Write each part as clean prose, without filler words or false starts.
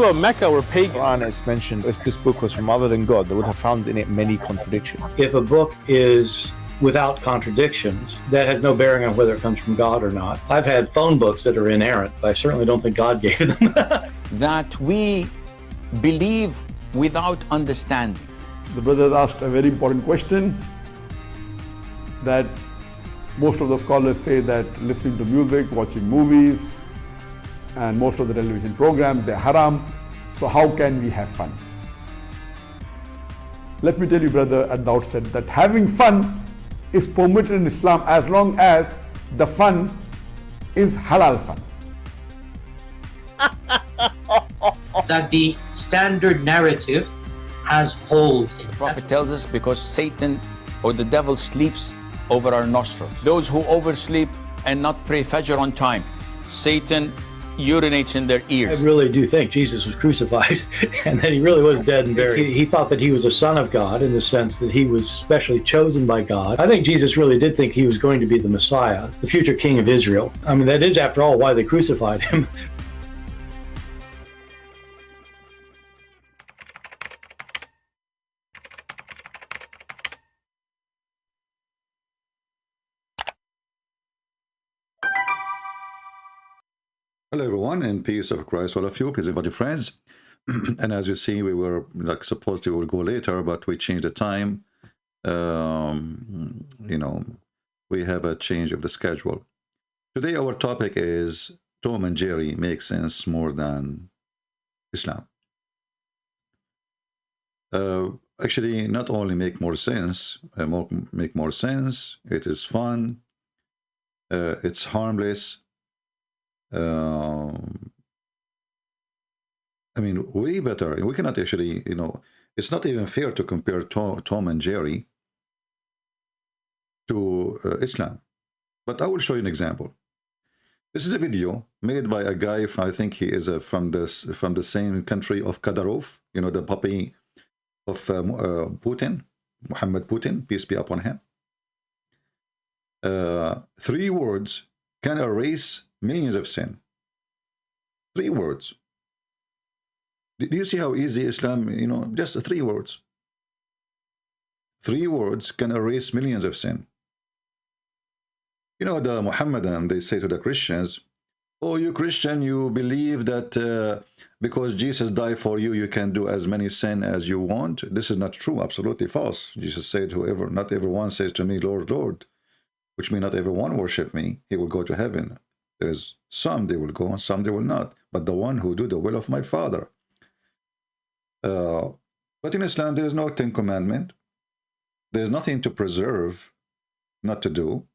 people of Mecca were pagan. Quran is mentioned, if this book was from other than God, they would have found in it many contradictions. If a book is without contradictions, that has no bearing on whether it comes from God or not. I've had phone books that are inerrant, but I certainly don't think God gave them. That we believe without understanding. The brother asked a very important question, that most of the scholars say that listening to music, watching movies, and most of the television programs, they're haram. So how can we have fun? Let me tell you, brother, at the outset, that having fun is permitted in Islam as long as the fun is halal fun. That the standard narrative has holes in it. The Prophet tells us because Satan or the devil sleeps over our nostrils. Those who oversleep and not pray Fajr on time, Satan urinates in their I ears. really do think Jesus was crucified and that he really was dead and buried. He thought that he was a son of God in the sense that he was specially chosen by God. I think Jesus really did think he was going to be the Messiah, the future king of Israel. I mean, that is, after all, why they crucified him. Hello everyone, and peace of Christ all of you, please invite your friends. And as you see, we were like supposed to go later, but we changed the time. You know, we have a change of the schedule. Today our topic is Tom and Jerry make sense more than Islam. Actually, not only make more sense, make more sense, it is fun, it's harmless. I mean, way better. We cannot actually, you know, it's not even fair to compare Tom and Jerry to Islam. But I will show you an example. This is a video made by a guy from, I think he is from the same country of Kadyrov, you know, the puppy of Putin, Muhammad Putin, peace be upon him. 3 words can erase millions of sin. 3 words. Do you see how easy Islam, you know, just 3 words. 3 words can erase millions of sin. You know, the Muhammadan, they say to the Christians, oh, you Christian, you believe that because Jesus died for you, you can do as many sin as you want. This is not true, absolutely false. Jesus said, whoever, not everyone says to me, Lord, Lord, which means not everyone worship me, he will go to heaven. There is some they will go and some they will not, but the one who do the will of my Father. But in Islam there is no 10th commandment. There is nothing to preserve, not to do.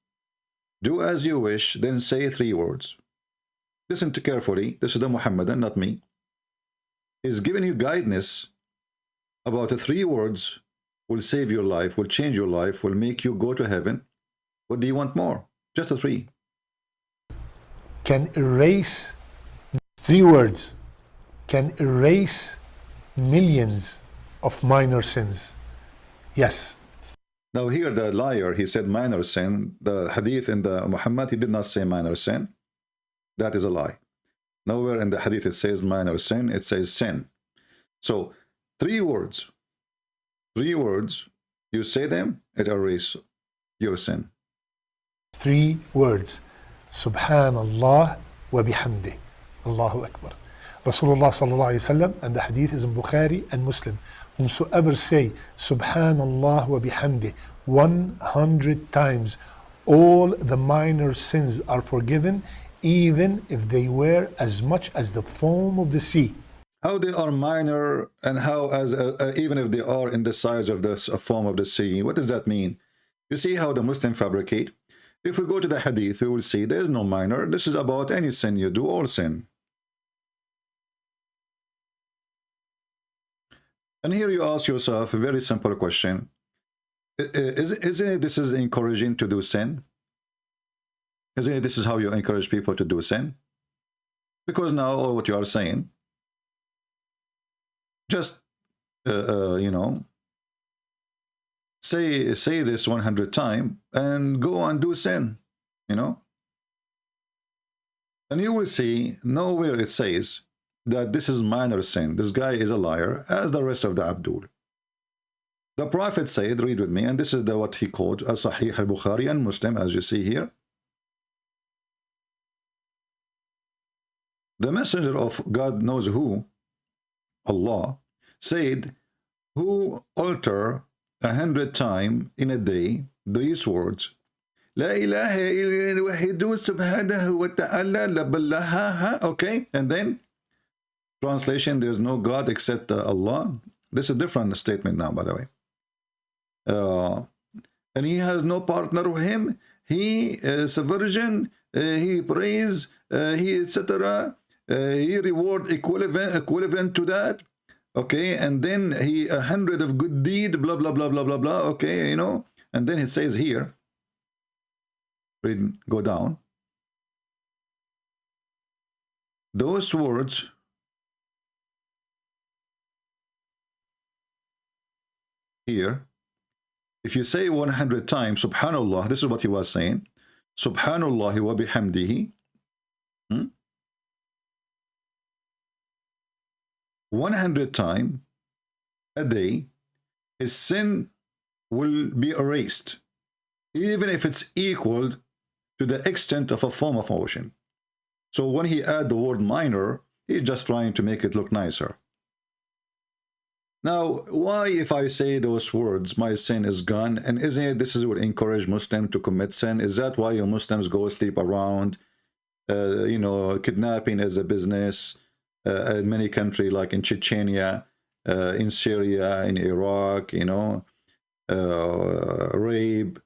Do as you wish, then say 3 words. Listen to carefully. This is the Muhammadan, not me. He's giving you guidance about the 3 words will save your life, will change your life, will make you go to heaven. What do you want more? Just a 3. Can erase 3 words, can erase millions of minor sins. Yes. Now here the liar, he said minor sin. The hadith in the Muhammad, he did not say minor sin. That is a lie. Nowhere in the hadith it says minor sin, it says sin. So 3 words. 3 words, you say them, it erases your sin. 3 words. Subhanallah wa bihamdih. Allahu Akbar. Rasulullah sallallahu alayhi wa sallam, and the hadith is in Bukhari and Muslim. Whomsoever say Subhanallah wa bihamdih 100 times, all the minor sins are forgiven, even if they were as much as the foam of the sea. How they are minor, and how as even if they are in the size of the foam of the sea. What does that mean? You see how the Muslim fabricate? If we go to the hadith, we will see there is no minor. This is about any sin you do, all sin. And here you ask yourself a very simple question. Isn't it this is encouraging to do sin? Isn't it this is how you encourage people to do sin? Because now what you are saying, just, you know, say this 100 times and go and do sin, you know. And you will see nowhere it says that this is minor sin. This guy is a liar, as the rest of the Abdul. The Prophet said, read with me, and this is what he quote, Sahih al-Bukhari and Muslim, as you see here. The messenger of God knows who, Allah, said, who alter 100 times in a day these words, La ilaha illallah subhanahu wa ta'ala la ballaha. Okay, and then translation, there's no God except Allah. This is a different statement now, by the way. And he has no partner with him. He is a virgin. He prays. He etc. He reward equivalent to that. Okay, and then he 100 of good deed. Blah blah blah blah blah blah. Okay, you know. And then it says here. Read, go down. Those words here. If you say 100 times, Subhanallah, this is what he was saying. Subhanallah wa bihamdihi. 100 times a day, his sin will be erased, even if it's equal to the extent of a foam of ocean. So when he add the word minor, he's just trying to make it look nicer. Now, why if I say those words, my sin is gone, and isn't it this is what encourage Muslims to commit sin? Is that why you Muslims go sleep around? You know, kidnapping as a business in many countries like in Chechnya, in Syria, in Iraq, you know, rape,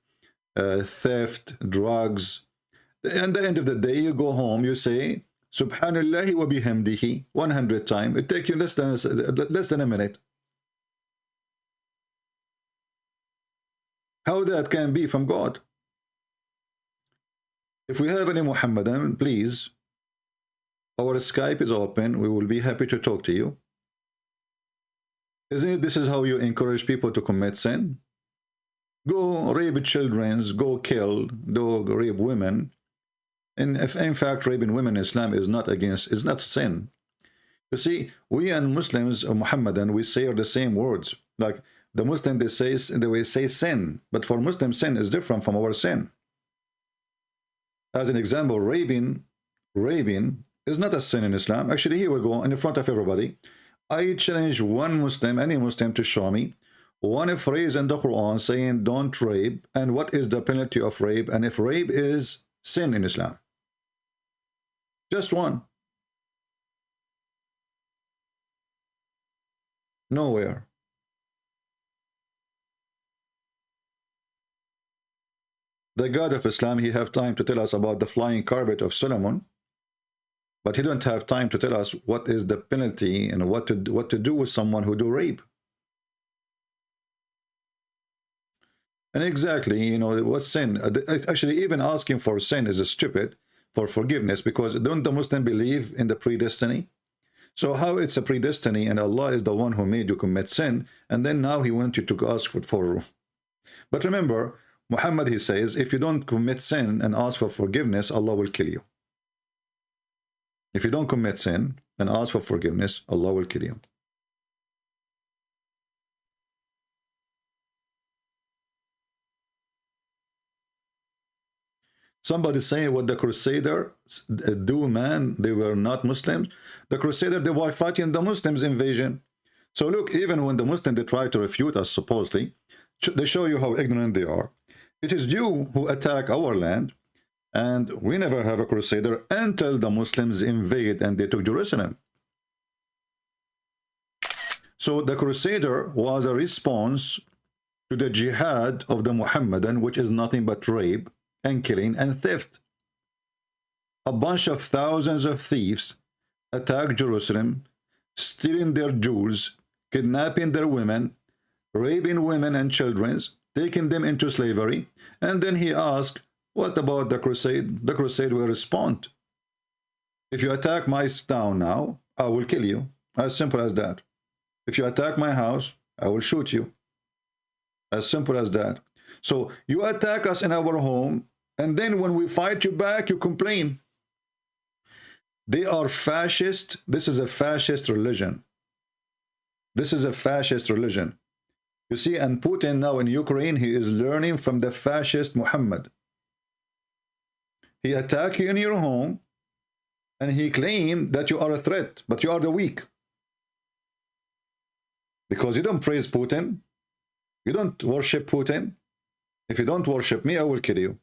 theft, drugs. At the end of the day, you go home, you say, Subhanallah wa bihamdihi 100 times. It takes you less than a minute. How that can be from God? If we have any Muhammadan, please, our Skype is open. We will be happy to talk to you. Isn't it this is how you encourage people to commit sin? Go rape children, go kill, go rape women. And if in fact raping women in Islam is not sin. You see, we and Muslims or Muhammadan, we say the same words. Like the Muslim, they say sin, but for Muslim, sin is different from our sin. As an example, raping is not a sin in Islam. Actually, here we go in front of everybody. I challenge one Muslim, any Muslim, to show me one phrase in the Quran saying don't rape, and what is the penalty of rape, and if rape is sin in Islam. Just one. Nowhere. The God of Islam, he have time to tell us about the flying carpet of Solomon, but he don't have time to tell us what is the penalty and what to do with someone who do rape. And exactly, you know, what's sin? Actually, even asking for sin is stupid, for forgiveness, because don't the Muslim believe in the predestiny? So how it's a predestiny and Allah is the one who made you commit sin, and then now he wants you to ask for. But remember, Muhammad, he says, if you don't commit sin and ask for forgiveness, Allah will kill you. If you don't commit sin and ask for forgiveness, Allah will kill you. Somebody saying what the Crusader do, man, they were not Muslims. The Crusader, they were fighting the Muslims invasion. So look, even when the Muslims, they try to refute us, supposedly, they show you how ignorant they are. It is you who attack our land, and we never have a Crusader until the Muslims invade and they took Jerusalem. So the Crusader was a response to the jihad of the Muhammadan, which is nothing but rape and killing and theft. A bunch of thousands of thieves attacked Jerusalem, stealing their jewels, kidnapping their women, raping women and children, taking them into slavery. And then he asked, what about the crusade? The crusade will respond. If you attack my town now, I will kill you. As simple as that. If you attack my house, I will shoot you. As simple as that. So you attack us in our home, and then when we fight you back, you complain. They are fascist. This is a fascist religion. This is a fascist religion. You see, and Putin now in Ukraine, he is learning from the fascist Muhammad. He attack you in your home, and he claimed that you are a threat, but you are the weak. Because you don't praise Putin, you don't worship Putin. If you don't worship me, I will kill you.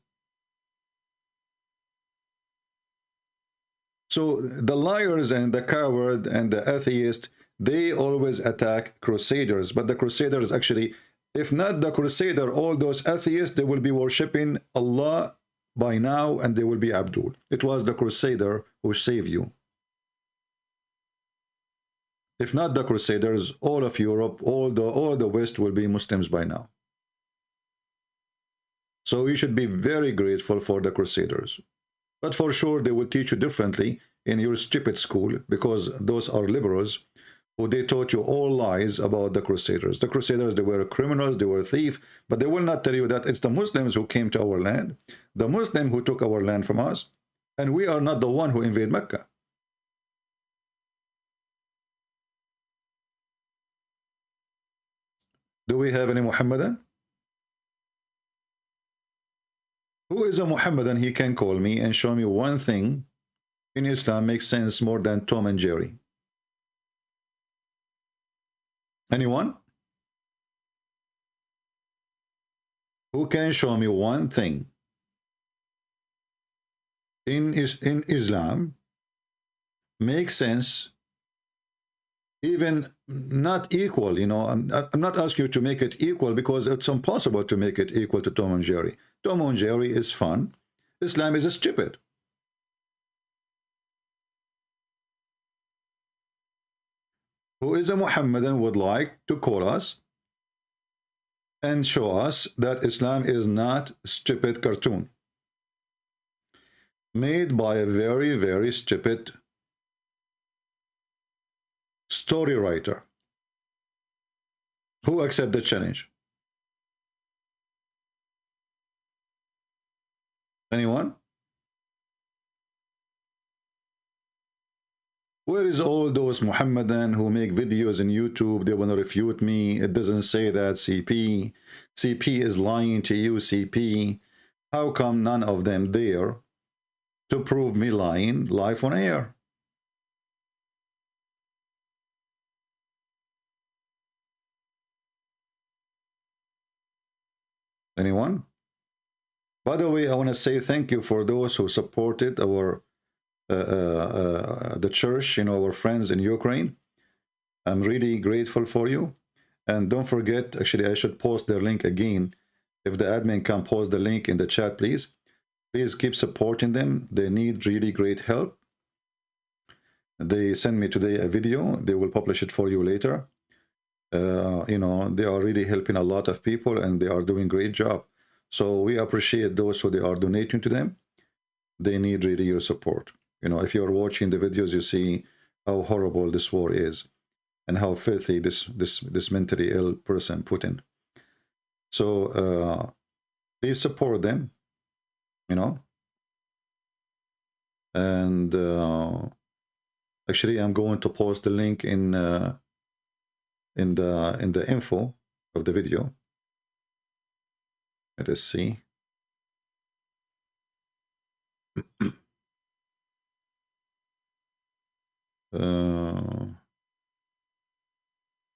So the liars and the coward and the atheist, they always attack crusaders. But the crusaders actually, if not the crusader, all those atheists, they will be worshipping Allah by now, and they will be Abdul. It was the crusader who saved you. If not the crusaders, all of Europe, all the West will be Muslims by now. So you should be very grateful for the crusaders. But for sure, they will teach you differently in your stupid school, because those are liberals who they taught you all lies about the crusaders. The crusaders, they were criminals, they were thieves, but they will not tell you that it's the Muslims who came to our land, the Muslim who took our land from us, and we are not the one who invaded Mecca. Do we have any Muhammadan? Who is a Muhammadan? He can call me and show me one thing in Islam makes sense more than Tom and Jerry. Anyone? Who can show me one thing in Islam makes sense, even not equal? You know, I'm not asking you to make it equal, because it's impossible to make it equal to Tom and Jerry. Tom and Jerry is fun. Islam is stupid. Who is a Muhammadan would like to call us and show us that Islam is not stupid cartoon made by a very, very stupid story writer. Who accept the challenge? Anyone? Where is all those Muhammadan who make videos on YouTube? They want to refute me. It doesn't say that. CP is lying to you, CP. How come none of them dare to prove me lying live on air? Anyone? By the way, I want to say thank you for those who supported our the church, you know, our friends in Ukraine. I'm really grateful for you. And don't forget, actually, I should post their link again. If the admin can post the link in the chat, please. Please keep supporting them. They need really great help. They sent me today a video. They will publish it for you later. You know, they are really helping a lot of people, and they are doing a great job. So we appreciate those who they are donating to them. They need really your support. You know, if you're watching the videos, you see how horrible this war is and how filthy this mentally ill person Putin. So please support them, you know. And actually, I'm going to post the link in the info of the video. Let us see.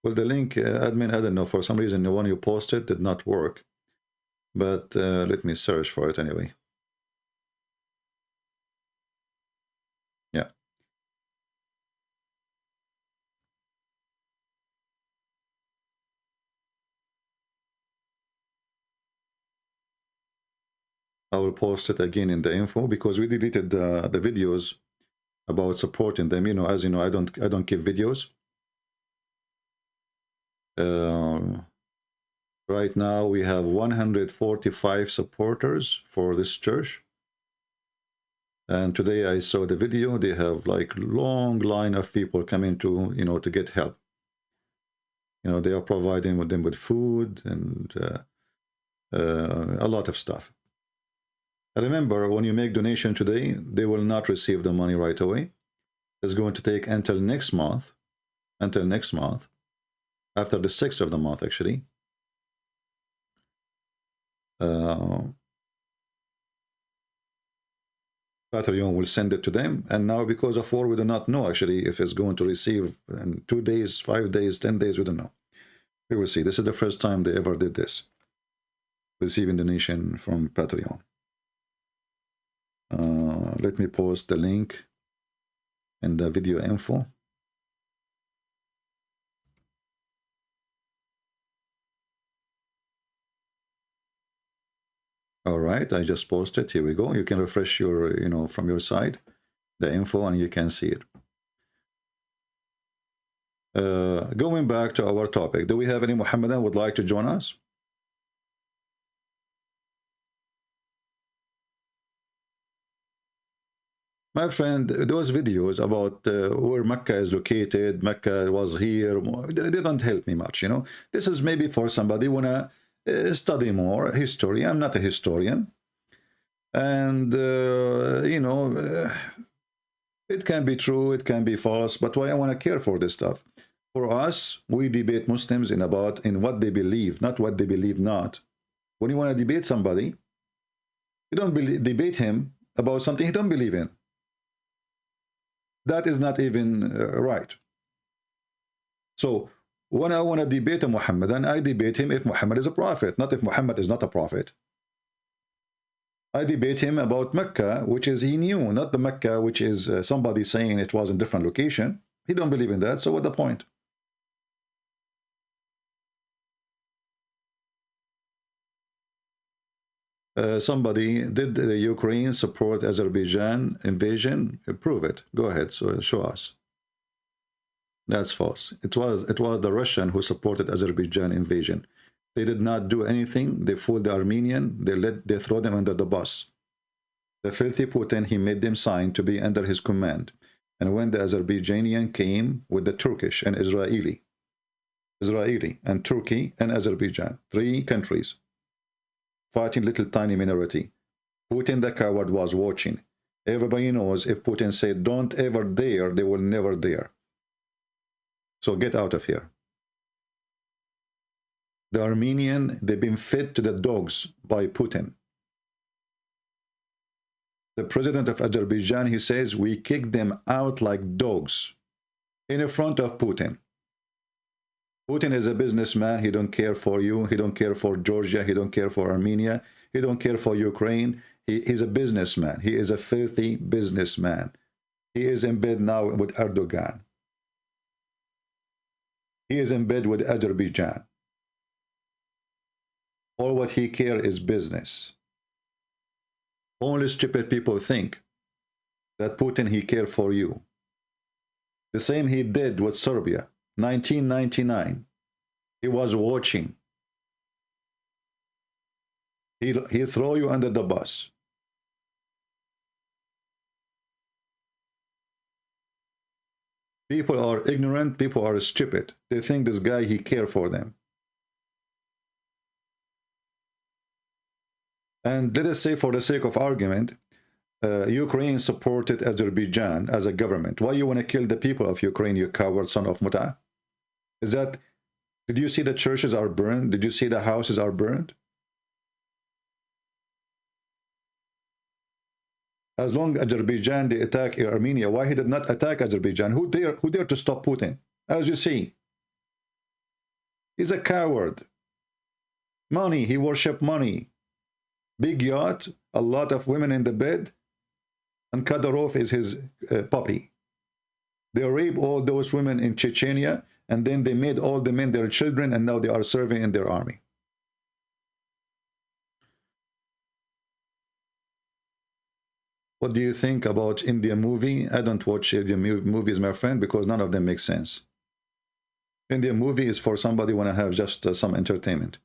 Well, the link, admin, I don't know, for some reason the one you posted did not work, but let me search for it anyway. Yeah. I will post it again in the info, because we deleted the videos about supporting them. You know, as you know, I don't keep videos. Right now we have 145 supporters for this church, and today I saw the video. They have like long line of people coming to, you know, to get help. You know, they are providing them with food and a lot of stuff. Remember, when you make donation today, they will not receive the money right away. is going to take until next month, after the 6th of the month, actually. Patreon will send it to them, and now because of war, we do not know actually if it's going to receive in 2 days, 5 days, 10 days, we don't know. We will see. This is the first time they ever did this, receiving donation from Patreon. Let me post the link in the video info. All right, I just posted. Here we go. You can refresh your, from your side, the info, and you can see it. Going back to our topic, do we have any Muhammadan who would like to join us? My friend, those videos about where Mecca is located, Mecca was here, they don't help me much, This is maybe for somebody who wanna study more history. I'm not a historian. And, it can be true, it can be false, but why I want to care for this stuff? For us, we debate Muslims in what they believe, not what they believe not. When you want to debate somebody, you don't debate him about something he don't believe in. That is not even right. So when I want to debate a Muhammadan, I debate him if Muhammad is a prophet, not if Muhammad is not a prophet. I debate him about Mecca, which is he knew, not the Mecca, which is somebody saying it was in different location. He don't believe in that, so what's the point? Somebody, did the Ukraine support Azerbaijan invasion? Prove it. Go ahead, so show us. That's false. It was the Russian who supported Azerbaijan invasion. They did not do anything. They fooled the Armenian. They throw them under the bus. The filthy Putin, he made them sign to be under his command. And when the Azerbaijanian came with the Turkish and Israeli and Turkey and Azerbaijan, 3 countries, fighting little tiny minority. Putin the coward was watching. Everybody knows if Putin said don't ever dare, they will never dare. So get out of here. The Armenian, they've been fed to the dogs by Putin. The president of Azerbaijan, he says, we kick them out like dogs in front of Putin. Putin is a businessman. He don't care for you. He don't care for Georgia. He don't care for Armenia. He don't care for Ukraine. He's a businessman. He is a filthy businessman. He is in bed now with Erdogan. He is in bed with Azerbaijan. All what he cares is business. Only stupid people think that Putin, he cares for you. The same he did with Serbia. 1999, he was watching. He throw you under the bus. People are ignorant, people are stupid. They think this guy, he care for them. And let us say, for the sake of argument, Ukraine supported Azerbaijan as a government. Why you want to kill the people of Ukraine, you coward son of Muta? Is that, did you see the churches are burned? Did you see the houses are burned? As long as Azerbaijan, they attack Armenia, why he did not attack Azerbaijan? Who dare to stop Putin? As you see, he's a coward. Money, he worship money. Big yacht, a lot of women in the bed, and Kadyrov is his puppy. They rape all those women in Chechnya, and then they made all the men their children, and now they are serving in their army. What do you think about Indian movie? I don't watch Indian movies, my friend, because none of them make sense. Indian movie is for somebody who want to have just some entertainment.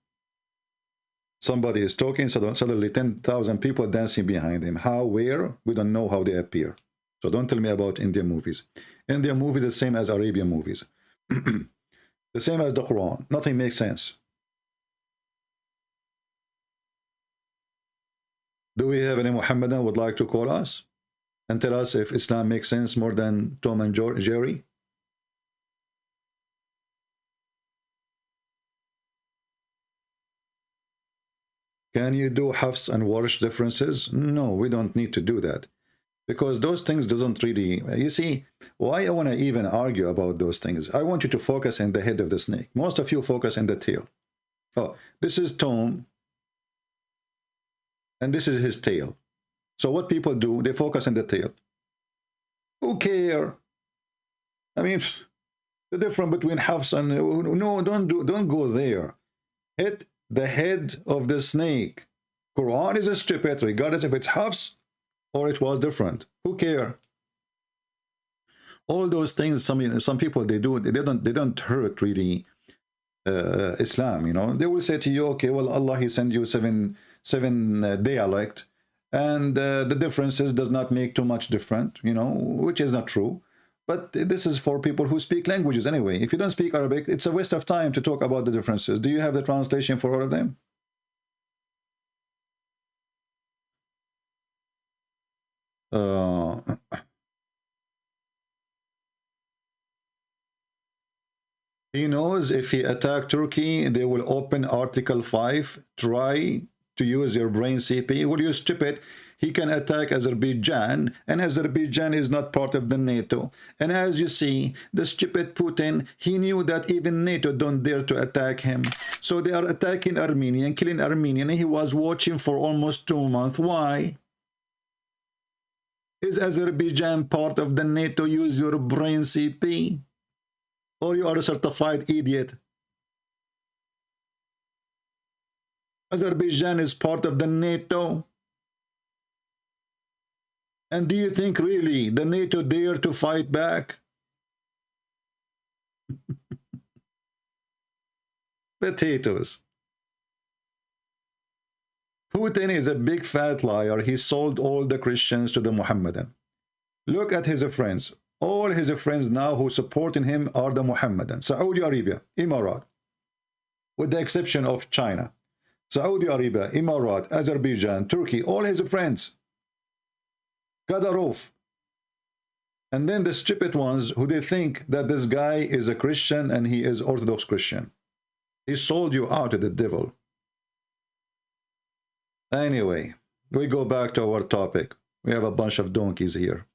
Somebody is talking, so suddenly 10,000 people dancing behind him. How, where? We don't know how they appear. So don't tell me about Indian movies. Indian movies are the same as Arabian movies. The same as the Quran. Nothing makes sense. Do we have any Muhammadan would like to call us? and tell us if Islam makes sense more than Tom and Jerry? Can you do hafs and warsh differences? No, we don't need to do that. Because those things doesn't really... You see, why I want to even argue about those things? I want you to focus in the head of the snake. Most of you focus in the tail. Oh, this is Tom. And this is his tail. So what people do, they focus on the tail. Who care? I mean, the difference between hafs and... No, don't go there. Hit the head of the snake. Quran is stupid, regardless if it's hafs or it was different. Who care? All those things, some people they don't hurt really Islam. You know, they will say to you, okay, well, Allah he sent you seven dialect, and the differences does not make too much different. You know, which is not true. But this is for people who speak languages anyway. If you don't speak Arabic, it's a waste of time to talk about the differences. Do you have the translation for all of them? He knows if he attack Turkey, they will open Article 5. Try to use your brain, CP. Will you stupid? He can attack Azerbaijan, and Azerbaijan is not part of the NATO. And as you see, the stupid Putin, he knew that even NATO don't dare to attack him. So they are attacking Armenia and killing Armenian, and he was watching for almost 2 months. Why? Is Azerbaijan part of the NATO? Use your brain, CP. Or you are a certified idiot. Azerbaijan is part of the NATO. And do you think really the NATO dare to fight back? Potatoes. Putin is a big fat liar. He sold all the Christians to the Muhammadan. Look at his friends. All his friends now who supporting him are the Muhammadan. Saudi Arabia, Emirat, with the exception of China. Saudi Arabia, Emirat, Azerbaijan, Turkey, all his friends. Kadyrov. And then the stupid ones who they think that this guy is a Christian and he is Orthodox Christian. He sold you out to the devil. Anyway, we go back to our topic. We have a bunch of donkeys here.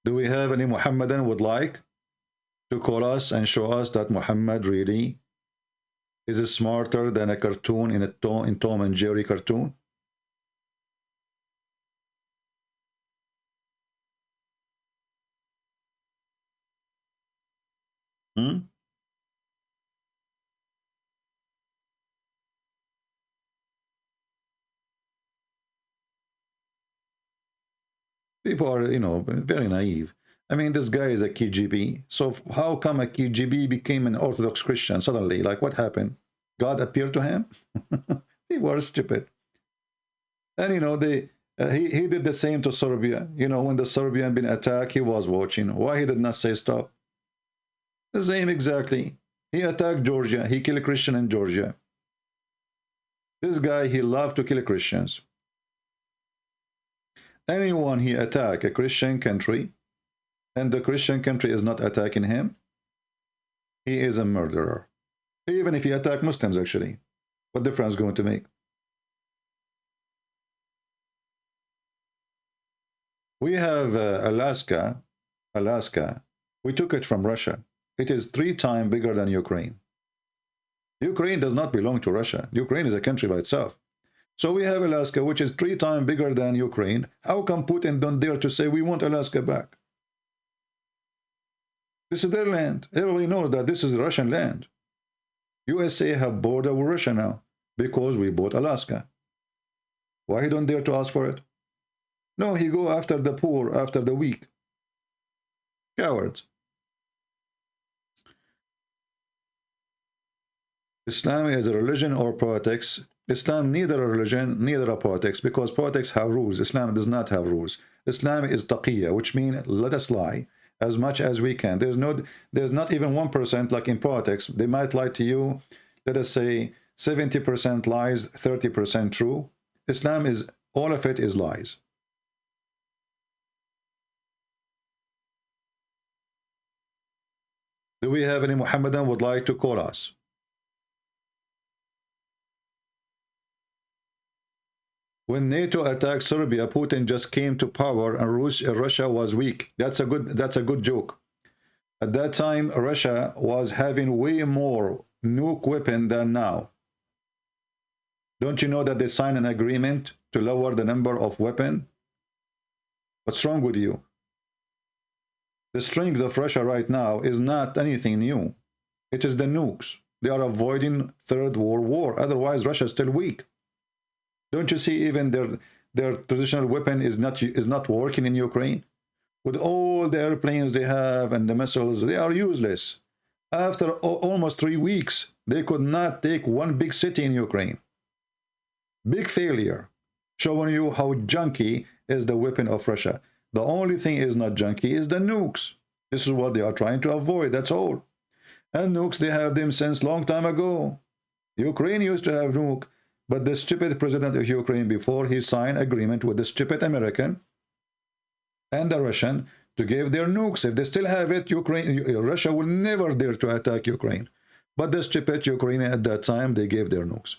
Do we have any Muhammadan would like to call us and show us that Muhammad really is smarter than a cartoon in Tom and Jerry cartoon? People are, you know, very naive. I mean, this guy is a KGB. So how come a KGB became an Orthodox Christian suddenly? Like, what happened? God appeared to him? People are stupid. And, you know, he did the same to Serbia. You know, when the Serbian been attacked, he was watching. Why he did not say stop? The same exactly. He attacked Georgia. He killed a Christian in Georgia. This guy, he loved to kill Christians. Anyone he attack a Christian country, and the Christian country is not attacking him, he is a murderer. Even if he attack Muslims, actually. What difference going to make? We have Alaska. We took it from Russia. It is 3 times bigger than Ukraine. Ukraine does not belong to Russia. Ukraine is a country by itself. So we have Alaska, which is 3 times bigger than Ukraine. How come Putin don't dare to say, we want Alaska back? This is their land. Everybody knows that this is Russian land. USA have border with Russia now because we bought Alaska. Why he don't dare to ask for it? No, he go after the poor, after the weak. Cowards. Islam is a religion or politics? Islam neither a religion, neither a politics, because politics have rules. Islam does not have rules. Islam is taqiyya, which means let us lie as much as we can. There's not even 1% like in politics. They might lie to you, let us say 70% lies, 30% true. Islam is, all of it is lies. Do we have any Muhammadan would like to call us? When NATO attacked Serbia, Putin just came to power and Russia was weak. That's a good joke. At that time, Russia was having way more nuke weapon than now. Don't you know that they signed an agreement to lower the number of weapons? What's wrong with you? The strength of Russia right now is not anything new. It is the nukes. They are avoiding Third World War. Otherwise, Russia is still weak. Don't you see even their traditional weapon is not working in Ukraine? With all the airplanes they have and the missiles, they are useless. After almost 3 weeks, they could not take one big city in Ukraine. Big failure, showing you how junky is the weapon of Russia. The only thing is not junky is the nukes. This is what they are trying to avoid, that's all. And nukes, they have them since long time ago. Ukraine used to have nuke, but the stupid president of Ukraine, before he signed agreement with the stupid American and the Russian to give their nukes. If they still have it, Russia will never dare to attack Ukraine. But the stupid Ukrainian at that time, they gave their nukes.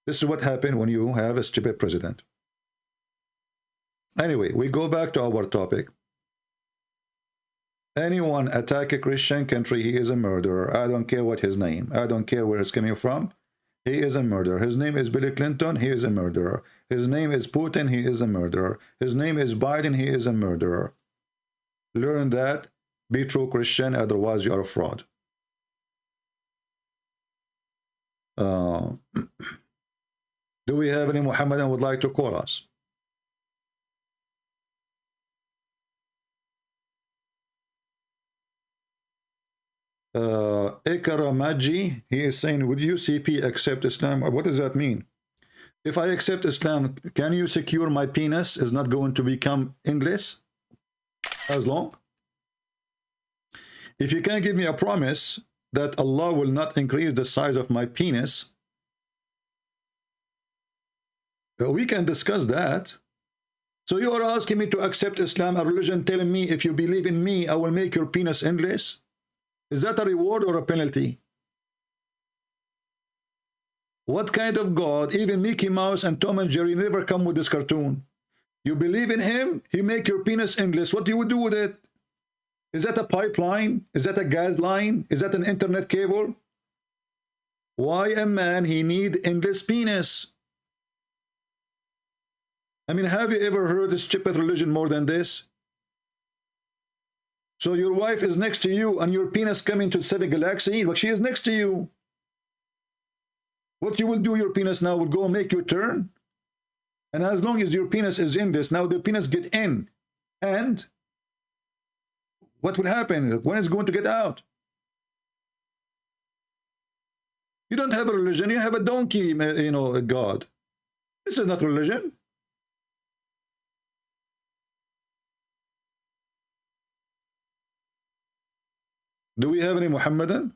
This is what happened when you have a stupid president. Anyway, we go back to our topic. Anyone attack a Christian country, he is a murderer. I don't care what his name. I don't care where he's coming from. He is a murderer. His name is Bill Clinton, he is a murderer. His name is Putin, he is a murderer. His name is Biden, he is a murderer. Learn that. Be true Christian, otherwise you are a fraud. Do we have any Muhammadan would like to call us? Ikaramaji, he is saying, would UCP accept Islam? What does that mean? If I accept Islam, can you secure my penis is not going to become endless as long? If you can give me a promise that Allah will not increase the size of my penis, we can discuss that. So you are asking me to accept Islam, a religion, telling me if you believe in me, I will make your penis endless? Is that a reward or a penalty? What kind of God? Even Mickey Mouse and Tom and Jerry never come with this cartoon. You believe in him, he make your penis endless. What do you do with it? Is that a pipeline? Is that a gas line? Is that an internet cable? Why a man, he need endless penis? I mean, have you ever heard this stupid religion more than this? So your wife is next to you and your penis coming to 7 galaxy, but she is next to you. What you will do, your penis now will go and make you turn. And as long as your penis is in this, now the penis get in. And what will happen? When is it going to get out? You don't have a religion, you have a donkey, a God. This is not religion. Do we have any Muhammadan?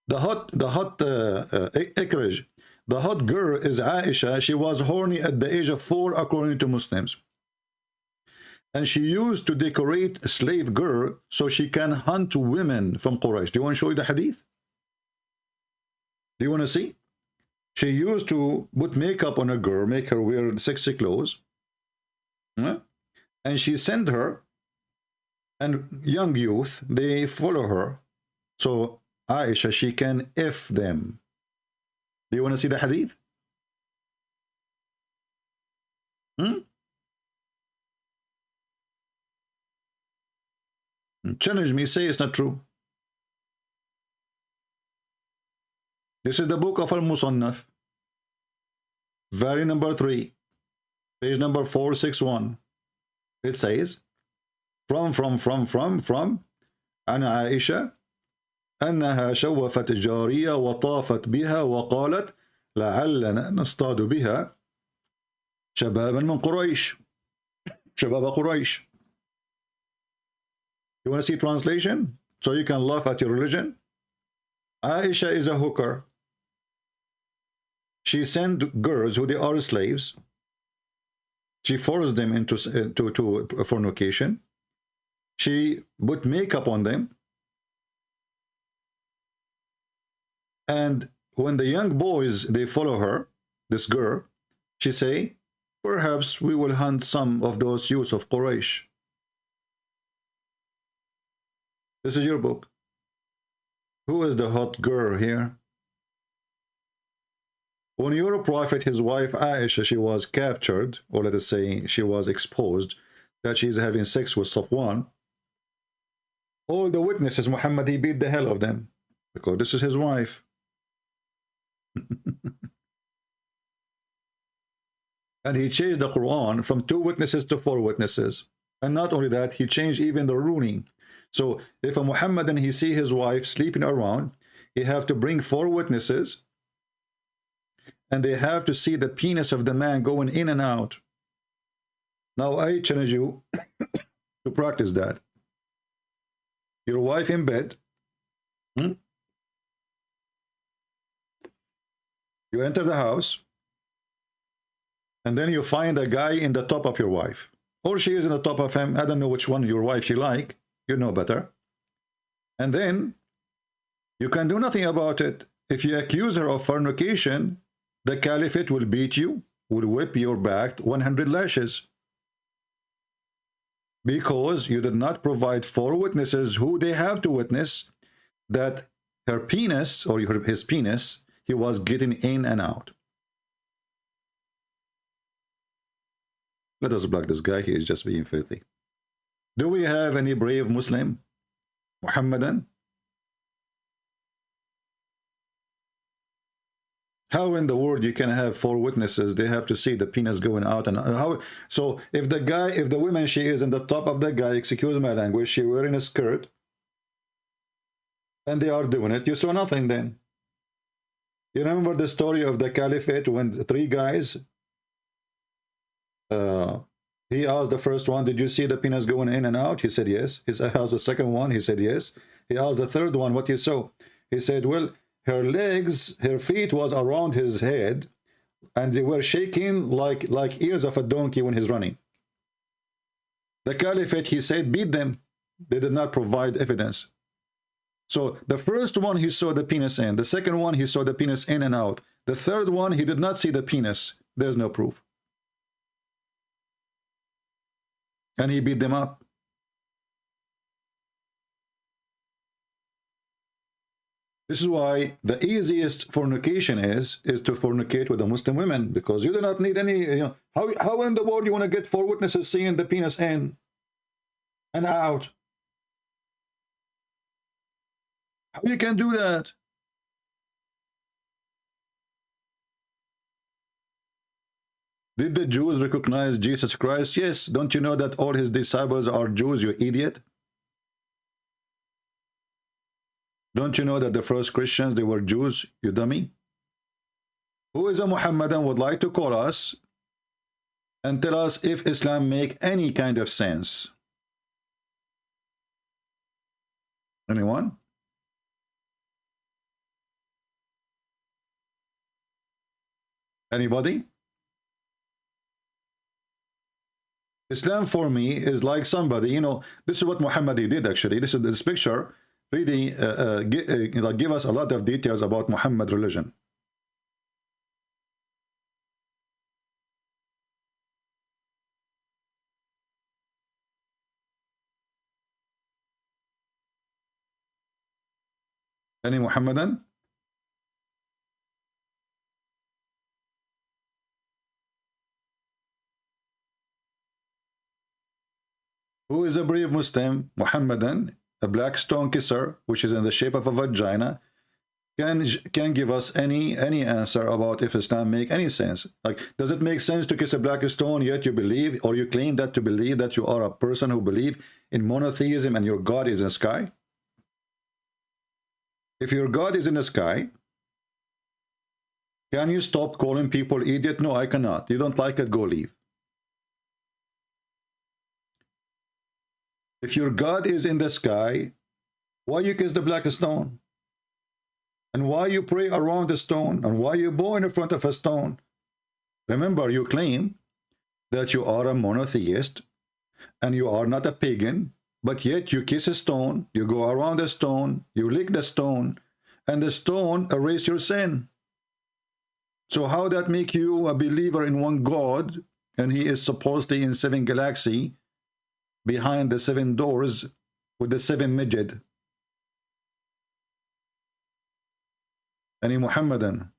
The hot Ikraj. The hot girl is Aisha. She was horny at the age of 4 according to Muslims. And she used to decorate a slave girl so she can hunt women from Quraysh. Do you want to show you the hadith? Do you want to see? She used to put makeup on a girl, make her wear sexy clothes. And she sent her, and young youth, they follow her. So Aisha, she can F them. Do you want to see the hadith? Challenge me, say it's not true. This is the book of Al-Musannaf, volume number 3. Page number 461. It says, from عن عائشة أنها شوفت جارية وطافت بها وقالت لعلنا نصطاد بها شبابا من قريش. شباب قريش. You want to see translation? So you can laugh at your religion? Aisha is a hooker. She sent girls who they are slaves. She forced them into to fornication. She put makeup on them. And when the young boys, they follow her, this girl, she say, perhaps we will hunt some of those youths of Quraysh. This is your book. Who is the hot girl here? When your prophet, his wife Aisha, she was captured, or let us say she was exposed, that she's having sex with Safwan, all the witnesses, Muhammad, he beat the hell of them, because this is his wife. And he changed the Quran from 2 witnesses to 4 witnesses. And not only that, he changed even the ruling. So if a Muhammadan, he see his wife sleeping around, he have to bring 4 witnesses, and they have to see the penis of the man going in and out. Now I challenge you to practice that. Your wife in bed, you enter the house, and then you find a guy in the top of your wife, or she is in the top of him. I don't know which one your wife you like, you know better. And then you can do nothing about it. If you accuse her of fornication, the caliphate will beat you, will whip your back 100 lashes. Because you did not provide 4 witnesses who they have to witness that her penis, or his penis, he was getting in and out. Let us block this guy. He is just being filthy. Do we have any brave Muslim Muhammadan? How in the world you can have 4 witnesses? They have to see the penis going out, and how? So if the woman, she is in the top of the guy, excuse my language, she wearing a skirt, and they are doing it, you saw nothing then. You remember the story of the caliphate when 3 guys, he asked the first one, did you see the penis going in and out? He said yes. He asked the second one, he said yes. He asked the third one, what you saw? He said, well, her legs, her feet was around his head, and they were shaking like ears of a donkey when he's running. The caliphate, he said, beat them. They did not provide evidence. So the first one, he saw the penis in. The second one, he saw the penis in and out. The third one, he did not see the penis. There's no proof. And he beat them up. This is why the easiest fornication is to fornicate with the Muslim women, because you do not need any, you know, how in the world you want to get 4 witnesses seeing the penis in and out? How you can do that? Did the Jews recognize Jesus Christ? Yes. Don't you know that all his disciples are Jews, you idiot? Don't you know that the first Christians, they were Jews, you dummy? Who is a Muhammadan would like to call us and tell us if Islam make any kind of sense? Anyone? Anybody? Islam for me is like somebody, you know, this is what Muhammad did actually. This picture really give us a lot of details about Muhammad religion. Any Muhammadan? Who is a brave Muslim Muhammadan, a black stone kisser, which is in the shape of a vagina, can give us any answer about if Islam make any sense? Like, does it make sense to kiss a black stone, yet you believe, or you claim that to believe that you are a person who believe in monotheism and your God is in the sky? If your God is in the sky, can you stop calling people idiot? No, I cannot. You don't like it, go leave. If your God is in the sky, why you kiss the black stone? And why you pray around a stone? And why you bow in front of a stone? Remember, you claim that you are a monotheist and you are not a pagan, but yet you kiss a stone, you go around a stone, you lick the stone, and the stone erase your sin. So how that make you a believer in one God, and he is supposedly in 7 galaxy, behind the 7 doors with the 7 midget? Any Muhammadan?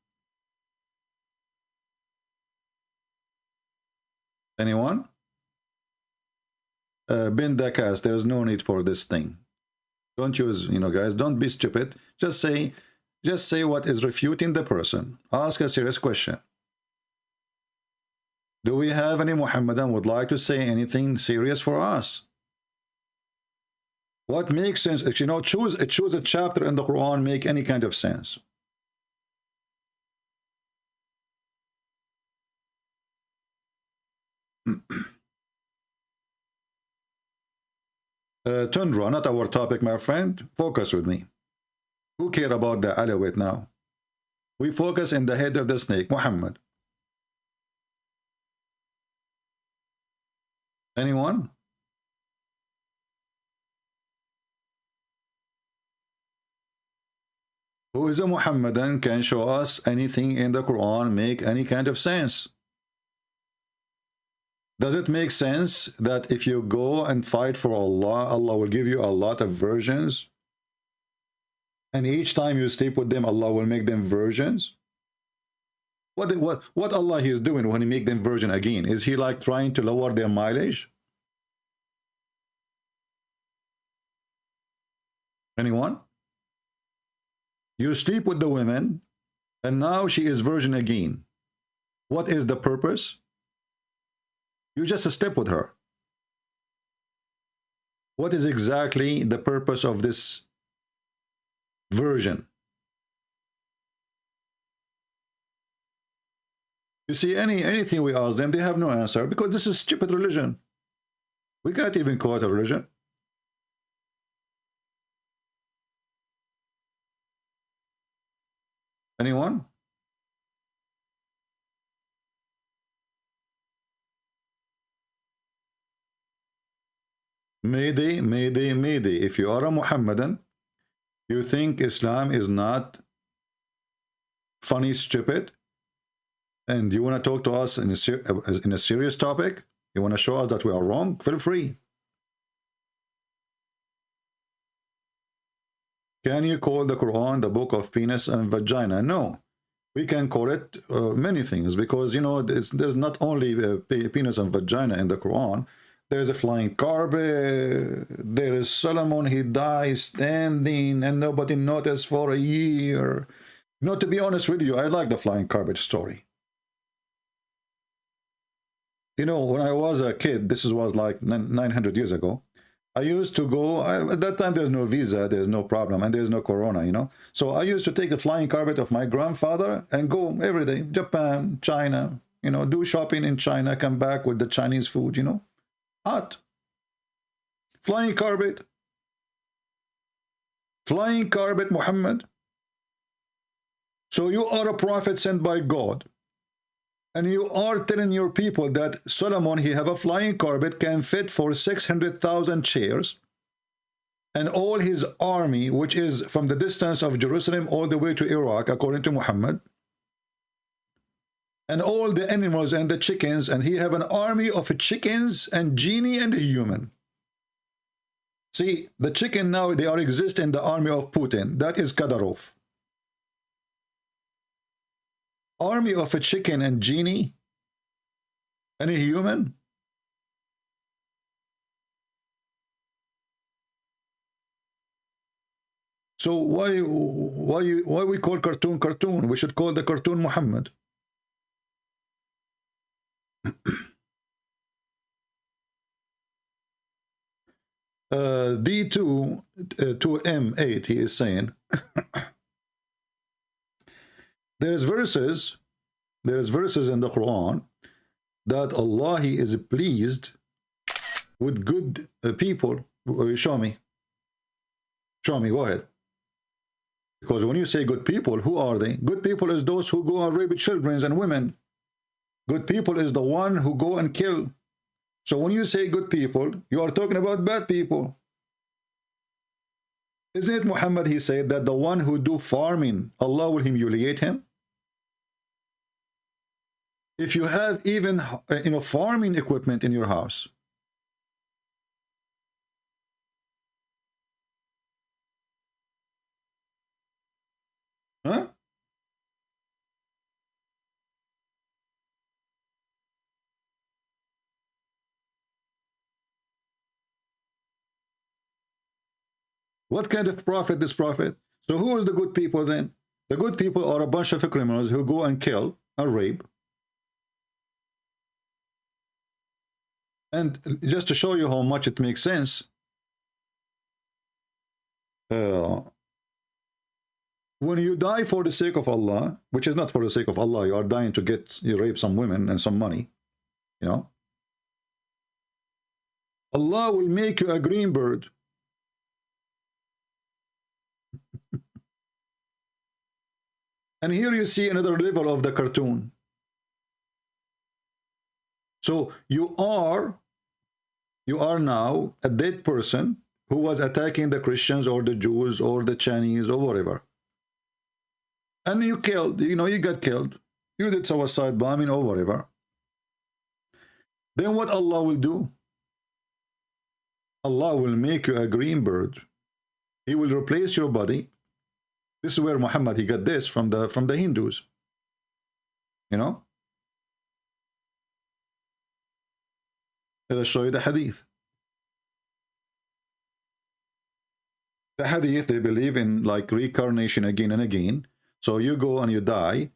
Anyone? Bin Dakas, there is no need for this thing. Don't use, guys, don't be stupid. Just say what is refuting the person. Ask a serious question. Do we have any Muhammadan would like to say anything serious for us? What makes sense? Choose a chapter in the Quran make any kind of sense. Tundra, not our topic, my friend. Focus with me. Who care about the Alawite now? We focus in the head of the snake, Muhammad. Anyone? Who is a Muhammadan can show us anything in the Quran make any kind of sense? Does it make sense that if you go and fight for Allah, Allah will give you a lot of virgins? And each time you sleep with them, Allah will make them virgins? What Allah is doing when he make them virgin again? Is he like trying to lower their mileage? Anyone? You sleep with the women, and now she is virgin again. What is the purpose? You just sleep with her. What is exactly the purpose of this virgin? You see, anything we ask them, they have no answer, because this is stupid religion. We can't even call it a religion. Anyone? Mayday, mayday, mayday. If you are a Muhammadan, you think Islam is not funny, stupid, and you want to talk to us in a serious topic, you want to show us that we are wrong, feel free. Can you call the Quran the book of penis and vagina? No. We can call it many things, because, there's not only penis and vagina in the Quran. There's a flying carpet. There is Solomon, he dies standing and nobody noticed for a year. To be honest with you, I like the flying carpet story. When I was a kid, this was like 900 years ago, I used to go, at that time there's no visa, there's no problem, and there's no corona, So I used to take the flying carpet of my grandfather and go every day, Japan, China, do shopping in China, come back with the Chinese food, Hot. Flying carpet. Flying carpet, Muhammad. So you are a prophet sent by God, and you are telling your people that Solomon, he have a flying carpet, can fit for 600,000 chairs, and all his army, which is from the distance of Jerusalem all the way to Iraq, according to Muhammad, and all the animals and the chickens, and he have an army of chickens and genie and a human. See, the chicken now, they are exist in the army of Putin. That is Kadyrov. Army of a chicken and genie and a human. So why we call cartoon? We should call the cartoon Muhammad. D2 to M8, he is saying there's verses in the Quran that Allah, he is pleased with good people. Show me, go ahead. Because when you say good people, who are they? Good people is those who go and rape children and women. Good people is the one who go and kill. So when you say good people, you are talking about bad people. Isn't it Muhammad, he said that the one who do farming, Allah will humiliate him? If you have even farming equipment in your house, huh? What kind of prophet this prophet? So who is the good people then? The good people are a bunch of criminals who go and kill and rape. And just to show you how much it makes sense, when you die for the sake of Allah, which is not for the sake of Allah, you are dying to you rape some women and some money, Allah will make you a green bird. And here you see another level of the cartoon. So you are now a dead person who was attacking the Christians or the Jews or the Chinese or whatever. And you killed, you got killed. You did suicide bombing or whatever. Then what Allah will do? Allah will make you a green bird. He will replace your body. This is where Muhammad, he got this from the Hindus. Let me show you the hadith. The hadith, they believe in like reincarnation again and again. So you go and you die,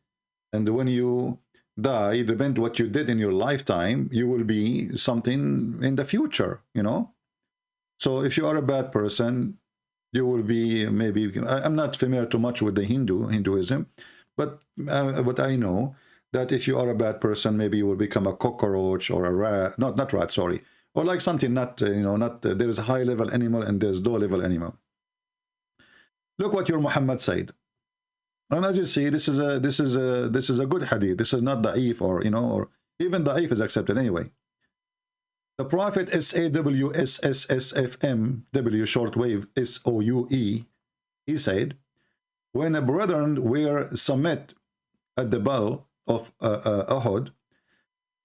and when you die, depend what you did in your lifetime, you will be something in the future, So if you are a bad person, you will be maybe, I'm not familiar too much with the Hinduism, but I know that if you are a bad person, maybe you will become a cockroach or a rat, not rat, sorry, or like something there is a high level animal and there's low level animal. Look what your Muhammad said. And as you see, this is a good hadith. This is not da'if or even da'if is accepted anyway. The Prophet SAWSSSFM W shortwave SOUE, he said, when a brethren were submit at the battle of Uhud,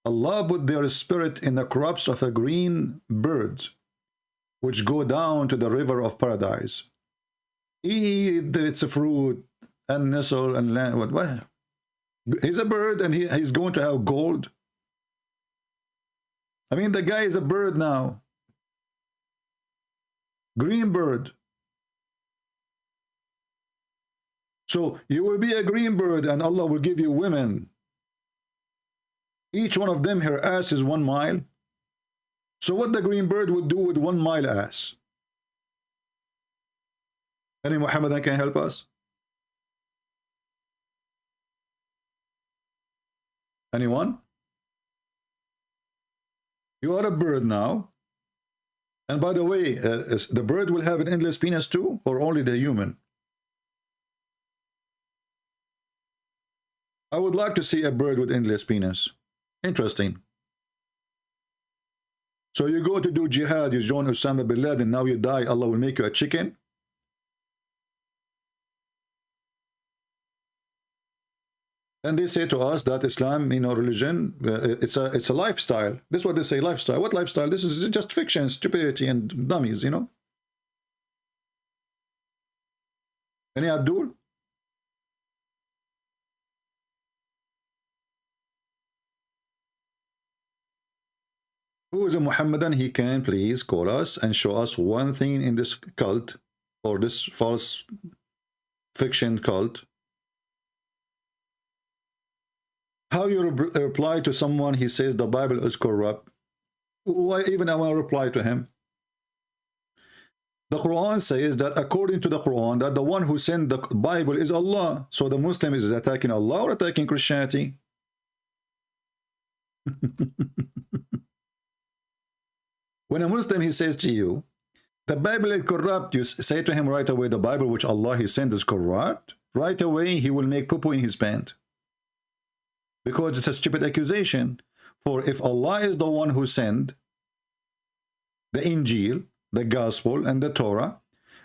Allah put their spirit in the crops of a green birds, which go down to the river of paradise. Eat its fruit and nestle and land. What? He's a bird and he's going to have gold. I mean, the guy is a bird now. Green bird. So you will be a green bird and Allah will give you women. Each one of them, her ass is 1 mile. So what the green bird would do with 1 mile ass? Any Muhammadan can help us? Anyone? You are a bird now. And by the way, the bird will have an endless penis too, or only the human? I would like to see a bird with endless penis. Interesting. So you go to do jihad, you join Osama bin Laden, now you die, Allah will make you a chicken? And they say to us that Islam, religion, it's a lifestyle. This is what they say, lifestyle. What lifestyle? This is just fiction, stupidity, and dummies, Any Abdul? Who is a Muhammadan? He can please call us and show us one thing in this cult or this false fiction cult. How you reply to someone, he says the Bible is corrupt. Why even I want to reply to him? The Quran says that according to the Quran, that the one who sent the Bible is Allah. So the Muslim is attacking Allah or attacking Christianity? When a Muslim, he says to you The Bible is corrupt. You say to him right away, the Bible which Allah He sent is corrupt. Right away, he will make poo-poo in his pant. Because it's a stupid accusation. For if Allah is the one who sent the Injil, the Gospel, and the Torah,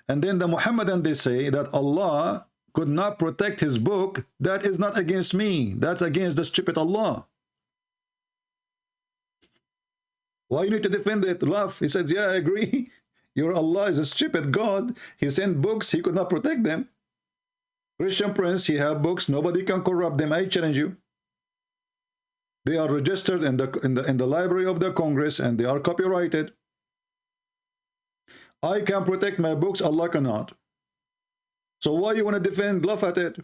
and then the Muhammadan, they say that Allah could not protect his book, that is not against me. That's against the stupid Allah. Why you need to defend it? Laugh. He says, yeah, I agree. Your Allah is a stupid God. He sent books. He could not protect them. Christian Prince, he have books. Nobody can corrupt them. I challenge you. They are registered in the Library of the Congress, and they are copyrighted. I can protect my books. Allah cannot. So why you want to defend? Laugh at it.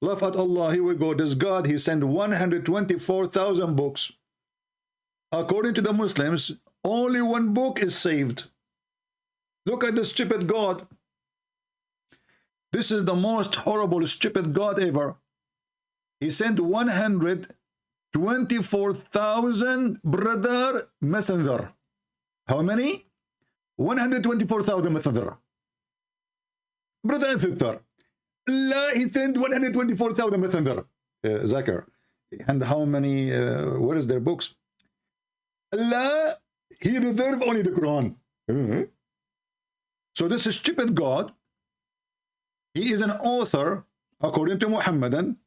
Laugh at Allah. Here we go. This God, he sent 124,000 books. According to the Muslims, only one book is saved. Look at this stupid God. This is the most horrible, stupid God ever. He sent 124,000 brother messenger. How many? 124,000 messenger. Brother and sister. Allah, he sent 124,000 messenger. Zakir. And how many, where is their books? Allah, he reserved only the Quran. So this is stupid God. He is an author, according to Muhammadan,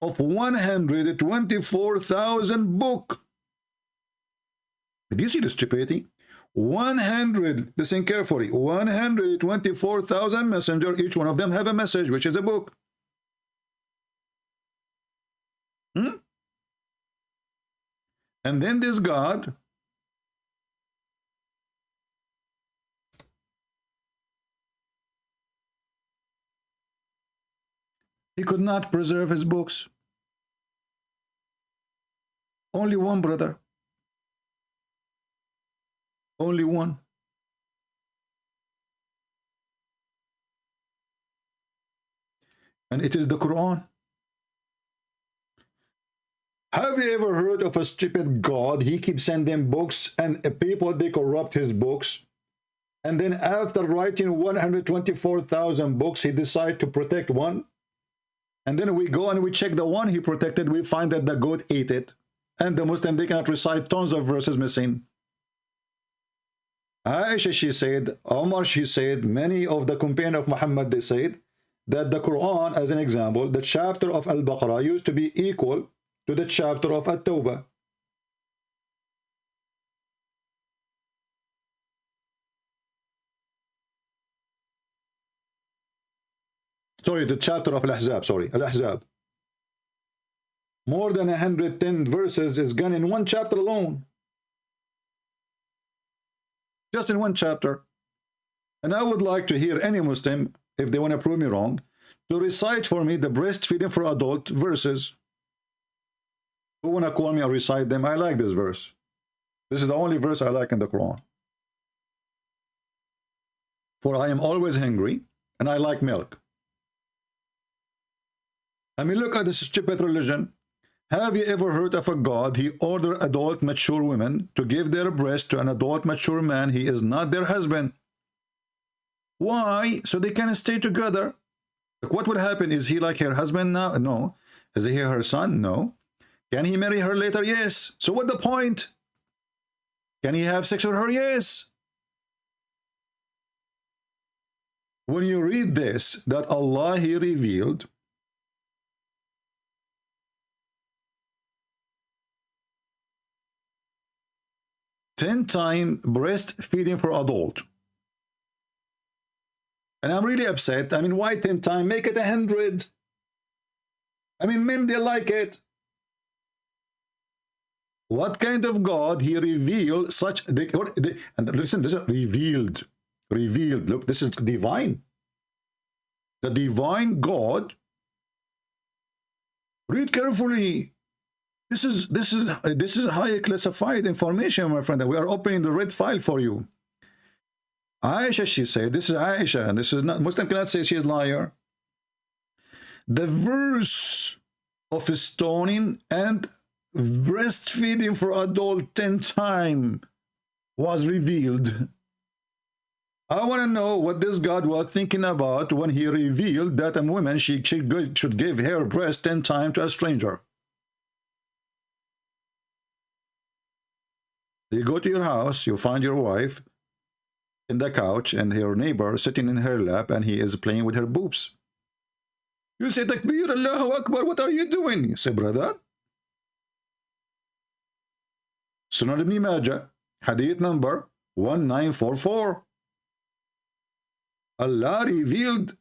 of 124,000 book. Did you see the stupidity? 100, listen carefully, 124,000 messenger, each one of them have a message, which is a book. And then this God, he could not preserve his books. Only one brother. Only one. And it is the Quran. Have you ever heard of a stupid God? He keeps sending books, and people, they corrupt his books. And then after writing 124,000 books, he decides to protect one. And then we go and we check the one he protected. We find that the goat ate it. And the Muslim, they cannot recite tons of verses missing. Aisha, she said, Omar, she said, many of the companions of Muhammad, they said that the Quran, as an example, the chapter of Al-Baqarah used to be equal to the chapter of At-Tawbah. Sorry, the chapter of Al-Ahzab, sorry, Al-Ahzab. More than 110 verses is gone in one chapter alone. Just in one chapter. And I would like to hear any Muslim, if they want to prove me wrong, to recite for me the breastfeeding for adult verses. Who want to call me or recite them? I like this verse. This is the only verse I like in the Quran. For I am always hungry, and I like milk. I mean, look at this stupid religion. Have you ever heard of a God? He ordered adult mature women to give their breast to an adult mature man. He is not their husband. Why? So they can stay together. Like, what would happen? Is he like her husband now? No. Is he her son? No. Can he marry her later? Yes. So what the point? Can he have sex with her? Yes. When you read this, that Allah, he revealed ten-time breastfeeding for adult. And I'm really upset. I mean, why 10 times? Make it 100. I mean, men, they like it. What kind of God he revealed such? And listen, revealed. Look, this is divine. The divine God. Read carefully. This is high classified information, my friend. We are opening the red file for you. Aisha, she said, this is Aisha, and this is not, Muslim cannot say she is liar. The verse of stoning and breastfeeding for adult 10 times was revealed. I want to know what this God was thinking about when he revealed that a woman should give her breast 10 times to a stranger. You go to your house, you find your wife in the couch and her neighbor sitting in her lap, and he is playing with her boobs. You say, Takbir, Allahu Akbar, what are you doing? You say, brother. Sunan ibn Majah, hadith number 1944. Allah revealed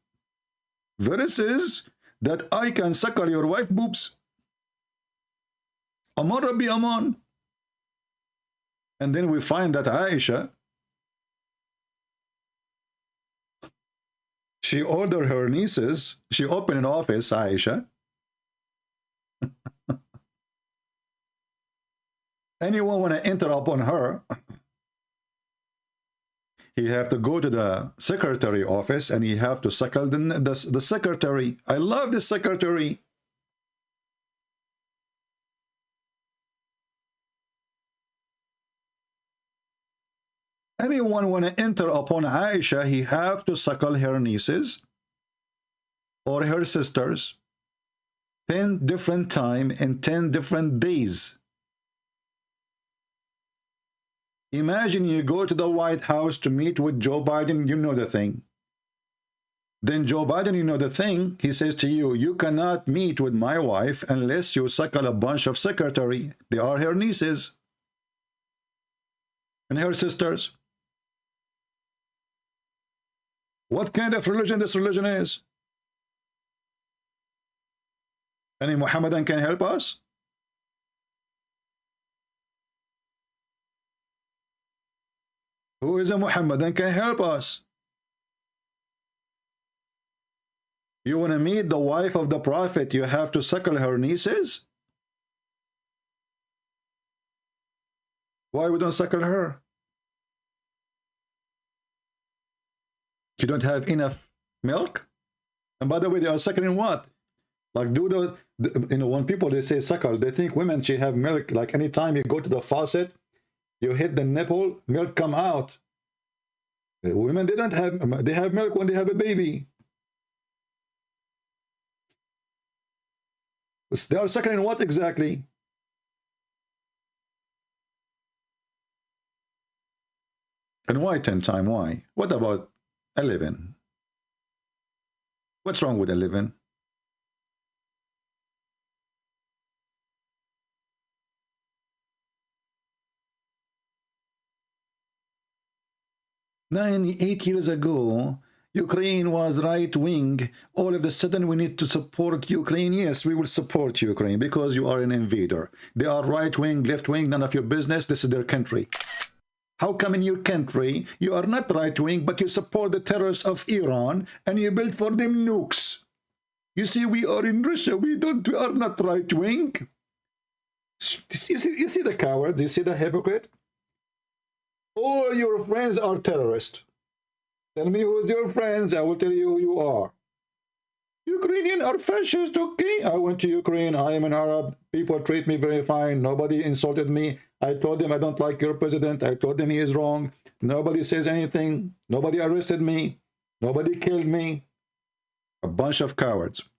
verses that I can suckle your wife boobs. Aman Rabbi Aman. And then we find that Aisha, she ordered her nieces, she opened an office, Aisha. Anyone want to enter upon her, he have to go to the secretary office and he have to suckle the secretary. I love the secretary. Anyone want to enter upon Aisha, he have to suckle her nieces or her sisters 10 different times in 10 different days. Imagine you go to the White House to meet with Joe Biden, you know the thing. Then Joe Biden, you know the thing, he says to you, you cannot meet with my wife unless you suckle a bunch of secretary. They are her nieces and her sisters. What kind of religion this religion is? Any Muhammadan can help us? Who is a Muhammadan can help us? You want to meet the wife of the Prophet, you have to suckle her nieces? Why we don't suckle her? You don't have enough milk? And by the way, they are suckling what? Like when people they say suckle, they think women should have milk. Like anytime you go to the faucet, you hit the nipple, milk come out. Women, they don't have, they have milk when they have a baby. They are suckling what exactly? And why 10 times? Why? What about 11? What's wrong with 11? Eight years ago, Ukraine was right-wing. All of a sudden, we need to support Ukraine. Yes, we will support Ukraine because you are an invader. They are right-wing, left-wing, none of your business. This is their country. How come in your country, you are not right-wing, but you support the terrorists of Iran and you build for them nukes? You see, we are in Russia. We are not right-wing. You see the cowards? You see the hypocrite? All your friends are terrorists. Tell me who's your friends, I will tell you who you are. Ukrainian are fascist, okay? I went to Ukraine, I am an Arab, people treat me very fine, nobody insulted me. I told them I don't like your president, I told them he is wrong. Nobody says anything, nobody arrested me, nobody killed me. A bunch of cowards.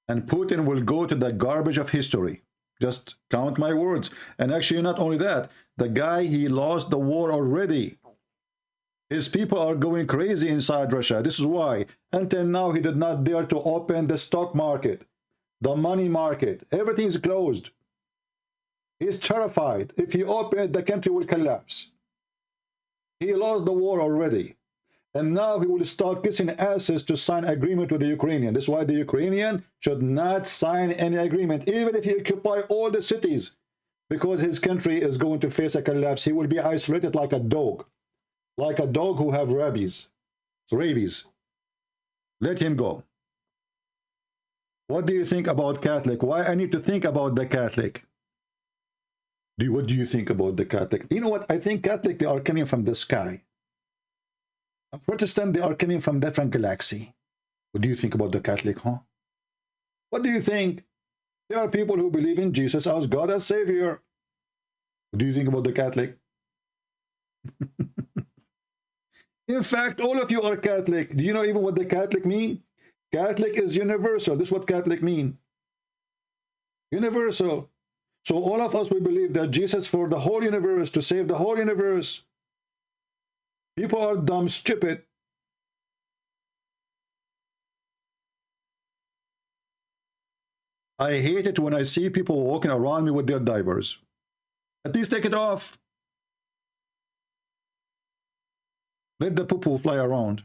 And Putin will go to the garbage of history. Just count my words. And actually, not only that, the guy, he lost the war already. His people are going crazy inside Russia. This is why. Until now, he did not dare to open the stock market, the money market. Everything is closed. He's terrified. If he opens it, the country will collapse. He lost the war already. And now he will start kissing asses to sign agreement with the Ukrainian. This is why the Ukrainian should not sign any agreement, even if he occupy all the cities, because his country is going to face a collapse. He will be isolated like a dog who have rabies. Let him go. What do you think about Catholic? Why I need to think about the Catholic? What do you think about the Catholic? You know what? I think Catholic, they are coming from the sky. A Protestant, they are coming from different galaxy. What do you think about the Catholic, huh? What do you think? There are people who believe in Jesus as God as Savior. What do you think about the Catholic? In fact, all of you are Catholic. Do you know even what the Catholic mean? Catholic is universal. This is what Catholic mean. Universal. So all of us, we believe that Jesus for the whole universe, to save the whole universe. People are dumb, stupid. I hate it when I see people walking around me with their diapers. At least take it off. Let the poo-poo fly around.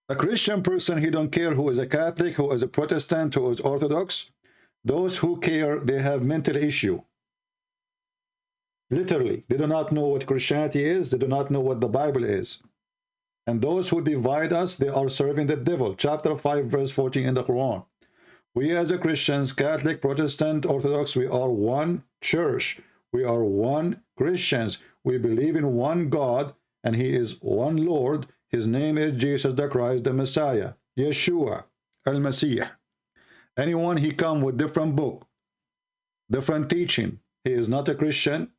A Christian person, he don't care who is a Catholic, who is a Protestant, who is Orthodox. Those who care, they have mental issue. Literally, they do not know what Christianity is. They do not know what the Bible is. And those who divide us, they are serving the devil. Chapter 5, verse 14 in the Quran. We as a Christians, Catholic, Protestant, Orthodox, we are one church. We are one Christians. We believe in one God, and he is one Lord. His name is Jesus the Christ, the Messiah, Yeshua, Al-Masih. Anyone he come with different book, different teaching, he is not a Christian,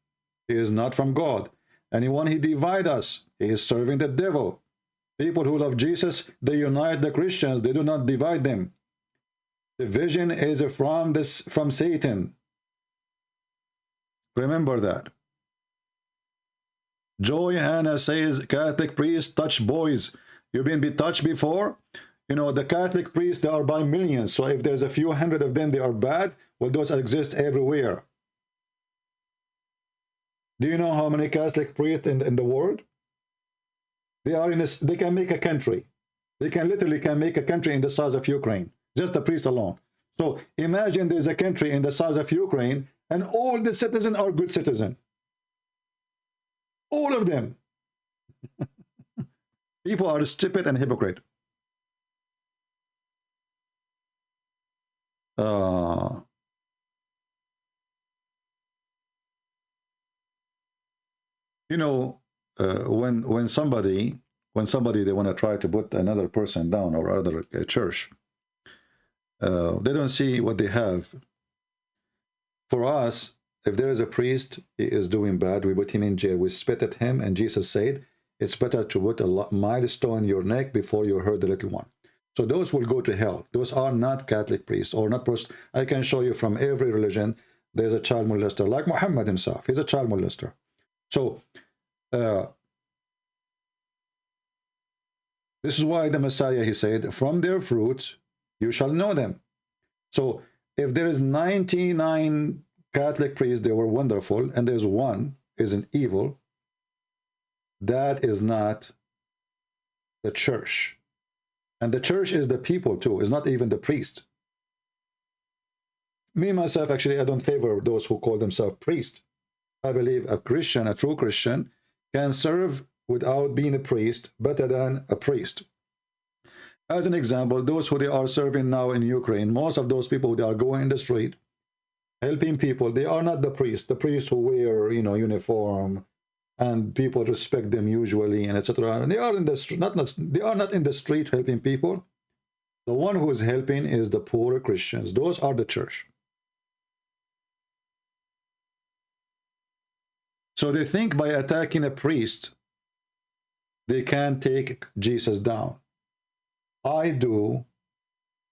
he is not from God. Anyone he divide us, he is serving the devil. People who love Jesus, they unite the Christians, they do not divide them. Division is from Satan. Remember that. Joy Hannah says, Catholic priests touch boys. You've been touched before? You know, the Catholic priests, they are by millions. So if there's a few hundred of them, they are bad. Well, those exist everywhere. Do you know how many Catholic priests in the world? They are in this, they can make a country. They can literally make a country in the size of Ukraine. Just the priests alone. So imagine there's a country in the size of Ukraine and all the citizens are good citizens. All of them. People are stupid and hypocrite. You know, when somebody they want to try to put another person down or other church, they don't see what they have. For us, if there is a priest, he is doing bad, we put him in jail, we spit at him, and Jesus said, it's better to put a milestone in your neck before you hurt the little one. So those will go to hell. Those are not Catholic priests or not priests. I can show you from every religion, there's a child molester, like Muhammad himself. He's a child molester. So this is why the Messiah, he said, from their fruits you shall know them. So if there is 99 Catholic priests, they were wonderful, and there's one is an evil, that is not the church. And the church is the people too, it's not even the priest. Me, myself, actually, I don't favor those who call themselves priests. I believe a Christian, a true Christian, can serve without being a priest better than a priest. As an example, those who they are serving now in Ukraine, most of those people, they are going in the street, helping people, they are not the priests. The priests who wear, you know, uniform, and people respect them usually, and etc. They are in the they are not in the street helping people. The one who is helping is the poor Christians. Those are the church. So they think by attacking a priest, they can take Jesus down. I do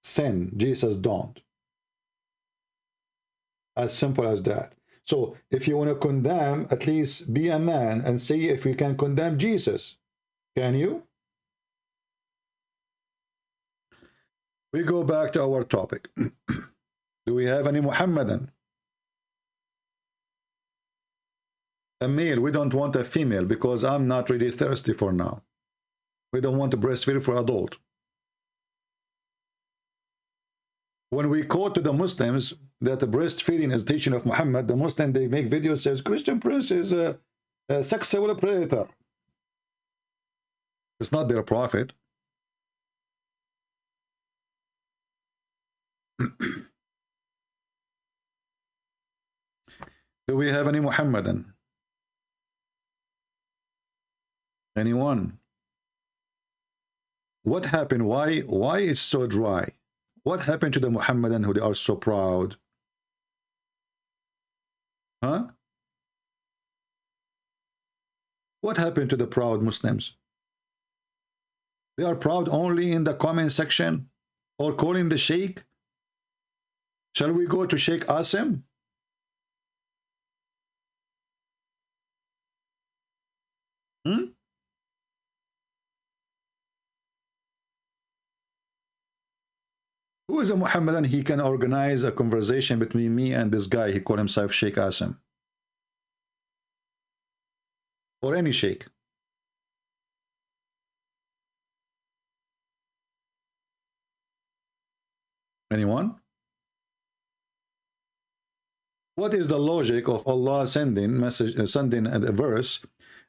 sin, Jesus don't. As simple as that. So if you want to condemn, at least be a man and see if you can condemn Jesus. Can you? We go back to our topic. Do we have any Muhammadan? A male, we don't want a female because I'm not really thirsty for now. We don't want to breastfeed for adult. When we quote to the Muslims that the breastfeeding is teaching of Muhammad, the Muslim, they make videos says Christian Prince is a sexual predator. It's not their prophet. Do we have any Muhammadan? Anyone? What happened? Why it's so dry? What happened to the Muhammadan who they are so proud? Huh? What happened to the proud Muslims? They are proud only in the comment section or calling the Sheikh. Shall we go to Sheikh Asim? Who is a Muhammadan? He can organize a conversation between me and this guy. He called himself Sheikh Asim. Or any Sheikh. Anyone? What is the logic of Allah sending a verse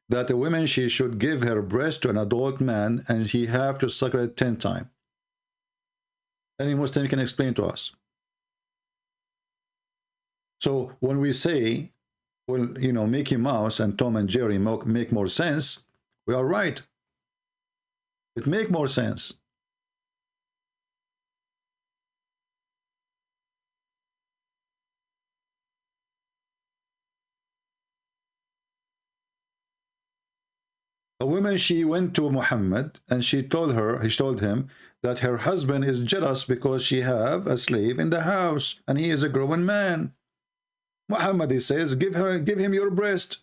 that a woman she should give her breast to an adult man and he have to suckle it 10 times? Any Muslim can explain to us. So when we say, well, you know, Mickey Mouse and Tom and Jerry make more sense, we are right. It makes more sense. A woman, she went to Muhammad and he told him that her husband is jealous because she have a slave in the house and he is a grown man. Muhammad, he says, give him your breast.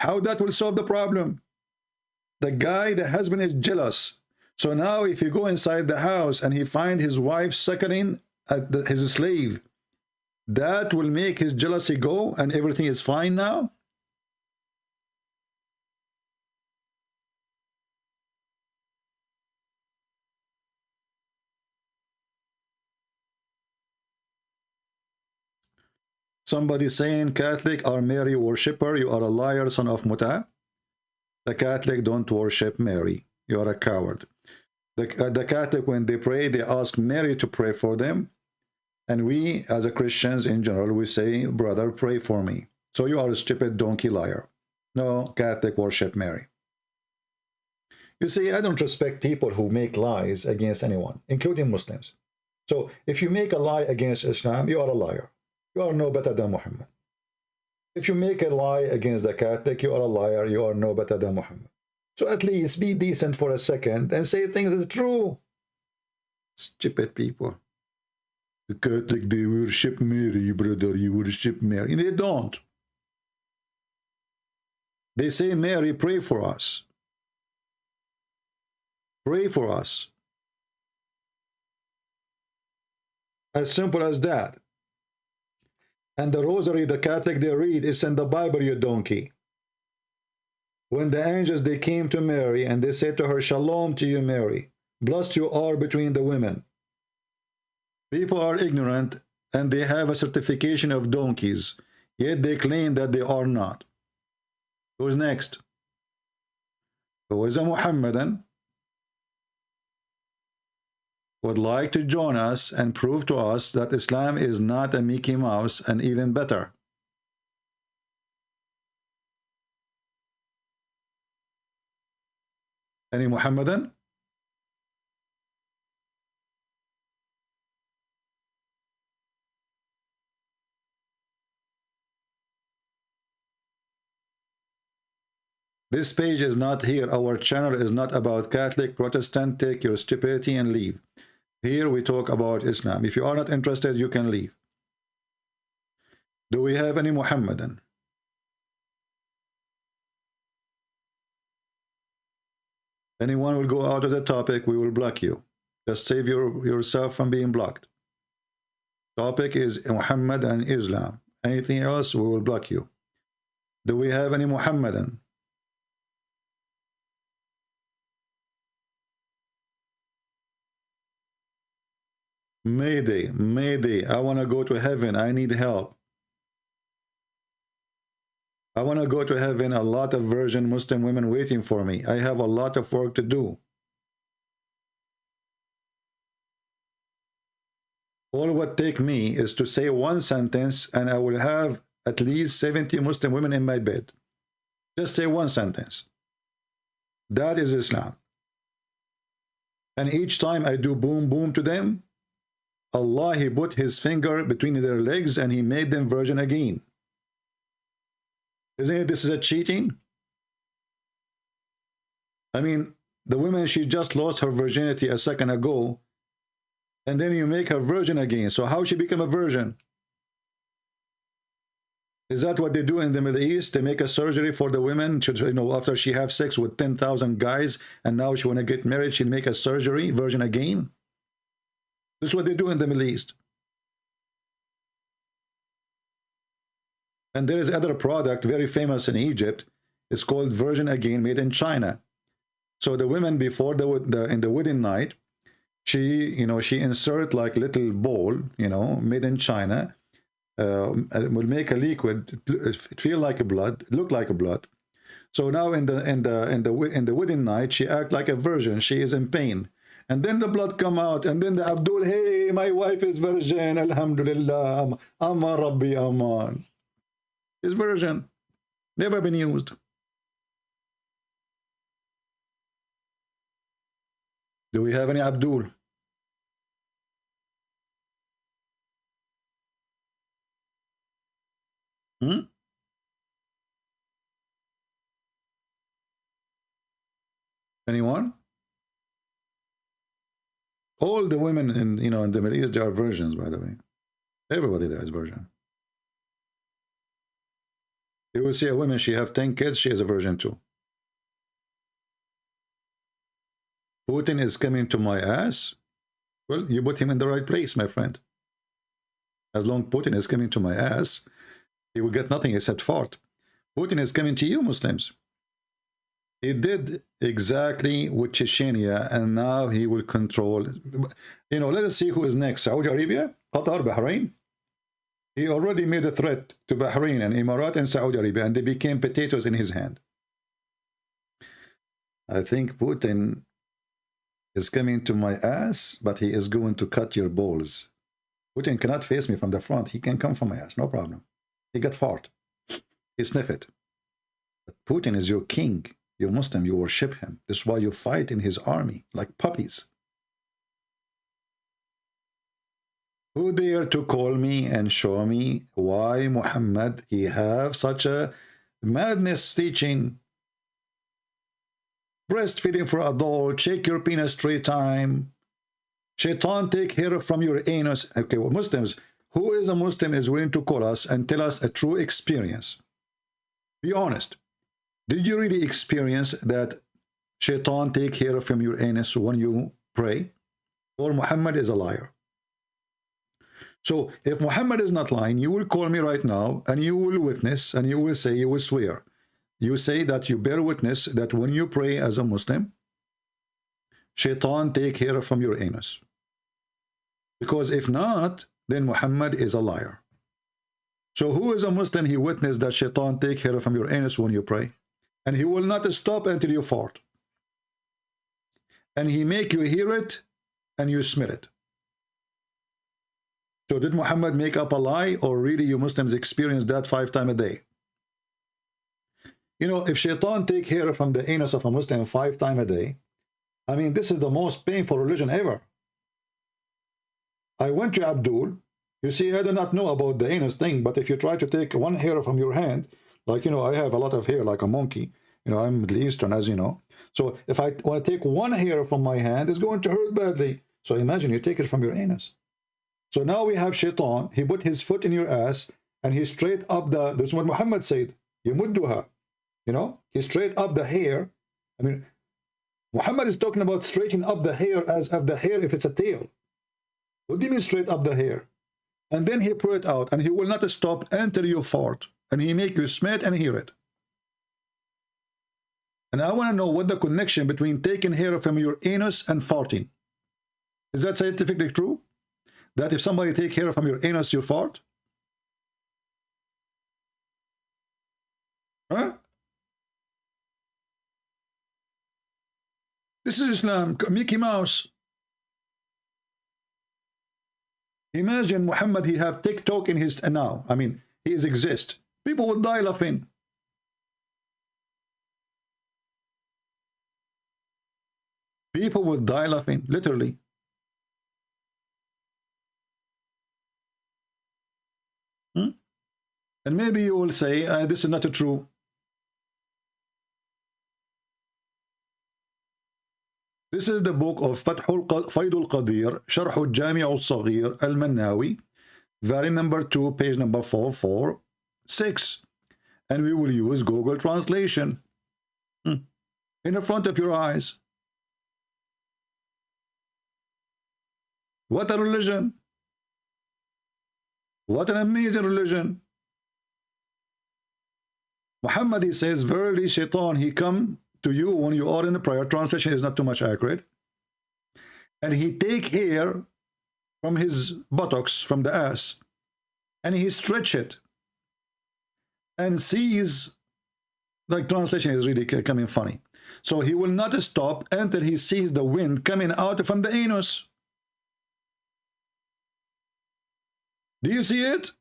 How that will solve the problem? The husband is jealous. So now if you go inside the house and he find his wife suckling at his slave, that will make his jealousy go and everything is fine now? Somebody saying Catholic are Mary worshipper. You are a liar, son of Muta. The Catholic don't worship Mary. You are a coward. The Catholic, when they pray, they ask Mary to pray for them. And we, as a Christians in general, we say, brother, pray for me. So you are a stupid donkey liar. No, Catholic worship Mary. You see, I don't respect people who make lies against anyone, including Muslims. So if you make a lie against Islam, you are a liar. You are no better than Muhammad. If you make a lie against the Catholic, you are a liar. You are no better than Muhammad. So at least be decent for a second and say things as true. Stupid people. The Catholic, they worship Mary, brother, you worship Mary. They don't. They say, Mary, pray for us. Pray for us. As simple as that. And the rosary, the Catholic, they read, it's in the Bible, you donkey. When the angels, they came to Mary and they said to her, Shalom to you, Mary. Blessed you are between the women. People are ignorant and they have a certification of donkeys, yet they claim that they are not. Who's next? Who is a Muhammadan? Would like to join us and prove to us that Islam is not a Mickey Mouse and even better. Any Muhammadan? This page is not here. Our channel is not about Catholic, Protestant. Take your stupidity and leave. Here we talk about Islam. If you are not interested, you can leave. Do we have any Muhammadan? Anyone will go out of the topic, we will block you. Just save yourself from being blocked. Topic is Muhammad and Islam. Anything else, we will block you. Do we have any Muhammadan? Mayday, Mayday, I want to go to heaven. I need help. I want to go to heaven. A lot of virgin Muslim women waiting for me. I have a lot of work to do. All what take me is to say one sentence and I will have at least 70 Muslim women in my bed. Just say one sentence. That is Islam. And each time I do boom, boom to them, Allah, He put His finger between their legs and He made them virgin again. Isn't it? This is a cheating. I mean, the woman, she just lost her virginity a second ago, and then you make her virgin again. So how she become a virgin? Is that what they do in the Middle East? They make a surgery for the women to, you know, after she have sex with 10,000 guys, and now she want to get married, she'll make a surgery, virgin again. This is what they do in the Middle East. And there is other product very famous in Egypt. It's called Virgin Again, made in China. So the women before in the wedding night, she insert like little ball, made in China, will make a liquid, feel like a blood, look like a blood. So now in the wedding night, she act like a virgin. She is in pain. And then the blood come out, and then the Abdul, hey, my wife is virgin, alhamdulillah, Amma Rabbi Aman. Is virgin, never been used. Do we have any Abdul? Anyone? All the women in in the Middle East, they are virgins, by the way. Everybody there is virgin. You will see a woman, she have 10 kids, she is a virgin too. Putin is coming to my ass. Well, you put him in the right place, my friend. As long as Putin is coming to my ass, he will get nothing except fart. Putin is coming to you, Muslims. He did exactly with Chechnya, and now he will control. Let us see who is next. Saudi Arabia, Qatar, Bahrain. He already made a threat to Bahrain and Emirat and Saudi Arabia, and they became potatoes in his hand. I think Putin is coming to my ass, but he is going to cut your balls. Putin cannot face me from the front. He can come from my ass, no problem. He got fart. He sniff it. But Putin is your king. You're Muslim, you worship him. This is why you fight in his army, like puppies. Who dare to call me and show me why Muhammad, he have such a madness teaching? Breastfeeding for adult, check your penis 3 times. Shaitan take hair from your anus. Okay, well, Muslims, who is a Muslim is willing to call us and tell us a true experience? Be honest. Did you really experience that Shaitan take hair from your anus when you pray? Or Muhammad is a liar? So if Muhammad is not lying, you will call me right now and you will witness and you will say, you will swear. You say that you bear witness that when you pray as a Muslim, Shaitan take hair from your anus. Because if not, then Muhammad is a liar. So who is a Muslim, he witnessed that Shaitan take hair from your anus when you pray? And he will not stop until you fart. And he make you hear it and you smell it. So did Muhammad make up a lie, or really you Muslims experience that 5 times a day? If Shaitan take hair from the anus of a Muslim 5 times a day, I mean, this is the most painful religion ever. I went to Abdul. You see, I do not know about the anus thing, but if you try to take 1 hair from your hand, like, I have a lot of hair like a monkey. I'm Middle Eastern, as you know. So if I want to take 1 hair from my hand, it's going to hurt badly. So imagine you take it from your anus. So now we have Shaitan. He put his foot in your ass, and he straight up that's what Muhammad said. Yamudduha. He straight up the hair. I mean, Muhammad is talking about straightening up the hair as of the hair if it's a tail. What do you mean straight up the hair? And then he put it out, and he will not stop until you fart. And he make you smell it and hear it. And I want to know what the connection between taking hair from your anus and farting. Is that scientifically true? That if somebody take hair from your anus, you fart? Huh? This is Islam, Mickey Mouse. Imagine Muhammad, he have TikTok in his now. I mean, he is exist. People will die laughing. People will die laughing, literally. And maybe you will say, this is not true. This is the book of Faydul Qadir, Sharh al-Jami' al-Saghir, al-Mannawi, volume number 2, page number 446. And we will use Google Translation in the front of your eyes. What a religion! What an amazing religion! Muhammad, he says, verily Shaitan, he come to you when you are in the prayer. Translation is not too much accurate. And he take hair from his buttocks, from the ass, and he stretch it and sees, like translation is really coming funny. So he will not stop until he sees the wind coming out from the anus. Do you see it?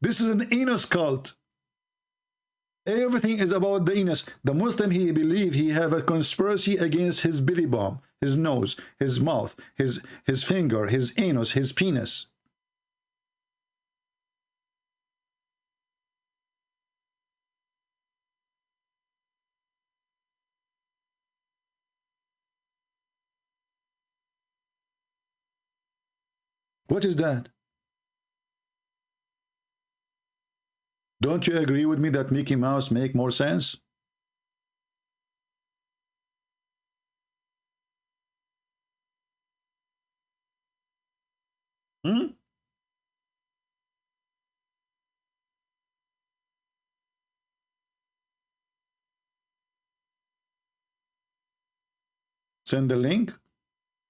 This is an anus cult. Everything is about the anus. The Muslim, he believe he have a conspiracy against his belly bump, his nose, his mouth, his finger, his anus, his penis. What is that? Don't you agree with me that Mickey Mouse make more sense? Send the link.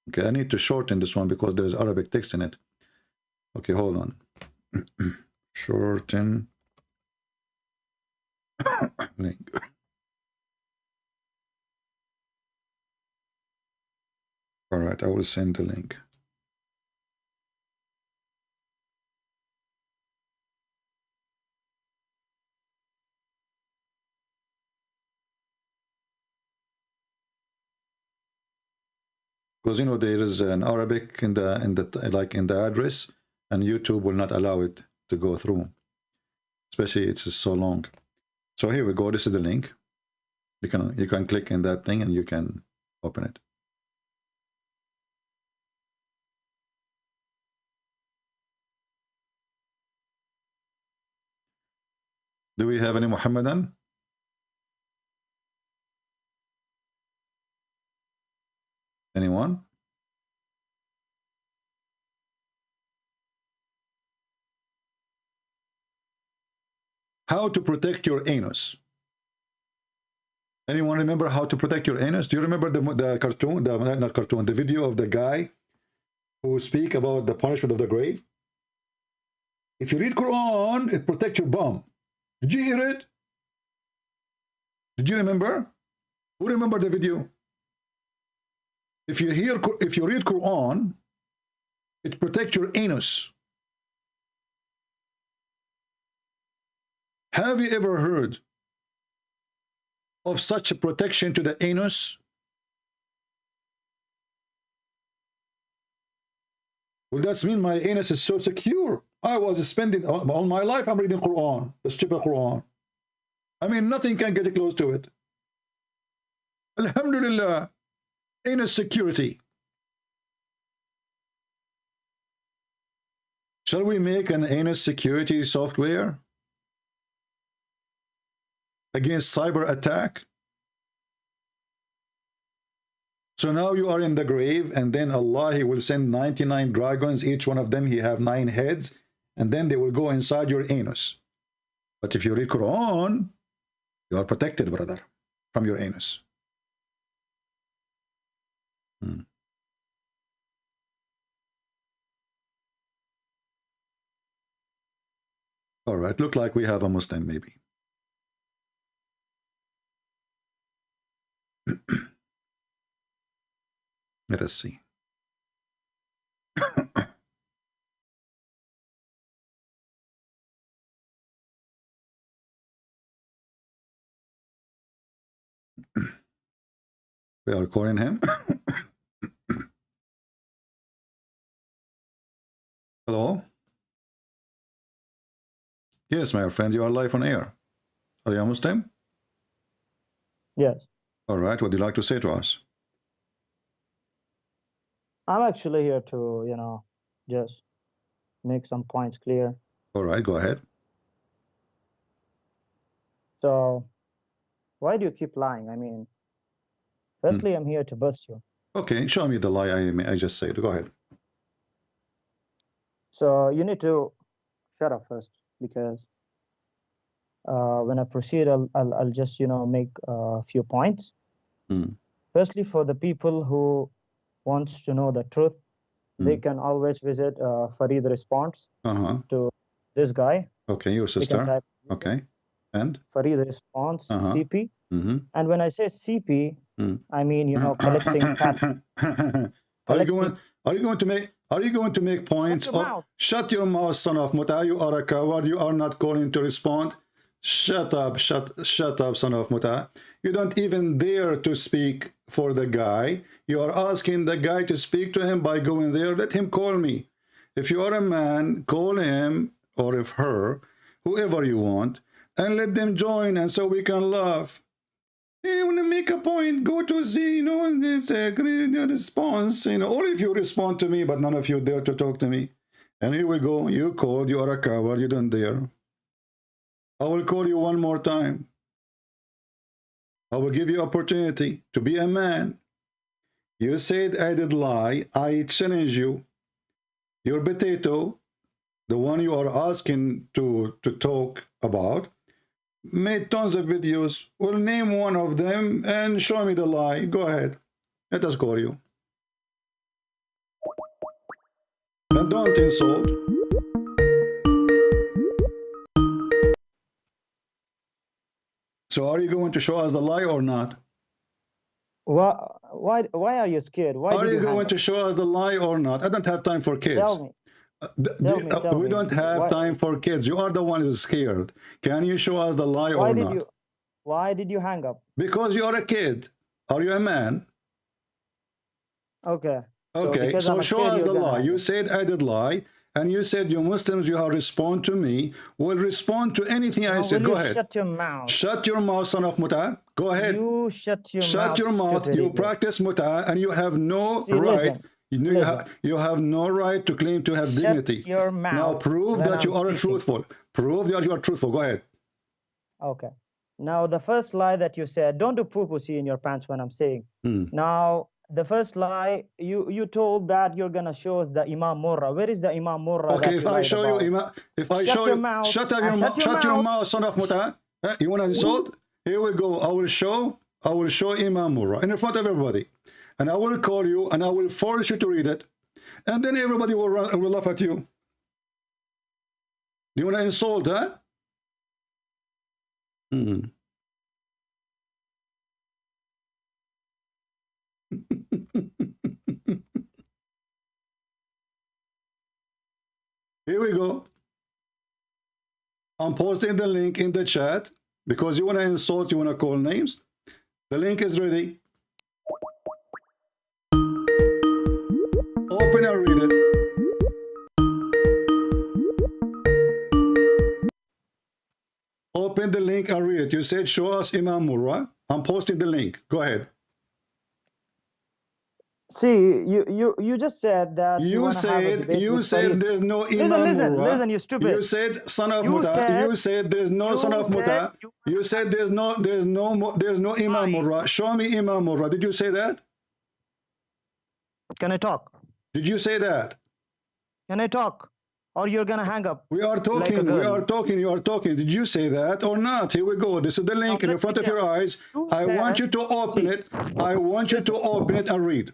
Okay, I need to shorten this one because there is Arabic text in it. Okay, hold on. Shorten link. All right, I will send the link. Because you know there is an Arabic in the address, and YouTube will not allow it to go through, especially it's so long. So here we go. This is the link. You can click in that thing and you can open it. Do we have any Muhammadan? Anyone? How to protect your anus. Anyone remember how to protect your anus? Do you remember the cartoon, not cartoon, the video of the guy who speak about the punishment of the grave? If you read Quran, it protects your bum. Did you hear it? Did you remember? Who remember the video? If you read Quran, it protects your anus. Have you ever heard of such a protection to the anus? Well, that means my anus is so secure. I was spending all my life, I'm reading Quran, the stupid Quran. I mean, nothing can get close to it. Alhamdulillah, anus security. Shall we make an anus security software against cyber attack? So now you are in the grave, and then Allah, he will send 99 dragons, each one of them he have 9 heads, and then they will go inside your anus. But if you read Quran, you are protected, brother, from your anus. All right, look like we have a Muslim maybe. Let us see. We are calling him. Hello? Yes, my friend, you are live on air. Are you a Muslim? Yes, All right, what would you like to say to us? I'm actually here to, just make some points clear. All right, go ahead. So, why do you keep lying? I mean, firstly, I'm here to bust you. Okay, show me the lie I just said. Go ahead. So, you need to shut up first, because when I proceed, I'll just, make a few points. Mm. Firstly, for the people who wants to know the truth, they can always visit Farid Response to this guy. Okay, your They can sister. type Okay, and? Farid Response, CP. Mm-hmm. And when I say CP, I mean, collecting cat. Are you going to make points? Shut your mouth, son of Muta. You are a coward. You are not calling to respond. Shut up, shut up, son of Muta. You don't even dare to speak for the guy. You are asking the guy to speak to him by going there. Let him call me. If you are a man, call him, or if her, whoever you want, and let them join, and so we can laugh. You want to make a point, go to Z, it's a great response, or if you respond to me, but none of you dare to talk to me. And here we go, you called, you are a coward, you don't dare. I will call you one more time. I will give you opportunity to be a man. You said I did lie, I challenge you. Your potato, the one you are asking to talk about, made tons of videos. We'll name one of them and show me the lie. Go ahead. Let us call you. And don't insult. So are you going to show us the lie or not? Why are you scared? Why are did you going to show us the lie or not? I don't have time for kids. Tell me. Tell we me. don't have time for kids. You are the one who's scared. Can you show us the lie or not? Why did you hang up? Because you are a kid. Are you a man? Okay. Okay, so show us the lie. You said I did lie, and you said you Muslims, you have respond to me. Will respond to anything I said. Go ahead. Shut your mouth. Shut your mouth, son of Muta. Go ahead. You shut your mouth. Shut your mouth. You practice Muta, and you have no right. You have no right to claim to have dignity. Shut your mouth. Now prove that you are truthful. Prove that you are truthful. Go ahead. Okay. Now the first lie that you said, don't do poo-poo in your pants when I'm saying. Now the first lie, you told that you're gonna show us the Imam Murrah. Where is the Imam Murrah? Okay, if I show you Imam, if I show you, shut your mouth, son of Muta. You want to insult? Here we go. I will show Imam Murrah in front of everybody, and I will call you, and I will force you to read it, and then everybody will laugh at you. Do you want to insult, huh? Here we go. I'm posting the link in the chat because you want to insult, you want to call names. The link is ready. Open and read it. Open the link and read it. You said show us Imam Murrah. I'm posting the link. Go ahead. See, you just said that you said there's no Imam Murrah. Listen, you stupid. You said son of Muta. You said there's no son of Muta. You said there's no Imam Murrah. Show me Imam Murrah. Did you say that? Can I talk? Did you say that? Can I talk? Or you're gonna hang up? We are talking. We are talking. You are talking. Did you say that or not? Here we go. This is the link in front of your eyes. I want you to open it. I want you to open it and read.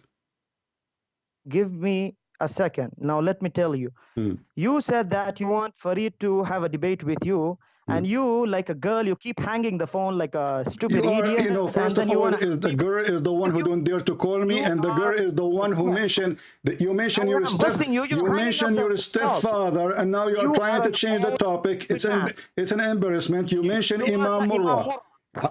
Give me a second. Now let me tell you. You said that you want Farid to have a debate with you, and you, like a girl, you keep hanging the phone like a stupid idiot. You know, first of all, the girl is the one who don't dare to call me, and the girl is the one who mentioned that you mentioned your stepfather, and now you are trying to change the topic. It's an embarrassment. You mentioned Imam Murrah.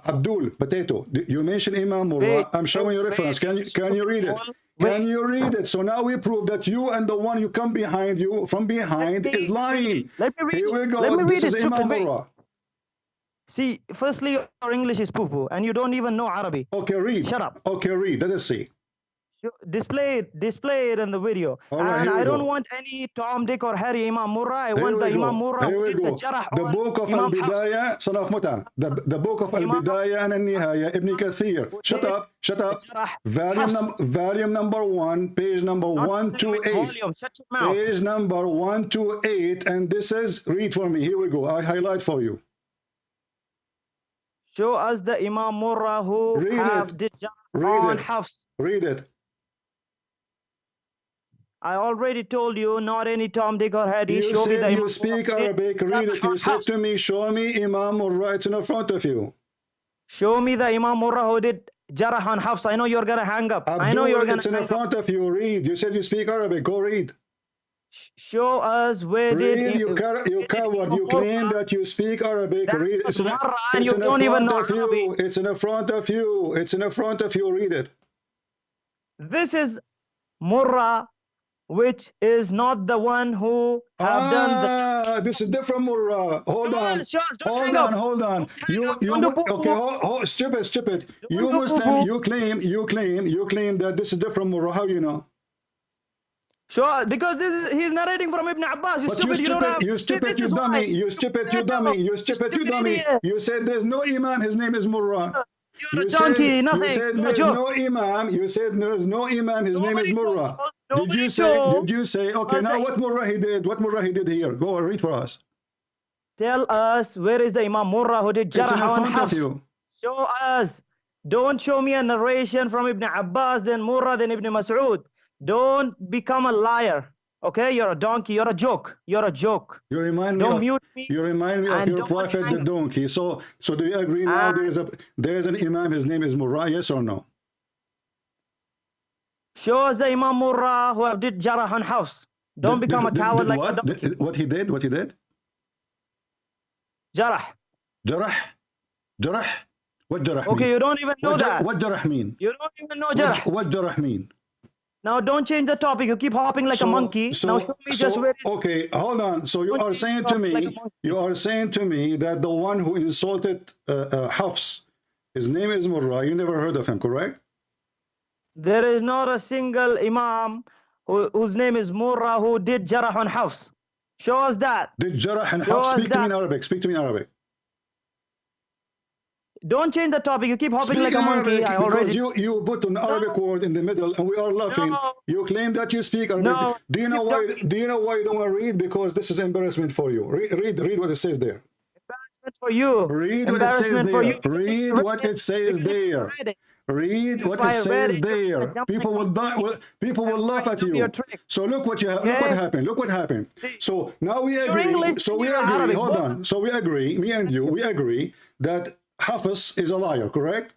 Abdul, potato. You mentioned Imam Murrah. Wait, I'm showing you wait, reference. Can you read it? Wait. Can you read it? So now we prove that you and the one you come behind you from behind is lying. Let me read Here we it. go. Let me read This it, is Imam stupid. Wait. Murrah. See, firstly, your English is poo-poo, and you don't even know Arabic. Okay, read. Shut up. Okay, read. Let us see. Display it in the video. All right, And here we I don't go. want any Tom, Dick, or Harry Imam Murrah. I Here want the we go. Imam Murrah Here who we did the go. jarh The on book of Imam Hafs. Al-Bidayah, son of Muta. The book of Al-Bidayah and Al-Nihaya, Ibn Kathir. Shut up. Volume number 1, page number 128. Volume, shut your mouth. Page number 128, and this is, read for me. Here we go. I highlight for you. Show us the Imam Murrah who did jarh on Hafs. Read it. I already told you, not any Tom, Dick, or Harry. You Show me the said you Imam speak Murrah who Arabic. did Read jarh it. You on said Hafs. to me, show me Imam Murrah. It's in front of you. Show me the Imam Murrah who did jarh on Hafs. I know you're gonna hang up. Abdul, I know you're gonna it's in hang front up. of you. Read. You said you speak Arabic. Go read. Show us where Read, you coward. You claim Murrah. that you speak Arabic. That Read. was It's in Marra, and you the don't even front know of you. Arabic. It's in the front of you. It's in the front of you. Read it. This is Murrah, which is not the one who have done the. This is different Murrah. Hold on. Hold on. Okay, stupid. You Muslim, you claim that this is different Murrah. How you know? Sure, because he's narrating from Ibn Abbas. You stupid, you dummy. You dummy. You said there's no Imam, his name is Murrah. You're a donkey, nothing. You said there's no Imam. You said there's no Imam, his name is Murrah. Did you say, okay, now what Murrah he did? What Murrah he did here? Go read for us. Tell us, where is the Imam Murrah who did jarh on Hafs? Show us. Don't show me a narration from Ibn Abbas, then Murrah, then Ibn Mas'ud. Don't become a liar. Okay, you're a donkey. You're a joke. You're a joke. You remind me of your prophet, the donkey. So do you agree now? There's an Imam. His name is Murrah. Yes or no? Show us the Imam Murrah who have did jarh on Hafs. Don't become a coward like a donkey. What he did? Jarh. What jarh? Okay, you don't even know that. What jarh mean? You don't even know jarh. What jarh mean? Now don't change the topic. You keep hopping like a monkey. Now show me just where. Okay, hold on. So you are saying to me, that the one who insulted Hafs, his name is Murrah. You never heard of him, correct? There is not a single Imam whose name is Murrah who did jarh on Hafs. Show us that. Did jarh on Hafs? Speak to me in Arabic. Speak to me in Arabic. Don't change the topic. You keep hopping like a monkey. Because you put an Arabic word in the middle, and we are laughing. No. You claim that you speak Arabic. No. Do you know why? Do you know why you don't want to read? Because this is embarrassment for you. Read what it says there. Embarrassment for you. Read what it says there. Read what it says there. Read what it says there. People will die. People will laugh at you. So look what you have. Look what happened. Look what happened. So now we agree. So we agree. Hold on. So we agree. Me and you. We agree that Hafs is a liar. Correct?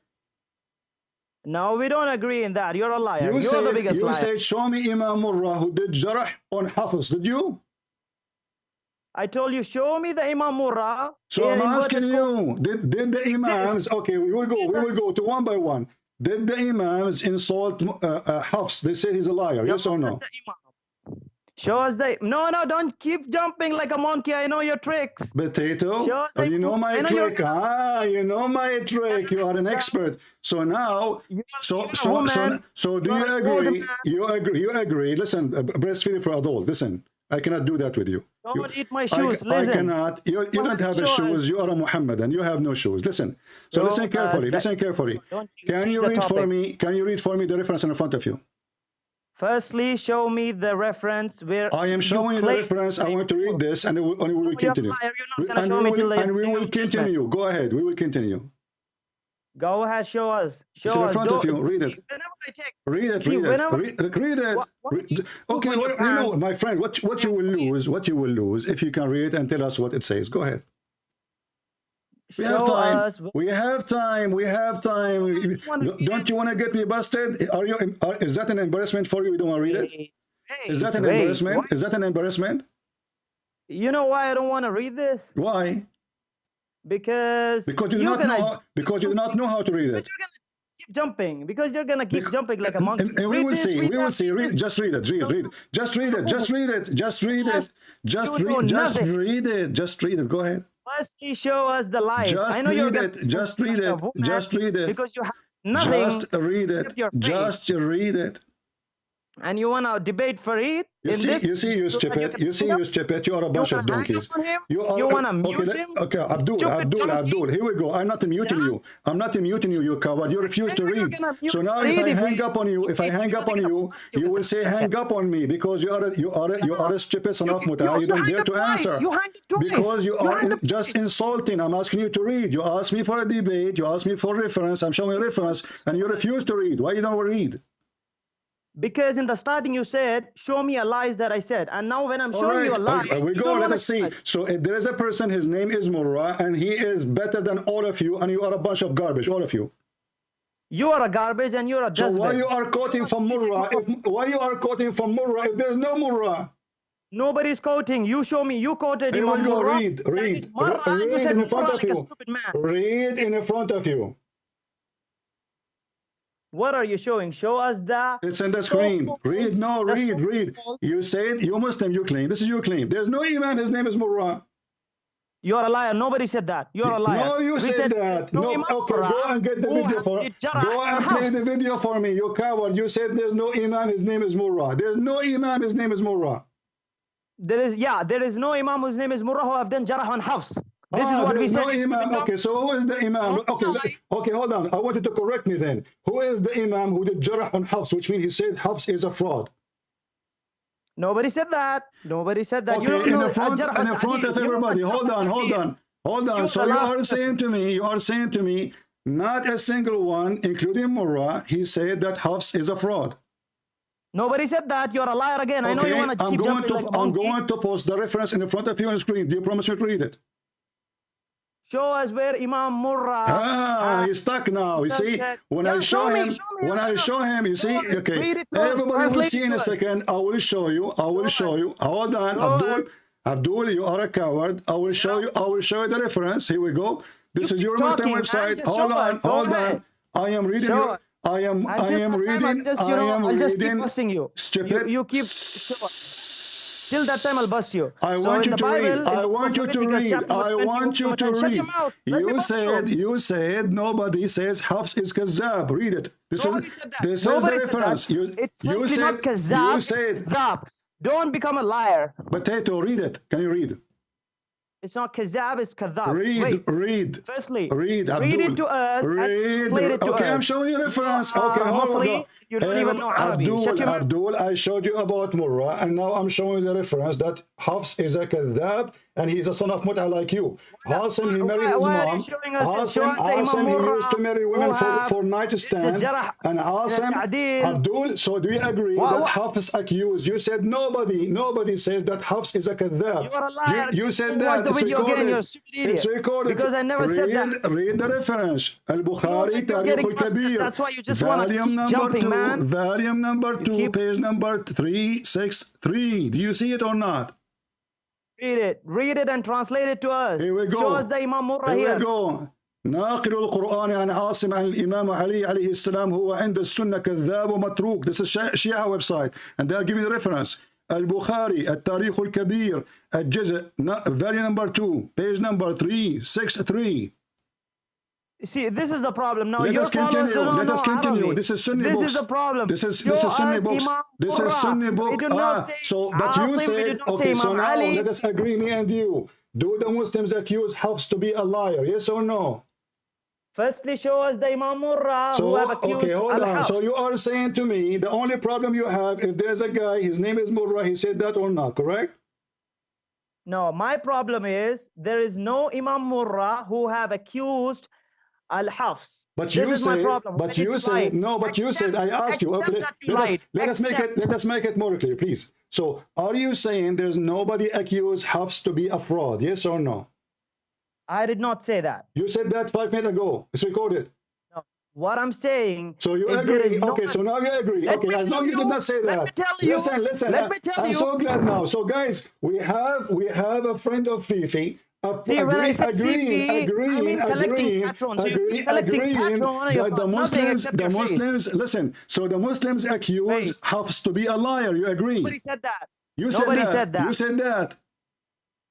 No, we don't agree in that. You're a liar. You're the biggest liar. You said, show me Imam Murrah who did jarh on Hafs. Did you? I told you, show me the Imam Murrah. So I'm asking you, did the Imams, okay, we will go to one by one. Did the Imams insult Hafs? They said he's a liar, yes or no? Show us the... No, don't keep jumping like a monkey. I know your tricks. Potato? You know my trick. You know my trick. You are an expert. So now, so do you agree? You agree. Listen, breastfeeding for adult. Listen, I cannot do that with you. Don't eat my shoes. Listen. I cannot. You don't have the shoes. You are a Muhammadan. You have no shoes. Listen. So listen carefully. Listen carefully. Can you read for me? Can you read for me the reference in front of you? Firstly, show me the reference where I am showing you the reference. I want to read this, and we will continue. And we will continue. Go ahead. We will continue. Go ahead. Show us. It's in front of you. Read it. Read it. Read it. Okay. You know, my friend, what you will lose if you can read and tell us what it says. Go ahead. We have time. We have time. Don't you want to get me busted? Is that an embarrassment for you? You don't want to read it? Is that an embarrassment? Is that an embarrassment? You know why I don't want to read this? Why? Because you do you're not know gonna how, because you do not know how to read it. you're gonna keep jumping, because you're gonna keep jumping like a monkey. And we Read will this, see. read We will that, see. read Read, this. just read it. Read it. Just read it. Just read it. Just read it. Just You read. know Just nothing. read it. Just read it. Go ahead. Firstly, show us the lies. Just I know you're read gonna it. Just read like a it. woman Just read it. because you have nothing Just read it. except your face. Just read it. And you wanna debate Farid You in see, this? you see, you so that stupid. can You see, hang up? you stupid. You are a bunch You of wanna hang donkeys. up on him? You You wanna mute okay, him? okay, Abdul, Stupid Abdul, donkey. Abdul. Here we go. I'm not muting you. I'm not muting you, you coward. You refuse to know you're read. gonna mute So now, Farid if I if hang you- up on you, if I hang up on you, you will say hang up on me because you are a stupid son of Muta. You don't dare to answer. You hanged it twice. Because you are hanged it just twice. insulting. I'm asking you to read. You asked me for a debate. You asked me for reference. I'm showing reference, and you refuse to read. Why you don't read? Because in the starting you said, show me a lies that I said. And now when I'm showing you a lie, we you go. don't Let wanna us see. lie. So if there is a person, his name is Murrah, and he is better than all of you, and you are a bunch of garbage, all of you. You are a garbage and you're a So dustbin. why you are quoting from Murrah? Why you are quoting from Murrah if there is no Murrah? Nobody's quoting. You show me. You quoted Here Imam we go. Murrah. Read, That read, is Marra, and you read said in front Murrah of like a you. stupid man. Read in front of you. What are you showing? Show us the... It's in the screen. Read, no, The read, so- read. You said, you Muslim, you claim. This is your claim. There's no Imam, his name is Murrah. You're a liar. Nobody said that. You're a liar. No, you We said that. there's no No, Imam okay, Murrah go and get the who video for did Jarrah Go in and the play house. the video for me, you coward. You said there's no Imam, his name is Murrah. There's no Imam, his name is Murrah. There is no Imam whose name is Murrah who have done Jarrah on Hafs. This is what there we is said. no you Imam. stupid Okay, dog. so who is the Imam? Don't Okay, lie. okay, hold on. I want you to correct me then. Who is the Imam who did Jarrah on Hafs, which means he said Hafs is a fraud? Nobody said that. Nobody said that. You Okay, don't know in front Jarrah of al-Ta'deel. You know everybody. what Hold Jarrah on, hold al-Ta'deel. on, hold on. You're So the you last are saying to me, not a single one, including Murrah, he said that Hafs is a fraud. Nobody said that. You're a liar again. I know you want to keep jumping like a I'm monkey. going to post the reference in front of you on the screen. Do you promise me to read it? Show us where Imam Murrah. He's stuck now. You see, when Yeah, I show him, you see, Show us. okay, Read it to us. everybody will Translate see it in to a us. second. I will show you. Hold on, Show Abdul. us. Abdul, you are a coward. I will show you. I will show you the reference. Here we go. This is your Muslim talking, man. website. Just Hold show on, us. Go hold ahead. on. I am reading. Show us. I am reading. I'll just keep busting you. Stupid. You keep... Till that time, I'll bust you. I So want in you the to Bible, read. in I the want you book to of Leviticus, read. chapter I 20, want you to shut read. your mouth. Let me bust You said nobody says Hafs is Kazab. Read it. Nobody said that. This is Nobody the said reference. that. It's you firstly said not Kazab. you said It's Kazab. Don't become a liar. potato. Read it. Can you read? It's not Kazab, it's Kadhab. Read. Wait. Read. Firstly, Read. read Abdul. it to us and Read. translate it to Okay, us. I'm showing you reference. You are Okay, hold Masri, on. you don't even know Arabic. Shut your mouth. Abdul, I showed you about Murrah, and now I'm showing the reference that Hafs is a kadhab, and he's a son of Mut'a like you. Hasim, he married his why are mom. you showing us this? Show us the Imam Hasim, he Murrah used to marry women who have for nightstand. the Jarrah And Hasim, al-Ta'deel. Abdul, so do you agree that Hafs accused? You said nobody says that Hafs is a kadhab. You are a liar. You said Watch that. the It's video again, recorded. you're a stupid idiot. It's recorded. Because I never said that. Read the reference. Al-Bukhari, You're Tarikh getting al-Kabir. That's why you just want to keep jumping, man. Volume number 2, keep- page number 363. Do you see it or not? Read it and translate it to us. Here we go. Show us the Imam Murrah Here here. we go. ناقل القرآن عن عاصم عن الإمام علي عليه السلام هو عند السنة كذاب ومتروك. This is Shia website, and they're giving the reference. البخاري التاريخ الكبير الجزء volume number 2 page number 363. See, this is the problem. Now, Let your us followers continue. don't Let know us continue. Arabic. This is Sunni This books. is the problem. This is Show Sunni us books. Imam This is Murrah. Sunni We book. do not say So, but you Asim, we said, do not okay, say so Imam now Ali. let us agree, me and you. Do the Muslims accuse Hafs to be a liar? Yes or no? Firstly, show us the Imam Murrah who have accused okay, hold on. Al-Hafs. So you are saying to me the only problem you have, if there's a guy, his name is Murrah, he said that or not, correct? No, my problem is there is no Imam Murrah who have accused Al-Hafs. But This you is my said, problem. but When you it's said, lied. no, but you said, I asked you, okay, Accept that you lied. let us make it more clear, please. So are you saying there's nobody accused Hafs to be a fraud, yes or no? I did not say that. You said that 5 minutes ago. It's recorded. No. What I'm saying So you is there agree. is no- Okay, so now you agree. Let Okay, me as long tell as you did you- not say let that. me tell you- Listen. let me tell I'm you- so glad now. So guys, we have a friend of Fifi, See, when I said CP, I mean collecting patrons. You keep collecting patrons that the Muslims, listen, so the Muslims accuse Hafs to be a liar. You agree? Nobody said that. You Nobody said that. You said that.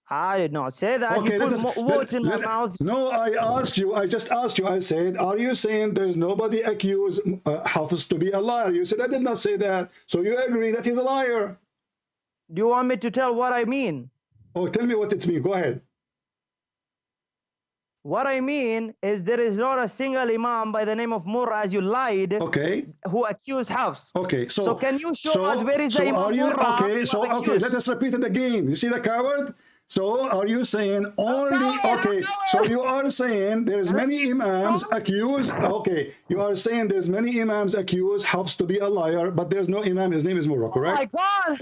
I did not say that. Okay, you put words in my mouth. No, I just asked you, I said, are you saying there's nobody accused Hafs to be a liar? You said, I did not say that. So you agree that he's a liar. Do you want me to tell what I mean? Oh, tell me what it means. Go ahead. What I mean is there is not a single imam by the name of Murrah, as you lied, who accused Hafs. Okay, so can you show us where is the Imam Murrah? Okay, let us repeat it again. You see the coward? So are you saying only, so you are saying there's many imams accused, you are saying there's many imams accused Hafs to be a liar, but there's no imam, his name is Murrah, correct? Oh my God!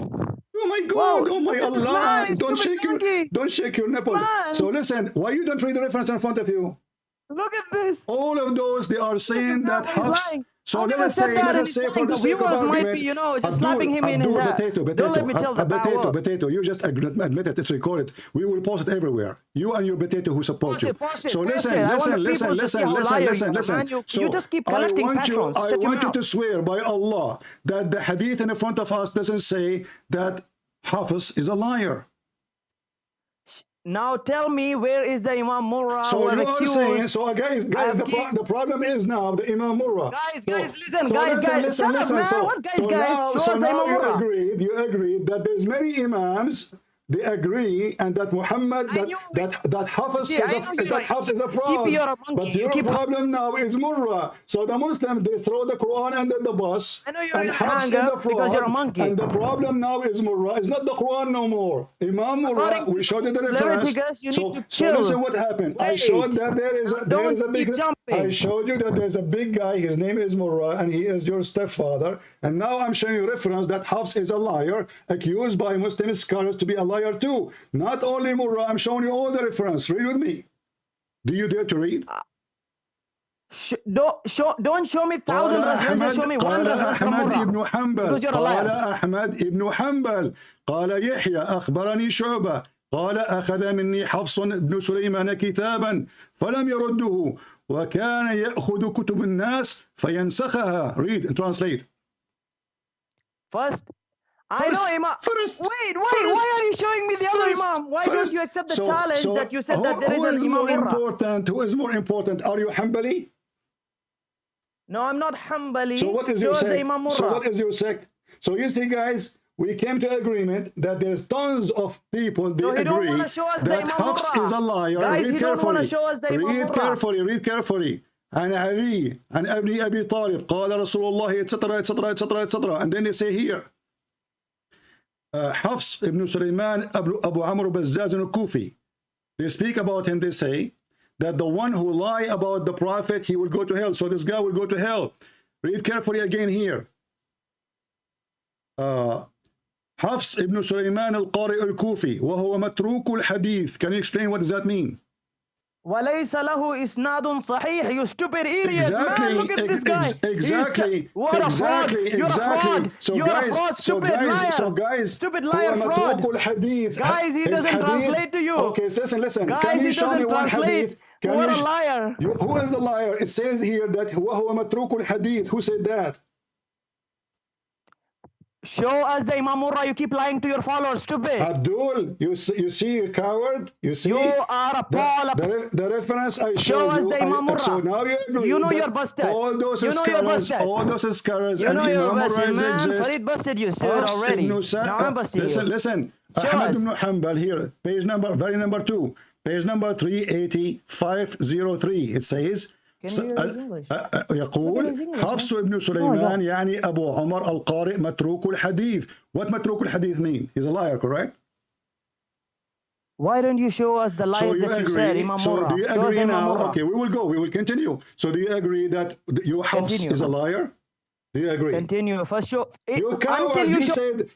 Oh my God! Oh my Allah! Don't shake your nipple. So listen, why you don't read the reference in front of you? Look at this. All of those, they are saying that Hafs. So let us say for the sake of argument, might be, just slapping him in his head. Don't let me tell the potato. You just admit it. It's recorded. We will post it everywhere. You and your potato who support you. So listen. You just keep collecting patrons. I want you to swear by Allah that the hadith in front of us doesn't say that Hafs is a liar. Now tell me, where is the Imam Murrah? So you are saying, so guys, the problem is now the Imam Murrah. Guys, listen, guys, shut up, man. So now you agreed that there's many imams. They agree, and that Muhammad, that Hafs is a fraud. But your problem now is Murrah. So the Muslims, they throw the Quran under the bus, and Hafs is a fraud. Because you're a monkey. And the problem now is Murrah. It's not the Quran no more. Imam Murrah, we showed you the reference. So listen what happened. I showed that there is a big. I showed you that there's a big guy. His name is Murrah, and he is your stepfather. And now I'm showing you reference that Hafs is a liar, accused by Muslim scholars to be a liar too. Not only Murrah, I'm showing you all the reference. Read with me. Do you dare to read? Don't show me 1,000 references. Show me one reference from Murrah. Because you're a liar. قال أحمد ابن حنبل قال يحيى أخبرني شعبة قال أخذ مني حفص بن سليمان كتابا فلم يرده وكان يأخذ كتب الناس فينسخها. Read and translate. First, I know Imam. Wait, why are you showing me the other Imam? Why don't you accept the challenge that you said that there is an Imam Murrah? Who is more important? Are you Hanbali? No, I'm not Hanbali. So what is your sect? So you see, guys, we came to agreement that there's tons of people they agree that Hafs is a liar. Guys, read carefully. Read carefully. And Ali and Abi Talib قال رسول الله etc. And then they say here Hafs ibn Sulaiman Abu Amr Bazzaz al-Kufi, they speak about him. They say that the one who lie about the prophet, he will go to hell. So this guy will go to hell. Read carefully again here. Hafs ibn Sulaiman al-Qari al-Kufi وهو متروك الحديث. Can you explain what does that mean? وَلَيْسَ لَهُ إِسْنَادٌ صَحِيح. You stupid idiot, man, look at this guy. Exactly. What a fraud. You're a fraud. You're a fraud, stupid liar, fraud. Guys, he doesn't translate to you. Okay, listen. Guys, can you show me one hadith? What a liar. Who is the liar? It says here that وَهُوَ مَتْرُوكُ الْحَدِيث. Who said that? Show us the Imam Murrah. You keep lying to your followers, stupid. Abdul, you see, you coward. You see. You are a Paul. The reference I showed Show us the Imam Murrah. So now you agree. You know you're busted. All those scholars, you know you're busted, man. Farid busted you, sir, already. Now I'm busting you. Listen. Ahmad ibn Hanbal here, page number, very number 2, page number 380, 503. It says. يقول حفص ابن سليمان يعني أبو عمر القارئ متروك الحديث. What متروك الحديث mean? He's a liar, correct? Why don't you show us the lies that you said, Imam Murrah? So do you agree now? Okay, we will continue. So do you agree that your Hafs is a liar? Do you agree? Continue. First show. You coward, you said,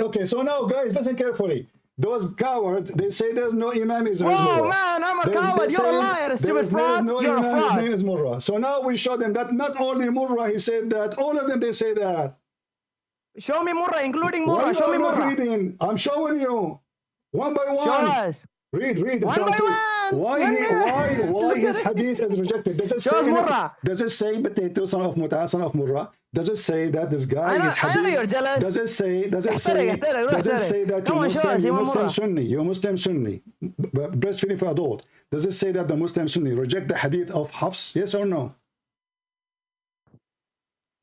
okay, so now guys, listen carefully. Those cowards, they say there's no Imamism. Oh man, I'm a coward. You're a liar, stupid fraud. You're a fraud. Is Murrah. So now we show them that not only Murrah, he said that, all of them they say that. Show me Murrah, including Murrah. Show me Murrah. Reading? I'm showing you. One by one. Show us. Read the One by translation. one. Why his hadith is rejected? Does it Show us say Murrah. does it say potato son of Muta son of Murrah? Does it say that this guy is I know hadith? you're jealous. Does it say that Come on, show us you're Imam Muslim Murrah. Sunni, you're Muslim Sunni, breastfeeding for adult? Does it say that the Muslim Sunni reject the hadith of Hafs? Yes or no?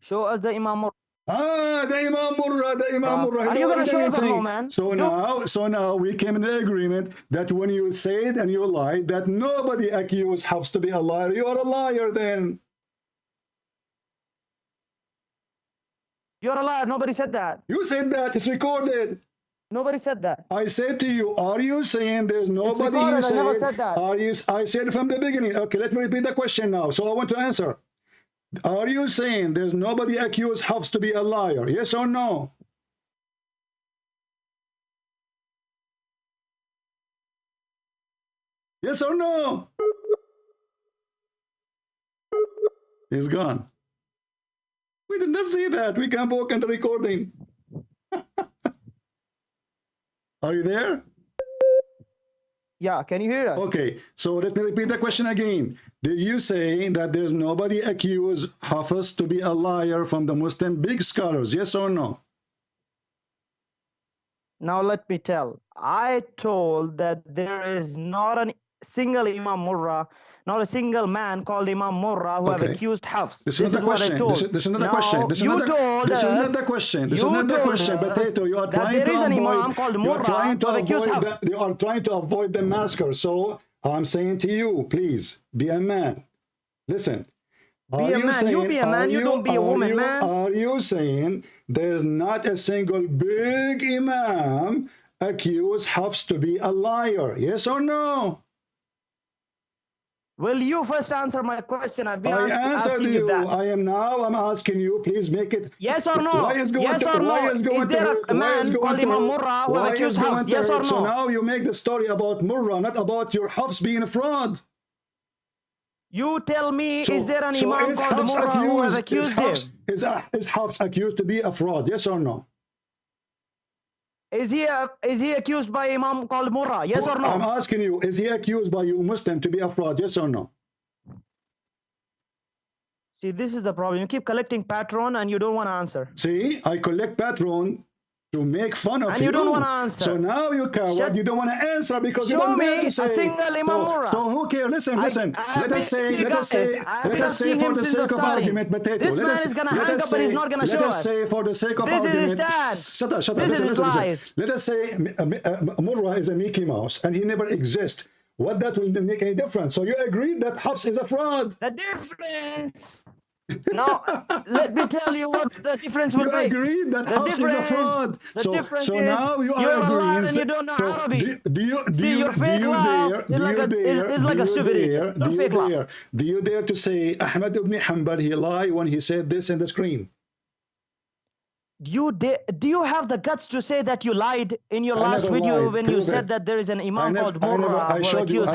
Show us the Imam Murrah. The Imam Murrah. Are you gonna show us or no, man? So now we came in the agreement that when you said and you lied that nobody accused Hafs to be a liar, you are a liar then. You're a liar. Nobody said that. You said that. It's recorded. Nobody said that. I said to you, are you saying there's nobody? recorded. You I said, never said that. I said from the beginning. Okay, let me repeat the question now. So I want to answer. Are you saying there's nobody accused Hafs to be a liar? Yes or no? Yes or no? He's gone. We did not see that. We can walk in the recording. Are you there? Yeah, can you hear us? Okay, so let me repeat the question again. Did you say that there's nobody accused Hafiz to be a liar from the Muslim big scholars? Yes or no? Now let me tell. I told that there is not a single Imam Murrah, not a single man called Imam Murrah who have accused Hafs. This is what I told. This is another question. This is another question. This is another question. Potato, you are trying to avoid. You are trying to avoid the massacre. So I'm saying to you, please be a man. Listen. Be a man. You be a man. You don't be a woman, man. Are you saying there's not a single big imam accused Hafs to be a liar? Yes or no? Will you first answer my question? I've been I answered asking you. that. I'm asking you. Please make it. Yes or no? Yes or no? Is there a man called Imam Murrah who have accused Hafs? Yes or no? So now you make the story about Murrah, not about your Hafs being a fraud. You tell me, is there an Imam called Murrah who have accused him? Is Hafs accused to be a fraud? Yes or no? Is he accused by Imam called Murrah? Yes or no? I'm asking you, is he accused by you Muslim to be a fraud? Yes or no? See, this is the problem. You keep collecting patron and you don't want to answer. See, I collect patron to make fun of you. And you don't want to answer. So now you coward, you don't want to answer because you don't dare to say. Show me a single Imam Murrah. So who cares? Listen. Let us say for the sake of argument, Potato. This man is going to hang up and he's not going to show us. Let us say for the sake of argument. Shut up. Listen. Let us say Murrah is a Mickey Mouse and he never exists. What that will make any difference? So you agree that Hafs is a fraud? The difference. Now, let me tell you what the difference will be. You agree that Hafs is a fraud. So now you are agreeing. And you don't know Arabic. Do you dare to say Ahmad ibn Hanbal he lied when he said this in the screen? Do you have the guts to say that you lied in your last video when you said that there is an Imam called Murrah? I showed you.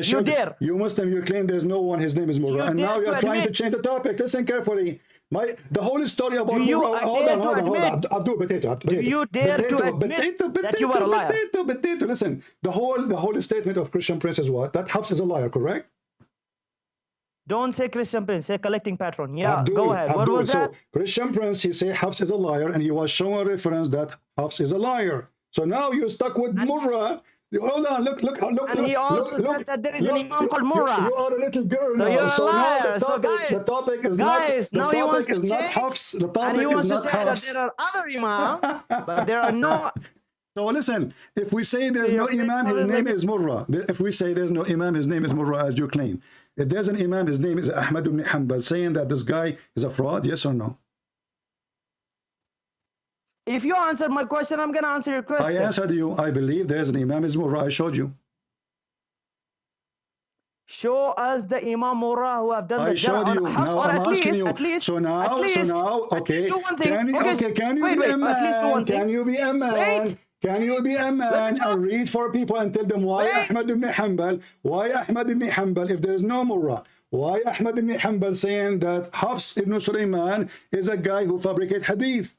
You dare. You Muslim, you claim there's no one, his name is Murrah. And now you're trying to change the topic. Listen carefully. The whole story about Murrah. Hold on. Abdul, Potato. Do you dare to admit that you are a liar? Potato. Listen. The whole statement of Christian Prince is what? That Hafs is a liar, correct? Don't say Christian Prince, say collecting patron. Yeah, Abdul, go ahead. What was that? So Christian Prince, he said Hafs is a liar, and he was showing a reference that Hafs is a liar. So now you're stuck with Murrah. Hold on, look. And he also said that there is an Imam called Murrah. You are a little girl so now. You're a liar. The topic is not Hafs. The topic is not Hafs. There are other Imam, but there are no. So listen, if we say there's no Imam, his name is Murrah. If we say there's no Imam, his name is Murrah, as you claim. If there's an Imam, his name is Ahmad ibn Hanbal, saying that this guy is a fraud, yes or no? If you answered my question, I'm going to answer your question. I answered you. I believe there's an Imam is Murrah. I showed you. Show us the Imam Murrah who have done the job. I showed you. Now I'm asking you. So now, okay. Can you be a man? Can you be a man? Can you be a man and read for people and tell them why Ahmad ibn Hanbal, if there is no Murrah, why Ahmad ibn Hanbal saying that Hafs ibn Sulaiman is a guy who fabricates hadith?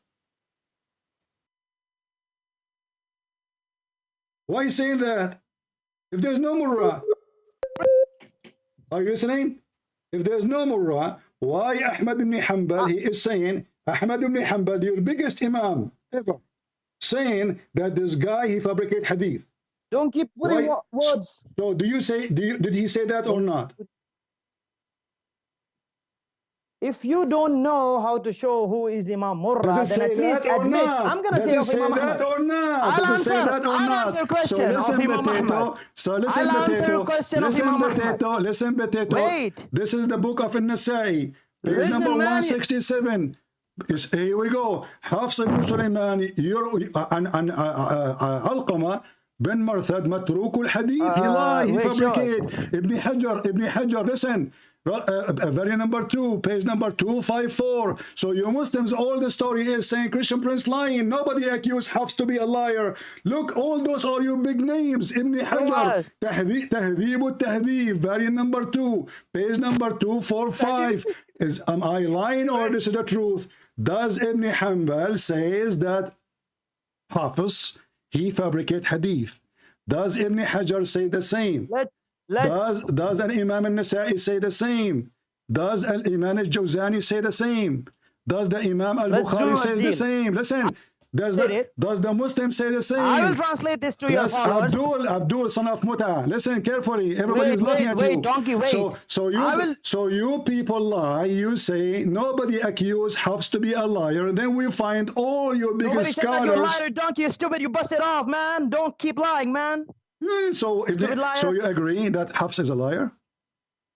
Why saying that? If there's no Murrah, are you listening? If there's no Murrah, why Ahmad ibn Hanbal, he is saying, Ahmad ibn Hanbal, your biggest Imam ever, saying that this guy, he fabricate hadith. Don't keep putting words. So do you say, did he say that or not? If you don't know how to show who is Imam Murrah, then at least admit. I'm going to say of Imam that or not? I'll answer your question of Imam Ahmad. So listen, listen, Potato. Wait. This is the book of An-Nasa'i, page number 167. Here we go. Hafs ibn Sulaiman Alqama bin Marthad matruk al-hadith. He lied, he fabricated. Ibn Hajar, listen. Very number 2, page number 254. So you Muslims, all the story is saying Christian Prince lying. Nobody accused Hafs to be a liar. Look, all those are your big names. Ibn Hajar, Tahdhib al-Tahdhib, very number 2, page number 245. Am I lying or this is the truth? Does Ibn Hanbal says that Hafiz, he fabricate hadith? Does Ibn Hajar say the same? Does an Imam al-Nasa'i say the same? Does al-Imam al-Jawzani say the same? Does the Imam al-Bukhari say the same? Listen, does the Muslim say the same? I will translate this to your followers. Abdul, son of Muta. Listen carefully. Everybody is looking at you. Donkey, wait. So you people lie. You say nobody accused Hafs to be a liar. Then we find all your biggest scholars. Nobody said that you're a liar, donkey. You're stupid. You busted off, man. Don't keep lying, man. So you agree that Hafs is a liar?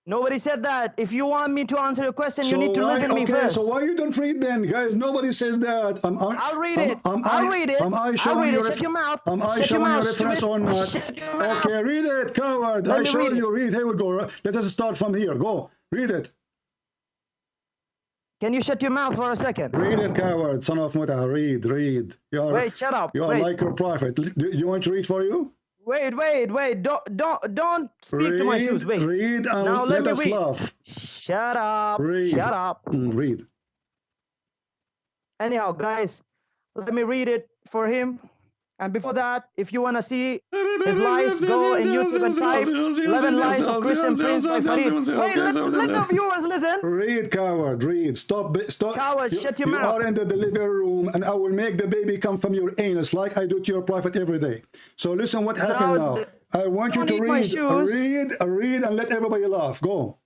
Nobody said that. If you want me to answer your question, you need to listen to me first. So why you don't read then, guys? Nobody says that. I'll read it. I'll read it. Am I showing you Shut your mouth. Am I showing you reference or not? Okay, read it, coward. I showed you. Read. Here we go. Let us start from here. Go. Read it. Can you shut your mouth for a second? Read it, coward. Son of Muta. Read. Wait, shut up. You are like your prophet. Do you want to read for you? Wait. Don't speak to my shoes. Wait. Read and now let us laugh. Shut up. Read. Shut up. Read. Anyhow, guys, let me read it for him. And before that, if you want to see his lies, go in YouTube and type 11 lies of Christian Prince by Farid. Wait, let the viewers listen. Read, coward, read. Stop. Coward, shut your mouth. You are in the delivery room and I will make the baby come from your anus like I do to your prophet every day. So listen what happened now. I want you to read and let everybody laugh. Go.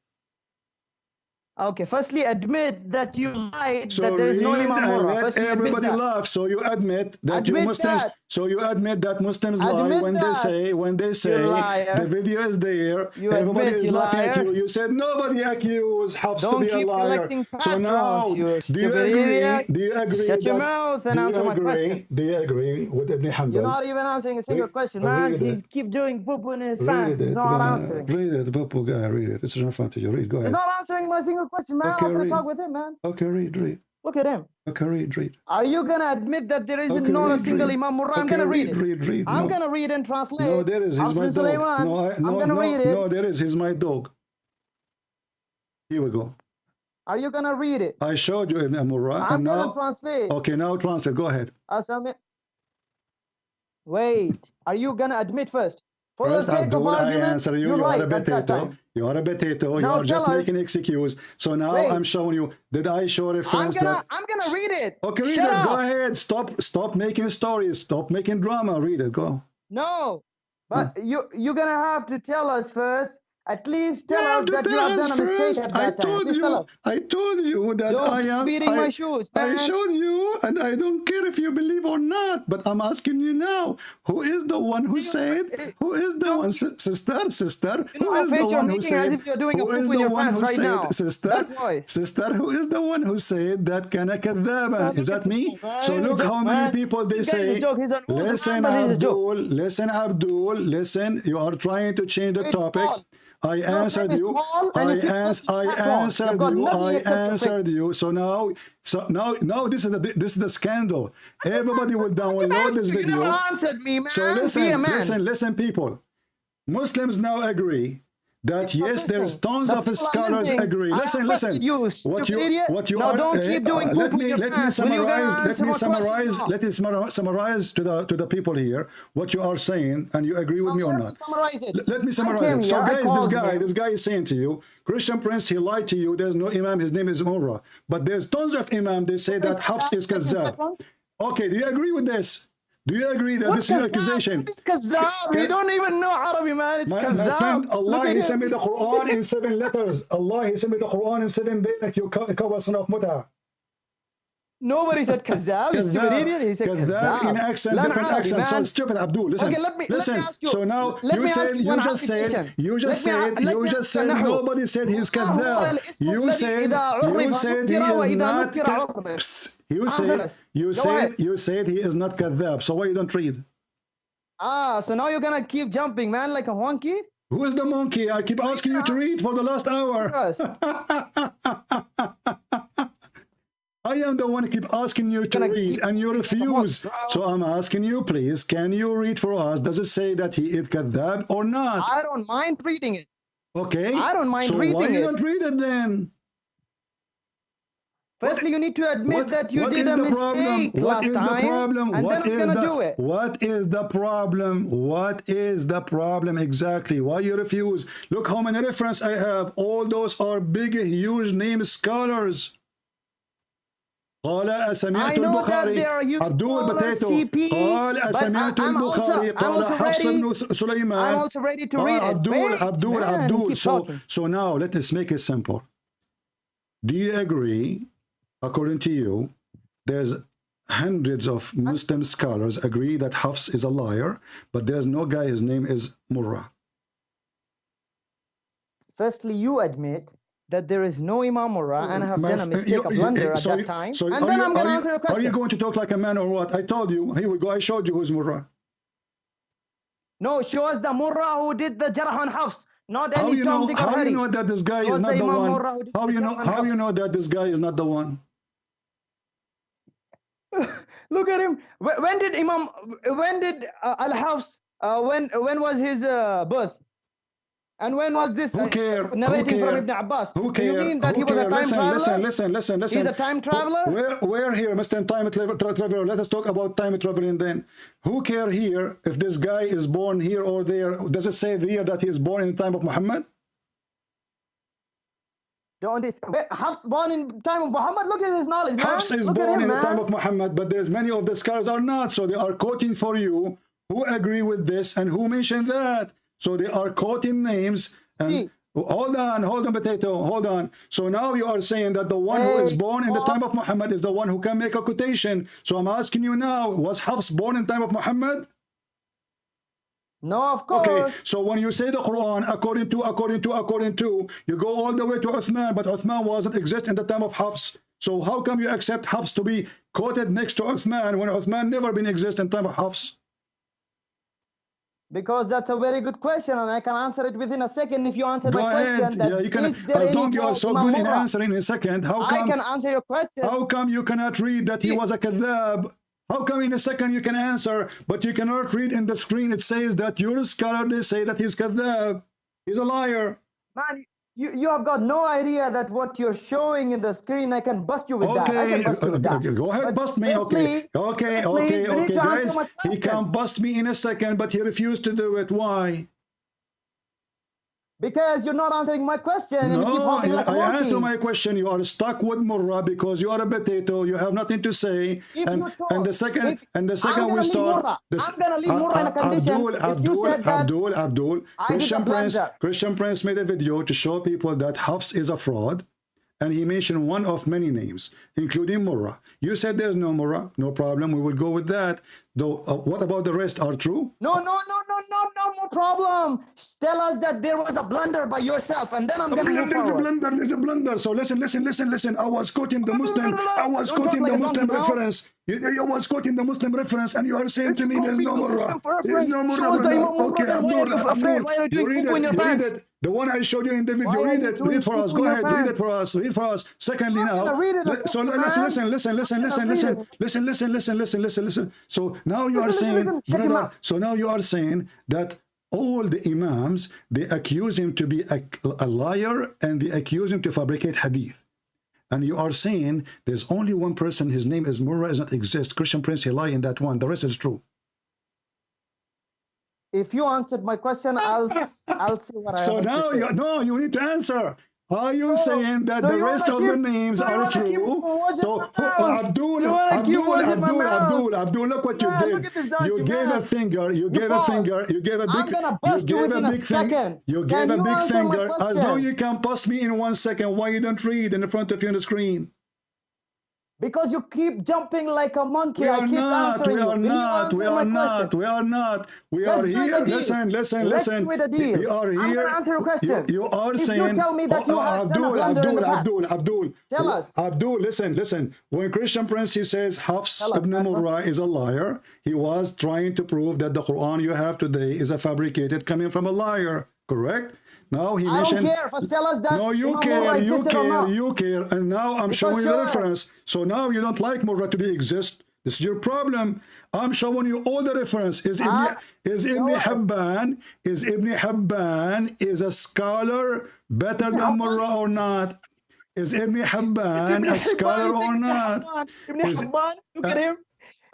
Okay, firstly, admit that you lied, that there is no Imam Murrah. Let everybody laugh. So you admit that you Muslims. So you admit that Muslims lie when they say the video is there. Everybody is laughing at you. You said nobody accused Hafs to be a liar. So now, do you agree? Shut your mouth and answer my questions. Do you agree with Ibn Hanbal? You're not even answering a single question, man. He keeps doing poo-poo in his pants. He's not answering. Read it, the poo-poo guy. Read it. It's in front of you. Read. Go ahead. He's not answering my single question, man. I'm gonna talk with him, man. Okay, read. Look at him. Okay, read. Are you gonna admit that there is not a single Imam Murrah? I'm gonna read it. Read. I'm gonna read and translate. No, there is. He's my dog. I'm gonna read it. No, there is. He's my dog. Here we go. Are you gonna read it? I showed you Ibn Murrah. I'm gonna translate. Okay, now translate. Go ahead. Wait. Are you gonna admit first? For First, the sake of argument, I answer you. You are a potato. You are a potato. You are just making excuse. So now I'm showing you. Did I show reference that? I'm gonna read it. Okay, read it. Go ahead. Stop making stories. Stop making drama. Read it. Go. No, but you're gonna have to tell us first. At least tell us that you have done a mistake at that time. I told you that I am beating my shoes, man. I showed you, and I don't care if you believe or not. But I'm asking you now: who is the one who said? Who is the one, sister? Who is the one who said? Who is the one who said, sister? Who is the one who said that kana kadhaban? Is that me? So look how many people they say. Listen, Abdul. Listen. You are trying to change the topic. I answered you. I answered you. So now this is the scandal. Everybody will download this video. You answered me, man. So listen, people. Muslims now agree that yes, there's tons of scholars agree. Listen. What you now are. Don't keep doing let me summarize to the people here what you are saying, and you agree with me or not. Summarize it. Let me summarize it. So, guys, this guy is saying to you, Christian Prince, he lied to you. There's no imam. His name is Murrah. But there's tons of imam. They say that Hafs is kazzab. Okay, do you agree with this? Do you agree that this is an accusation? It's kazzab. We don't even know Arabic, man. It's kazzab. My friend, Allah, he sent me the Quran in 7 letters. Allah, he sent me the Quran in 7 days like you cover son of Mut'ah. Nobody said kazzab. You stupid idiot. He said kazzab. In accent, different accent. So stupid, Abdul. Listen. Okay, let me ask you. So now you just said nobody said he's kazzab. You said he is not. You said he is not kazzab. So why you don't read? So now you're gonna keep jumping, man, like a monkey? Who is the monkey? I keep asking you to read for the last hour. I am the one who keep asking you to read, and you refuse. So I'm asking you, please, can you read for us? Does it say that he is kadhab or not? I don't mind reading it. Okay. I don't mind reading it. So why you don't read it then? Firstly, you need to admit that you did a mistake last time. And then we're gonna do it. What is the problem? What is the problem exactly? Why you refuse? Look how many references I have. All those are big, huge name scholars. قال أسمعت البخاري عبد البتيتو قال أسمعت البخاري قال حفص بن سليمان I'm also ready to read Abdul. So now let's make it simple. Do you agree, according to you, there's hundreds of Muslim scholars agree that Hafs is a liar, but there's no guy, his name is Murrah? Firstly, you admit that there is no Imam Murrah, and I have done a mistake, a blunder at that time. And then I'm going to answer your question. Are you going to talk like a man or what? I told you. Here we go. I showed you who's Murrah. No, show us the Murrah who did the Jarh and Hafs, not any Tom, Dick, or Harry. How do you know that this guy is not the one? How you know that this guy is not the one? Look at him. When did Al-Hafs, when was his birth? And when was this narrating from Ibn Abbas? Who cares? Do you mean that he was a time traveler? Listen. He's a time traveler? We're here, Mr. Time Traveler. Let us talk about time traveling then. Who cares here if this guy is born here or there? Does it say there that he is born in the time of Muhammad? Hafs born in time of Muhammad? Look at his knowledge, man. Hafs is born in the time of Muhammad, but there's many of the scholars are not. So they are quoting for you who agree with this and who mentioned that. So they are quoting names. And hold on, Potato, hold on. So now you are saying that the one who is born in the time of Muhammad is the one who can make a quotation. So I'm asking you now, was Hafs born in the time of Muhammad? No, of course. Okay, so when you say the Quran, according to, you go all the way to Uthman, but Uthman wasn't exist in the time of Hafs. So how come you accept Hafs to be quoted next to Uthman when Uthman never been exist in the time of Hafs? Because that's a very good question, and I can answer it within a second if you answer my question. Yeah, you can. As long as you are so good in answering in a second, how come? I can answer your question. How come you cannot read that he was a kadhab? How come in a second you can answer, but you cannot read in the screen? It says that your scholar, they say that he's kadhab. He's a liar. Man, you have got no idea that what you're showing in the screen, I can bust you with that. I can bust you with that. Go ahead, bust me. Okay, guys. He can bust me in a second, but he refused to do it. Why? Because you're not answering my question. And you keep talking like I answered my question. You are stuck with Murrah because you are a potato. You have nothing to say. And the second we start. I'm gonna leave Murrah in a condition. Abdul. Christian Prince made a video to show people that Hafs is a fraud, and he mentioned one of many names, including Murrah. You said there's no Murrah. No problem. We will go with that. Though, what about the rest? Are true? No problem. Tell us that there was a blunder by yourself, and then I'm going to move forward. There's a blunder. So listen. I was quoting the Muslim. reference. I was quoting the Muslim reference, and you are saying to me there's no Murrah. There's no Murrah. Okay, Abdul, read it. The one I showed you in the video. Read it. Read for us. Go ahead. Read it for us. Read for us. Secondly, now. So listen. So now you are saying, brother. So now you are saying that all the imams, they accuse him to be a liar, and they accuse him to fabricate hadith. And you are saying there's only one person, his name is Murrah, does not exist. Christian Prince, he lied in that one. The rest is true. If you answered my question, I'll see what I So now you need to answer. Are you saying that the rest of the names are true? So Abdul, look what you did. You gave a finger, you gave a finger, you gave a big finger. You gave a big finger. As though you can bust me in 1 second. Why you don't read in front of you on the screen? Because you keep jumping like a monkey. We are not here. Listen. We are here. I'm gonna answer your question. You are if saying, you tell me that you have Abdul. Tell us. Abdul, listen. When Christian Prince, he says Hafs ibn Murrah is a liar, he was trying to prove that the Quran you have today is a fabricated coming from a liar, correct? Now he mentioned. I don't care. First tell us that. No, you care. And now I'm showing you the reference. So now you don't like Murrah to be exist. This is your problem. I'm showing you all the reference. Is Ibn Hibban is a scholar better than Murrah or not? Is Ibn Hibban a scholar or not? Ibn Hibban, look at him.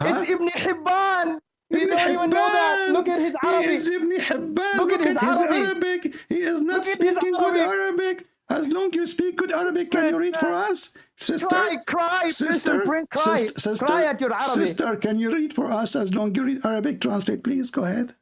It's Ibn Hibban. You don't even know that. Look at his Arabic. He is Ibn Hibban. Look at his Arabic. He is not speaking good Arabic. As long as you speak good Arabic, can you read for us? Sister, cry, sister, Prince, cry. Cry at your Arabic. Sister, can you read for us? As long as you read Arabic, translate, please. Go ahead.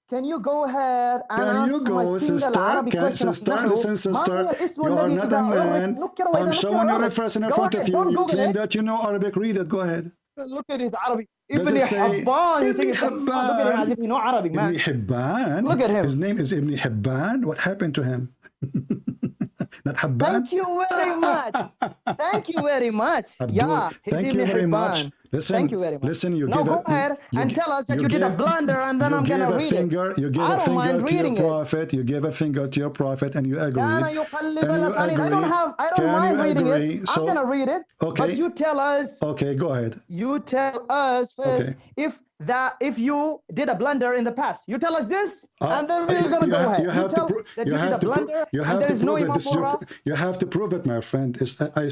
Can you go ahead and answer my single Arabic question? Listen, sister, you are not a man. I'm showing you a reference in front of you. You claim that you know Arabic. Read it. Go ahead. Look at his Arabic. Ibn Hibban. Look at him as if you know Arabic, man. Ibn Hibban. Look at him. His name is Ibn Hibban. What happened to him? Not Hibban. Thank you very much. Thank you very much. Abdul, yeah, thank you very much. Listen, thank you very much. Listen, go ahead and tell us that you did a blunder, and then I'm gonna read it. You gave a finger to your prophet. You gave a finger to your prophet, and you agreed. I don't mind reading it. I'm gonna read it. Okay. But you tell us. Okay, go ahead. You tell us first if you did a blunder in the past. You tell us this, and then we're gonna go ahead. You have to prove that you did a blunder, and there is no Imam Murrah. You have to prove it, my friend.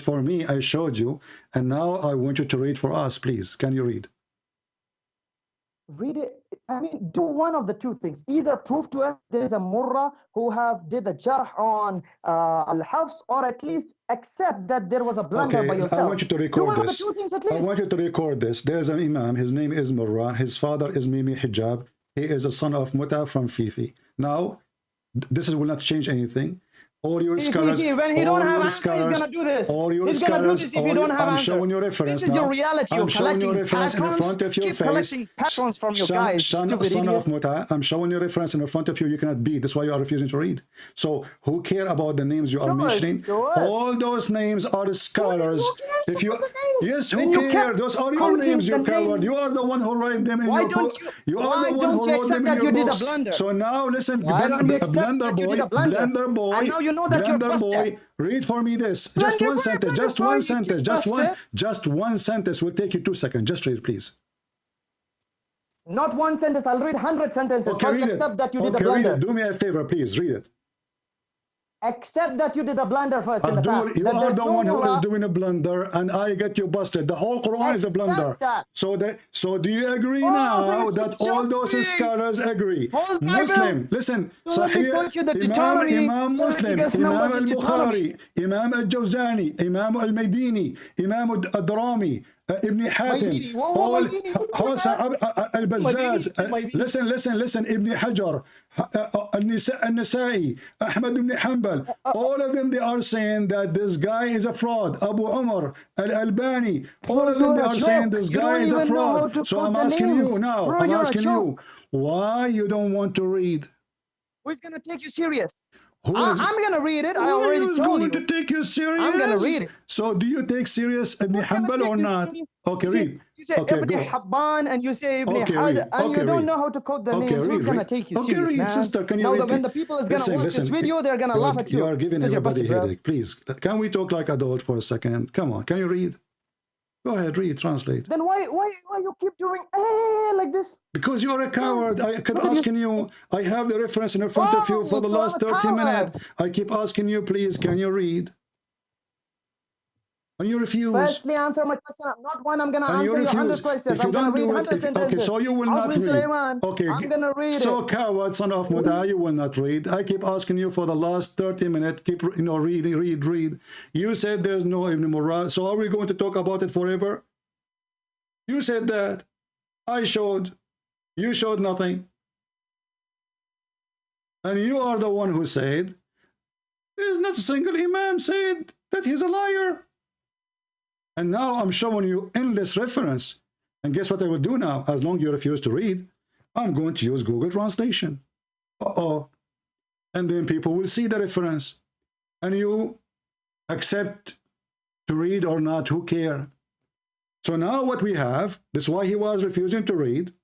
For me, I showed you, and now I want you to read for us, please. Can you read? Read it. I mean, do one of the two things. Either prove to us there is a Murrah who did the jarh on al-Hafs, or at least accept that there was a blunder by yourself. I want you to record this. Do one of the two things at least. I want you to record this. There's an Imam. His name is Murrah. His father is Mimi Hijab. He is a son of Muta from Fifi. Now, this will not change anything. All your scholars, when he don't have answer, he's gonna do this. All your he's scholars, gonna do this if you don't have I'm showing you reference this is your reality. I'm showing you reference in front of your face. Collecting patrons from your guys. Son of Muta, I'm showing you reference in front of you. You cannot beat. That's why you are refusing to read. So who care about the names you are mentioning? All those names are scholars. If you who care? Those are your names, you coward. You are the one who write them in your book. You are the one who wrote them in your books. So now listen, Blender boy. And now you know that you're busted. Read for me this. Just one sentence. Just one sentence will take you 2 seconds. Just read, please. Not one sentence. I'll read 100 sentences. Okay, first, accept that you did a blunder. Read it. Do me a favor, please. Read it. Accept that you did a blunder first in the past. You are the one who is doing a blunder, and I get you busted. The whole Quran is a blunder. So do you agree now that all those scholars agree? Muslim, listen. Sahih, Imam Muslim, Imam al-Bukhari, Imam al-Jawzani, Imam al-Madini, Imam al-Adrami, Ibn Hatim, all al-Bazzaz. Listen. Ibn Hajar, al-Nasa'i, Ahmad ibn Hanbal, all of them, they are saying that this guy is a fraud. Abu Umar, al-Albani, all of them, they are saying this guy is a fraud. So I'm asking you now, why you don't want to read? Who's going to take you serious? I'm going to read it. I already told you. Who's going to take you serious? I'm going to read it. So do you take serious Ibn Hanbal or not? Okay, read. You say Ibn Hibban and you say Ibn Had, and you don't know how to quote the names. Who's going to take you serious, read, sister. Can you read? When the people is going to watch this video, they're going to laugh at you. You are giving everybody a headache. Please, can we talk like adults for a second? Come on, can you read? Go ahead, read, translate. Then why you keep doing like this? Because you're a coward. I keep asking you. I have the reference in front of you for the last 30 minutes. I keep asking you, please, can you read? And you refuse. Firstly, answer my question. Not one. I'm gonna answer you 100 questions. If you don't do it, okay, so you will not read. Okay, I'm gonna read so coward, son of Muta, you will not read. I keep asking you for the last 30 minutes. Keep read. You said there's no Ibn Murrah. So are we going to talk about it forever? You said that. I showed. You showed nothing. And you are the one who said there's not a single Imam said that he's a liar. And now I'm showing you endless reference. And guess what I will do now? As long as you refuse to read, I'm going to use Google Translation. And then people will see the reference. And you accept to read or not, who cares? So now what we have, this is why he was refusing to read.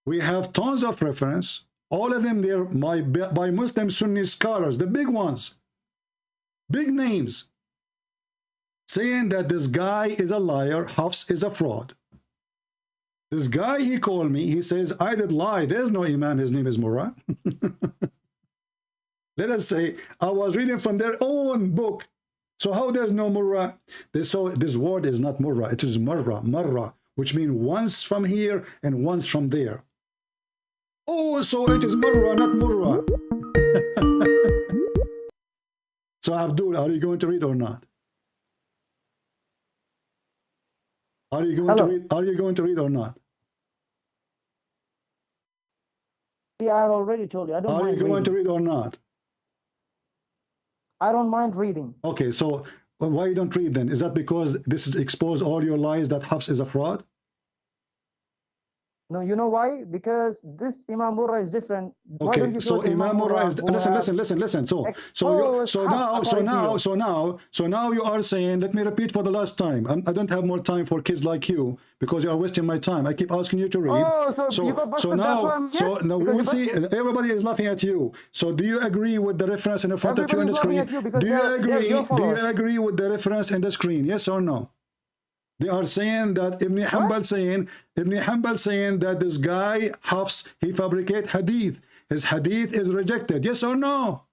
We have tons of reference. All of them there by Muslim Sunni scholars, the big ones. Big names. Saying that this guy is a liar, Hafs is a fraud. This guy, he called me, he says, I did lie, there's no Imam, his name is Murrah. Let us say, I was reading from their own book. So how there's no Murrah? So this word is not Murrah, it is Marra, which means once from here and once from there. Oh, so it is Marra, not Murrah. So Abdul, are you going to read or not? Are you going to read? Are you going to read or not? Yeah, I've already told you. I don't mind. Are you going to read or not? I don't mind reading. Okay, so why you don't read then? Is that because this is expose all your lies that Hafs is a fraud? No, you know why? Because this Imam Murrah is different. Okay, so Imam Murrah is listen. So now you are saying, let me repeat for the last time. I don't have more time for kids like you because you are wasting my time. I keep asking you to read. So now we will see. Everybody is laughing at you. So do you agree with the reference in front of you on the screen? Do you agree with the reference in the screen? Yes or no? They are saying that Ibn Hanbal saying that this guy Hafs, he fabricate hadith. His hadith is rejected. Yes or no?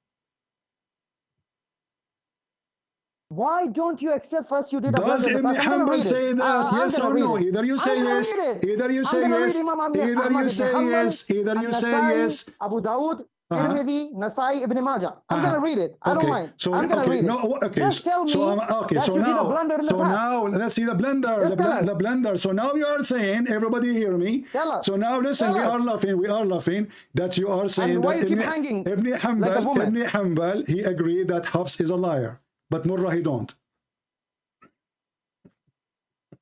Why don't you accept first you did a Does Ibn Hanbal say that? Yes or no? Either you say yes. Either you say yes. Either you say yes. Either you say yes. Abu Dawud, Tirmidhi, Nasai, Ibn Majah. I'm gonna read it. I don't mind. So I'm gonna read it. No, okay. Just tell me so now let's see the blender. The blender. So now you are saying, everybody hear me. Tell us. So now listen, we are laughing that you are saying that Ibn Hanbal, he agreed that Hafs is a liar, but Murrah he don't.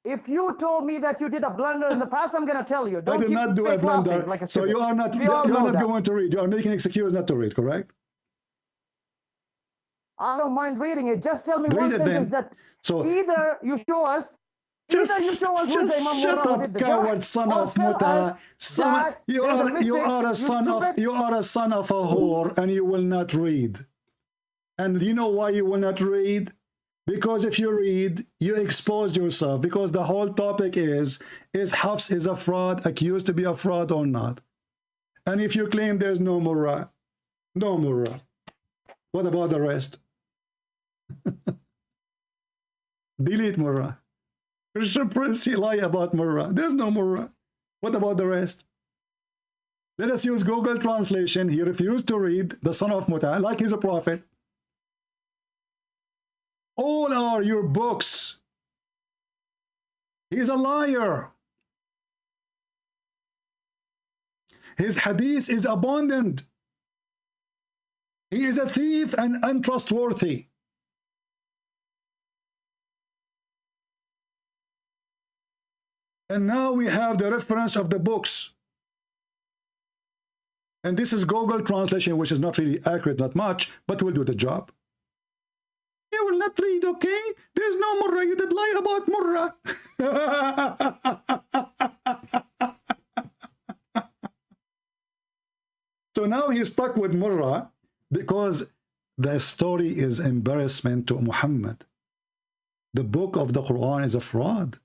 If you told me that you did a blunder in the past, I'm going to tell you. I did not do a blunder. Like so you are not going to read. You are making excuse not to read, correct? I don't mind reading it. Just tell me one sentence that either you show us, just shut up, coward son of Muta. You are a son of a whore, and you will not read. And you know why you will not read? Because if you read, you expose yourself. Because the whole topic is Hafs is a fraud, accused to be a fraud or not? And if you claim there's no Murrah, what about the rest? Delete Murrah. Christian Prince, he lied about Murrah. There's no Murrah. What about the rest? Let us use Google Translation. He refused to read, the son of Muta, like he's a prophet. All are your books. He's a liar. His hadith is abundant. He is a thief and untrustworthy. And now we have the reference of the books. And this is Google Translation, which is not really accurate, not much, but will do the job. You will not read, okay? There's no Murrah. You did lie about Murrah. So now he's stuck with Murrah because the story is embarrassment to Muhammad. the book of the Quran is a fraud.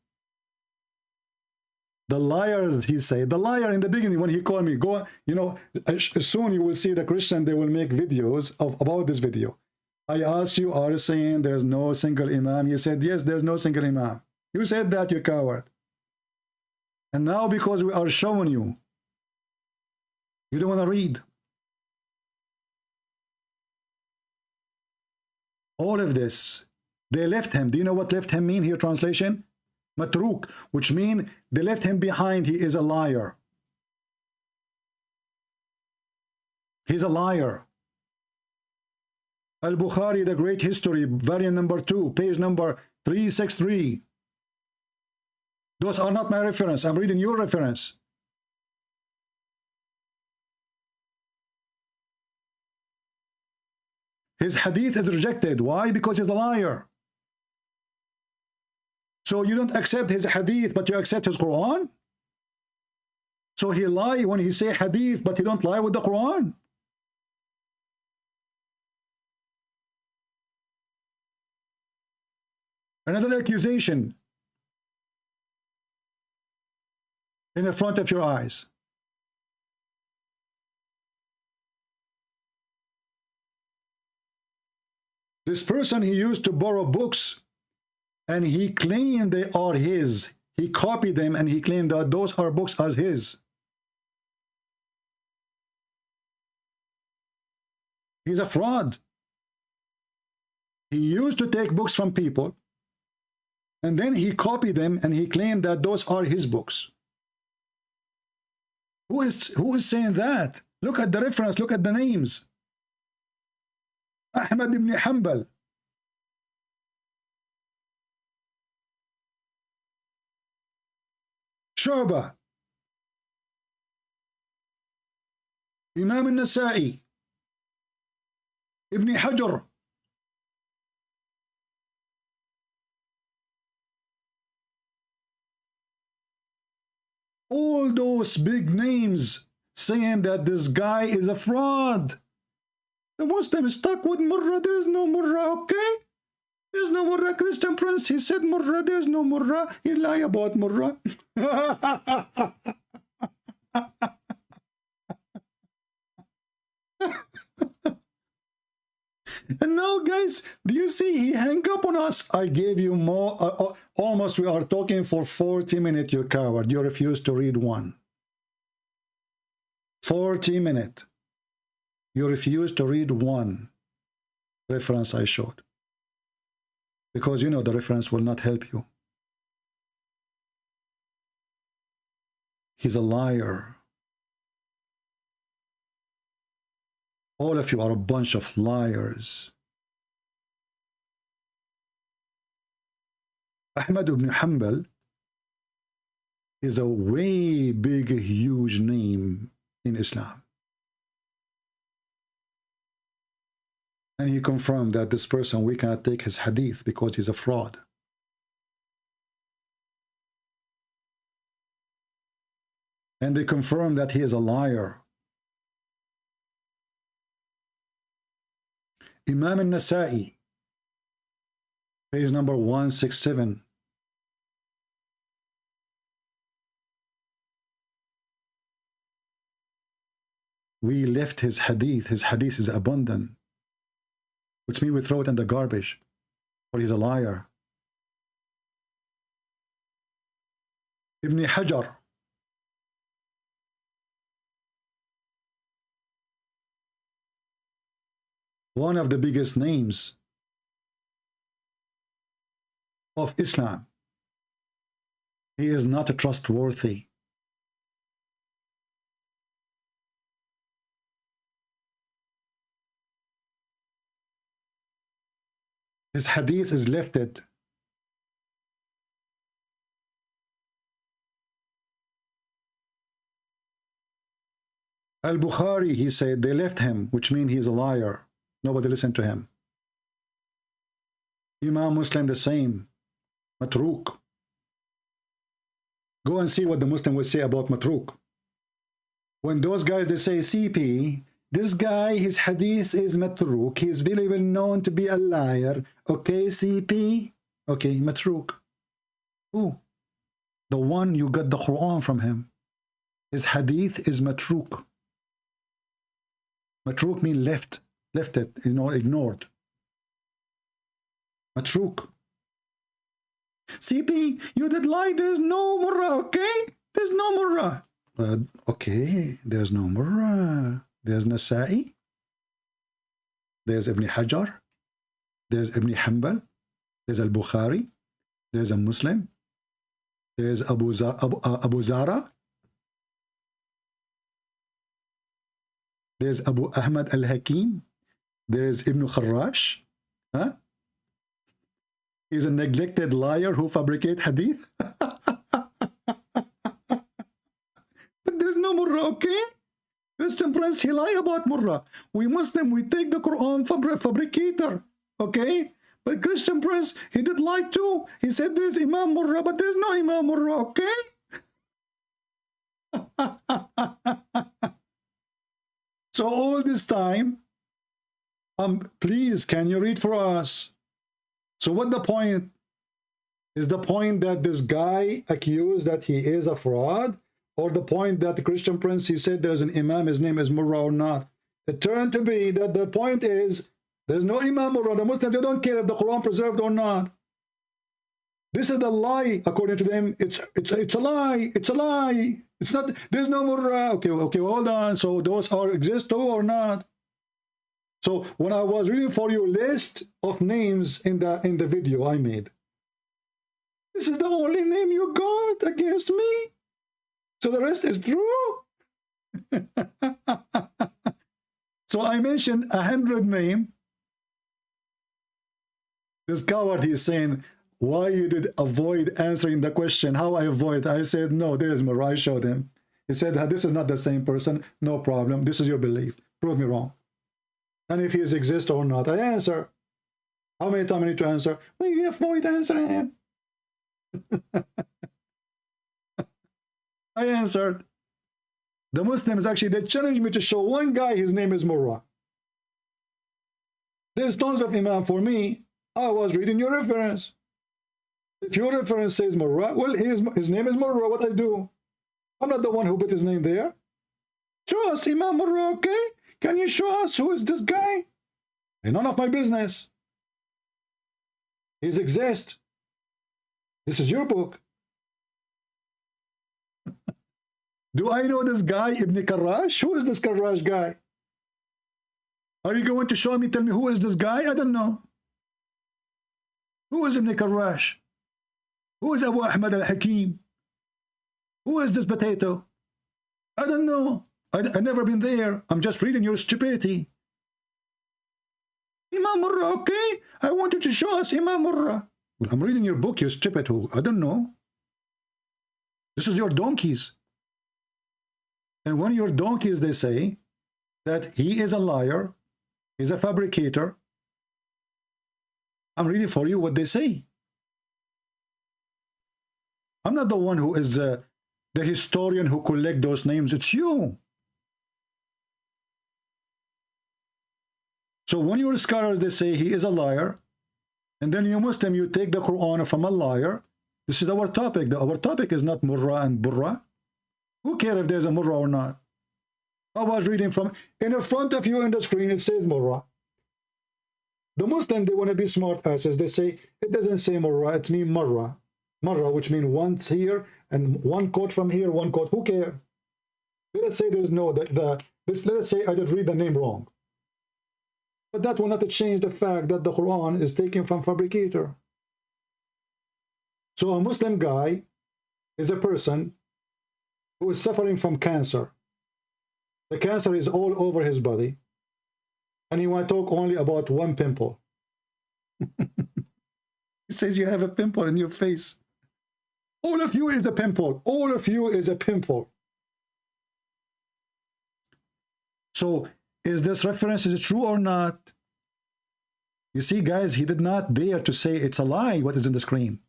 The liar, he said, the liar in the beginning when he called me, go, you know, soon you will see the Christian, they will make videos about this video. I asked you, are you saying there's no single imam? You said, yes, there's no single imam. You said that, you coward. And now because we are showing you, you don't want to read. All of this, they left him. Do you know what left him mean here, translation? Matruk, which means they left him behind. He is a liar. He's a liar. Al-Bukhari, the great history, variant number 2, page number 363. Those are not my reference. I'm reading your reference. His hadith is rejected. Why? Because he's a liar. So you don't accept his hadith, but you accept his Quran? So he lie when he say hadith, but he don't lie with the Quran? Another accusation in the front of your eyes. This person, he used to borrow books and he claimed they are his. He copied them and he claimed that those are books as his. He's a fraud. He used to take books from people and then he copied them and he claimed that those are his books. Who is saying that? Look at the reference, look at the names. Ahmad ibn Hanbal. Shu'bah. Imam al-Nasa'i. Ibn Hajar. All those big names saying that this guy is a fraud. The Muslim is stuck with Murrah. There is no Murrah, okay? There's no Murrah. Christian Prince, he said Murrah. There's no Murrah. He lied about Murrah. And now, guys, do you see he hung up on us? I gave you more. Almost we are talking for 40 minutes, you coward. You refuse to read one. 40 minutes. You refuse to read one reference I showed. Because you know the reference will not help you. He's a liar. All of you are a bunch of liars. Ahmad ibn Hanbal is a way big, huge name in Islam. And he confirmed that this person, we cannot take his hadith because he's a fraud. And they confirmed that he is a liar. Imam al-Nasa'i, page number 167. We left his hadith. His hadith is abundant, which means we throw it in the garbage, or he's a liar. Ibn Hajar, one of the biggest names of Islam. He is not trustworthy. His hadith is lifted. Al-Bukhari, he said, they left him, which means he's a liar. Nobody listened to him. Imam Muslim the same. Matruk. Go and see what the Muslim will say about Matruk. When those guys, they say, CP, this guy, his hadith is Matruk. He's very well known to be a liar. Okay, CP? Okay, matruk. Who? The one you got the Quran from him. His hadith is matruk. Matruk means left it, ignored. Matruk. CP, you did lie. There's no murrah, okay? There's no murrah. Okay, there's no murrah. There's Nasa'i. There's Ibn Hajar. There's Ibn Hanbal. There's Al-Bukhari. There's a Muslim. There's Abu Zara. There's Abu Ahmad Al-Hakim. There's Ibn Kharrash. Huh? He's a neglected liar who fabricates hadith. But there's no murrah, okay? Christian Prince, he lie about murrah. We Muslim, we take the Quran fabricator, okay? But Christian Prince, he did lie too. He said there's Imam Murrah, but there's no Imam Murrah, okay? So all this time, please, can you read for us? So what the point? Is the point that this guy accused that he is a fraud? Or the point that the Christian Prince, he said there's an Imam, his name is Murrah or not? It turned to be that the point is, there's no Imam Murrah. The Muslims, they don't care if the Quran preserved or not. This is the lie, according to them. It's a lie. It's a lie. It's not. There's no Murrah. Okay, hold on. So those exist too or not? So when I was reading for you list of names in the video I made, this is the only name you got against me. So the rest is true. So I mentioned 100 names. This coward, he's saying, why you did avoid answering the question? How I avoid? I said, no, there's Murrah. I showed him. He said, this is not the same person. No problem. This is your belief. Prove me wrong. And if he exists or not, I answer. How many times I need to answer? Well, you avoid answering him. I answered. The Muslims actually, they challenged me to show one guy, his name is Murrah. There's tons of Imam for me. I was reading your reference. If your reference says Murrah, well, his name is Murrah. What I do? I'm not the one who put his name there. Show us Imam Murrah, okay? Can you show us who is this guy? Hey, none of my business. He exists. This is your book. Do I know this guy, Ibn Kharrash? Who is this Kharrash guy? Are you going to show me, tell me who is this guy? I don't know. Who is Ibn Kharrash? Who is Abu Ahmad Al-Hakim? Who is this potato? I don't know. I've never been there. I'm just reading your stupidity. Imam Murrah, okay? I want you to show us Imam Murrah. Well, I'm reading your book, you stupid. Who? I don't know. This is your donkeys. And when your donkeys, they say that he is a liar, he's a fabricator. I'm reading for you what they say. I'm not the one who is the historian who collect those names. It's you. So when your scholars, they say he is a liar, and then you Muslim, you take the Quran from a liar. This is our topic. Our topic is not Murrah and Burrah. Who cares if there's a Murrah or not? I was reading from, in the front of you on the screen, it says Murrah. The Muslim, they want to be smart asses. They say, it doesn't say Murrah, it means Marrah. Marrah, which means once here, and one quote from here, one quote. Who cares? Let's say there's no, let's say I did read the name wrong. But that will not change the fact that the Quran is taken from fabricator. So a Muslim guy is a person who is suffering from cancer. The cancer is all over his body. And he want to talk only about one pimple. He says you have a pimple in your face. All of you is a pimple. All of you is a pimple. So is this reference, is it true or not? You see, guys, he did not dare to say it's a lie, what is in the screen.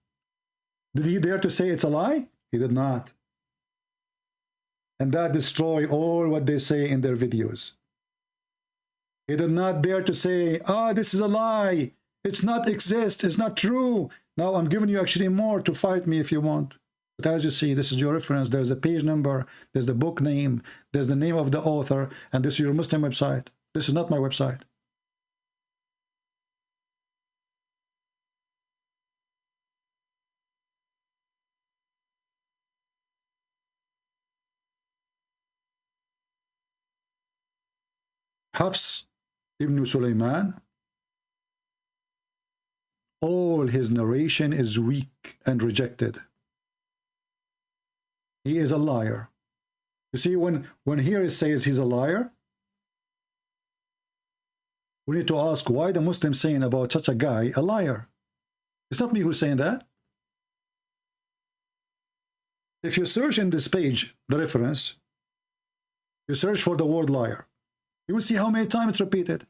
Did he dare to say it's a lie? He did not. And that destroy all what they say in their videos. He did not dare to say, this is a lie. It's not exist. It's not true. Now I'm giving you actually more to fight me if you want. But as you see, this is your reference. There's a page number, there's the book name, there's the name of the author, and this is your Muslim website. This is not my website. Hafs ibn Sulaiman, all his narration is weak and rejected. He is a liar. You see, when here it says he's a liar, we need to ask why the Muslims saying about such a guy a liar. It's not me who's saying that. If you search in this page, the reference, you search for the word liar, you will see how many times it's repeated.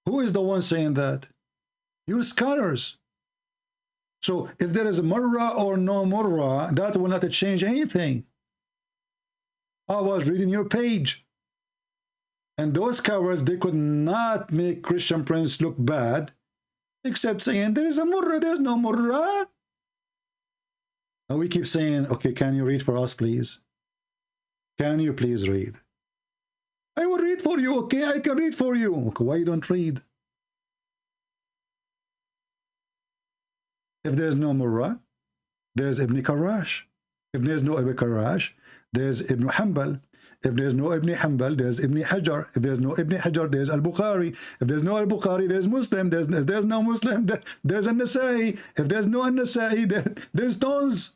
Who is the one saying that? You scholars. So if there is a murra or no murra, that will not change anything. I was reading your page, and those cowards, they could not make Christian Prince look bad, except saying there is a murra, there's no murra. And we keep saying, okay, can you read for us, please? Can you please read? I will read for you. Okay, I can read for you. Okay, why you don't read? If there's no Murrah, there's Ibn Karash. If there's no Ibn Karash, there's Ibn Hanbal. If there's no Ibn Hanbal, there's Ibn Hajar. If there's no Ibn Hajar, there's Al-Bukhari. If there's no Al-Bukhari, there's Muslim. If there's no Muslim, there's An-Nasa'i. If there's no An-Nasa'i, there's tons.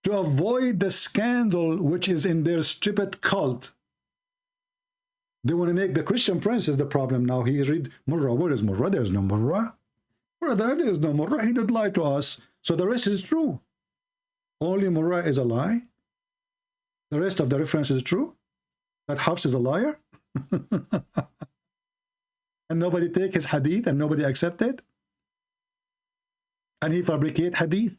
To avoid the scandal which is in their stupid cult, they want to make the Christian Prince is the problem now. He read Murrah. Where is Murrah? There's no Murrah. Brother, there is no Murrah. He did lie to us. So the rest is true. Only Murrah is a lie. The rest of the reference is true. That Hafs is a liar. And nobody take his hadith and nobody accept it. And he fabricate hadith.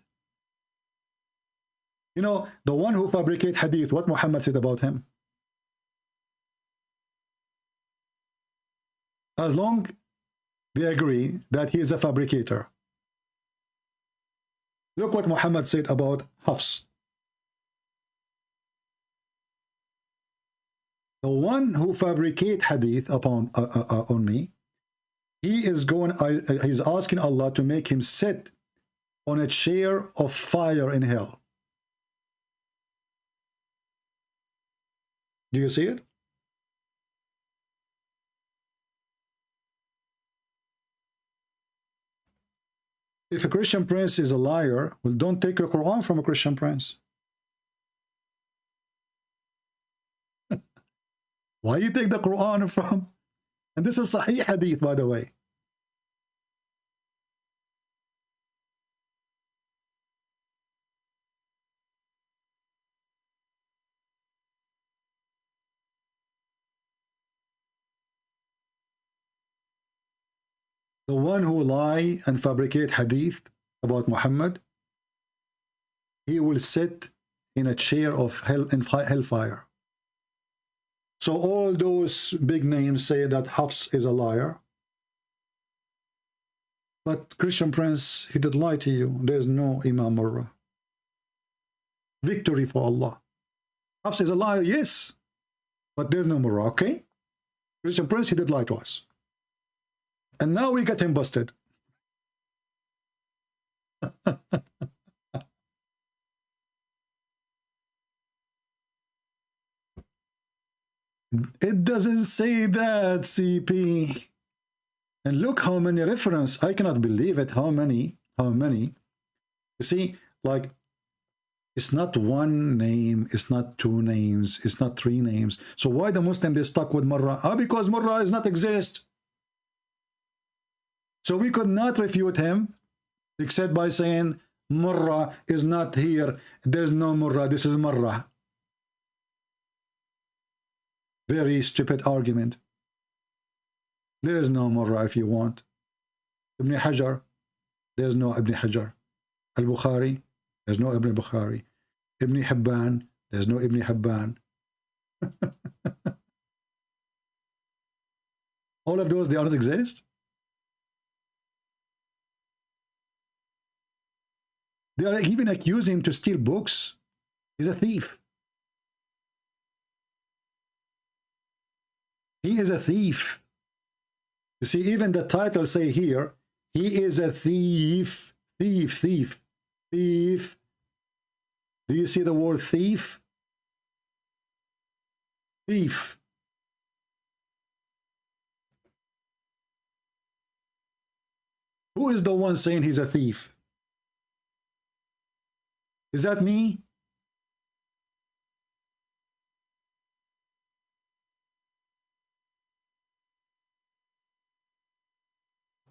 You know, the one who fabricate hadith, what Muhammad said about him? As long they agree that he is a fabricator. Look what Muhammad said about Hafs. The one who fabricate hadith upon on me, he's asking Allah to make him sit on a chair of fire in hell. Do you see it? If a Christian Prince is a liar, well, don't take a Quran from a Christian Prince. Why you take the Quran from? And this is Sahih Hadith, by the way. The one who lie and fabricate hadith about Muhammad, he will sit in a chair of hellfire. So all those big names say that Hafs is a liar. But Christian Prince, he did lie to you. There's no Imam Murrah. Victory for Allah. Hafs is a liar, yes. But there's no Murrah, okay? Christian Prince, he did lie to us. And now we got him busted. It doesn't say that, CP. And look how many references. I cannot believe it. How many? You see, like, it's not one name, it's not two names, it's not three names. So why the Muslim, they stuck with Murrah? Because Murrah does not exist. So we could not refute him except by saying Murrah is not here. There's no Murrah. This is Murrah. Very stupid argument. There is no Murrah if you want. Ibn Hajar. There's no Ibn Hajar. Al-Bukhari. There's no Ibn Bukhari. Ibn Hibban, there's no Ibn Hibban. All of those, they don't exist. They are even accusing him to steal books. He's a thief. He is a thief. You see, even the title say here, he is a thief. Thief, thief, thief. Do you see the word thief? Thief. Who is the one saying he's a thief? Is that me?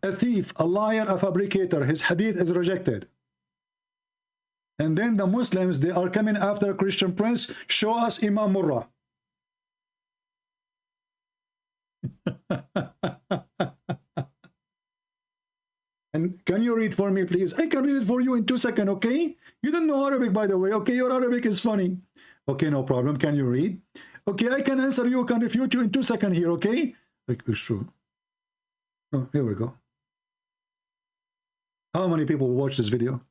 A thief, a liar, a fabricator. His hadith is rejected. And then the Muslims, they are coming after a Christian prince. Show us Imam Murrah. And can you read for me, please? I can read it for you in 2 seconds, okay? You don't know Arabic, by the way. Okay, your Arabic is funny. Okay, no problem. Can you read? Okay, I can answer you, can refute you in 2 seconds here, okay? Sure. Oh, here we go. How many people watch this video?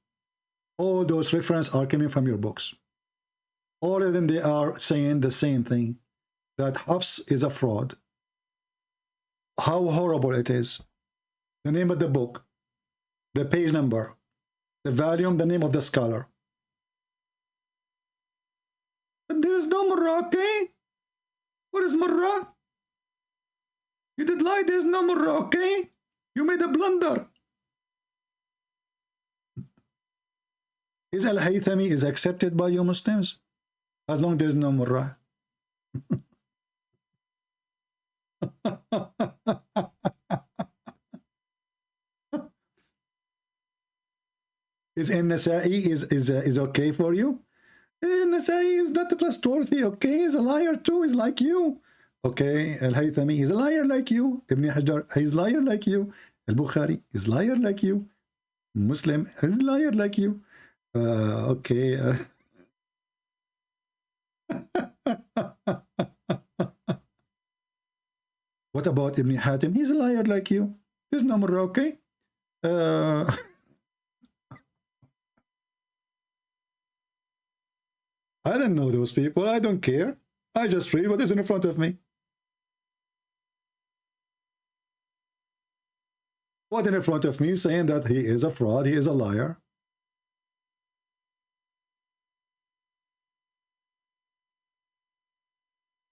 All those references are coming from your books. All of them, they are saying the same thing, that Hafs is a fraud. How horrible it is. The name of the book, the page number, the volume, the name of the scholar. But there is no Murrah, okay? What is Murrah? You did lie, there is no Murrah, okay? You made a blunder. Is Al-Haythami is accepted by you Muslims? As long as there is no Murrah. Is An-Nasa'i is okay for you? An-Nasa'i is not trustworthy, okay? He's a liar too, he's like you. Okay, Al-Haythami is a liar like you. Ibn Hajar, he's a liar like you. Al-Bukhari is a liar like you. Muslim is a liar like you. Okay. What about Ibn Hatim? He's a liar like you. There's no more, okay? I don't know those people. I don't care. I just read what is in front of me. What in front of me saying that he is a fraud, he is a liar.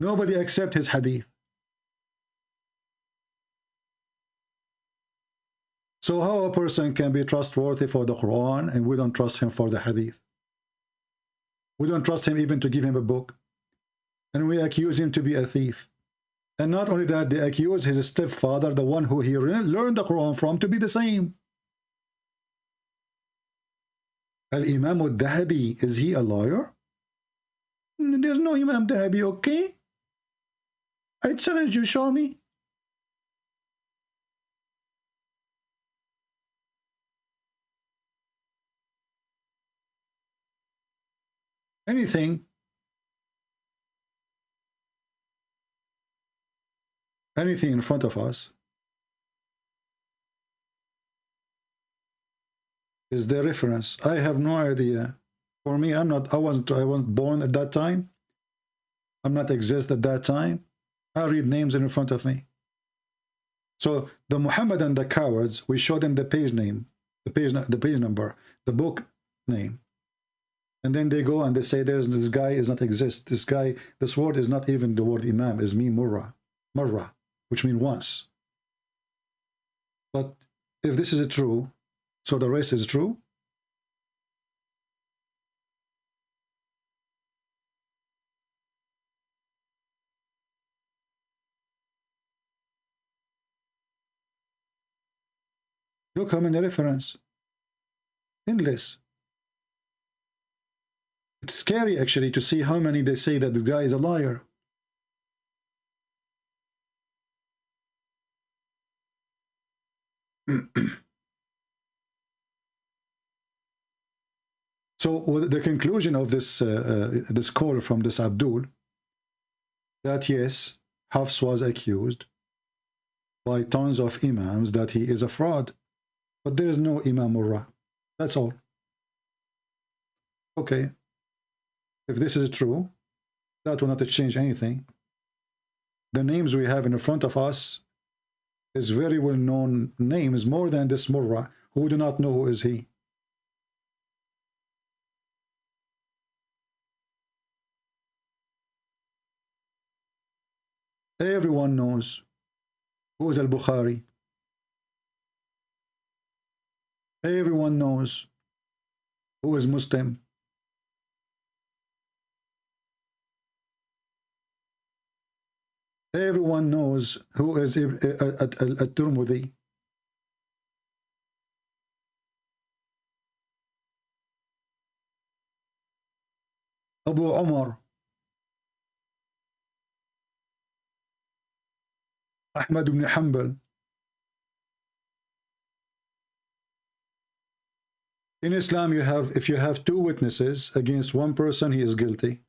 Nobody accepts his hadith. So how a person can be trustworthy for the Quran and we don't trust him for the hadith? We don't trust him even to give him a book. And we accuse him to be a thief. And not only that, they accuse his stepfather, the one who he learned the Quran from, to be the same. Al-Imam al-Dahabi, is he a liar? There's no Imam Dahabi, okay? I challenge you, show me. Anything in front of us is the reference. I have no idea. For me, I wasn't born at that time. I'm not exist at that time. I read names in front of me. So the Muhammad and the cowards, we show them the page name, the page number, the book name. And then they go and they say, this guy does not exist. This word is not even the word Imam, is me Murrah, which means once. But if this is true, so the rest is true. Look how many reference. Endless. It's scary actually to see how many they say that the guy is a liar. So the conclusion of this this call from this Abdul, that yes, Hafs was accused by tons of imams that he is a fraud, but there is no Imam Murrah. That's all. Okay. If this is true, that will not change anything. The names we have in front of us is very well-known names, more than this Murrah, who do not know who is he. Everyone knows who is Al-Bukhari. Everyone knows who is Muslim. Everyone knows who is At-Tirmidhi. Abu Umar, Ahmad ibn Hanbal. In Islam, if you have two witnesses against one person, he is guilty.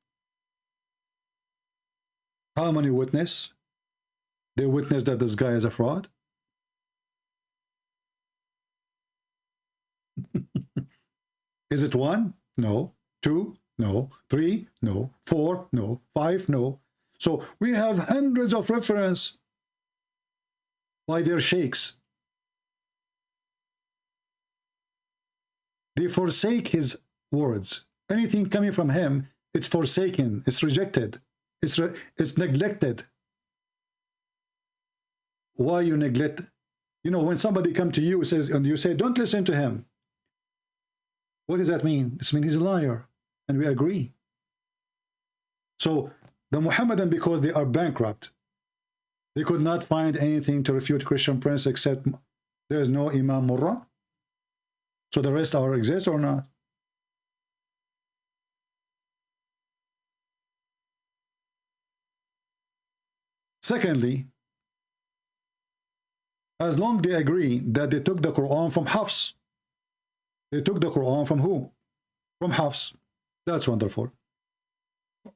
How many witnesses? They witness that this guy is a fraud. Is it one? No. Two? No. Three? No. Four? No. Five? No. So we have hundreds of references by their sheikhs. They forsake his words. Anything coming from him, it's forsaken, it's rejected, it's neglected. Why you neglect? You know, when somebody come to you says, and you say, don't listen to him. What does that mean? It means he's a liar, and we agree. So the Muhammadan, because they are bankrupt, they could not find anything to refute Christian Prince except there is no Imam Murrah. So the rest are exist or not? Secondly, as long they agree that they took the Quran from Hafs, they took the Quran from who? From Hafs. That's wonderful.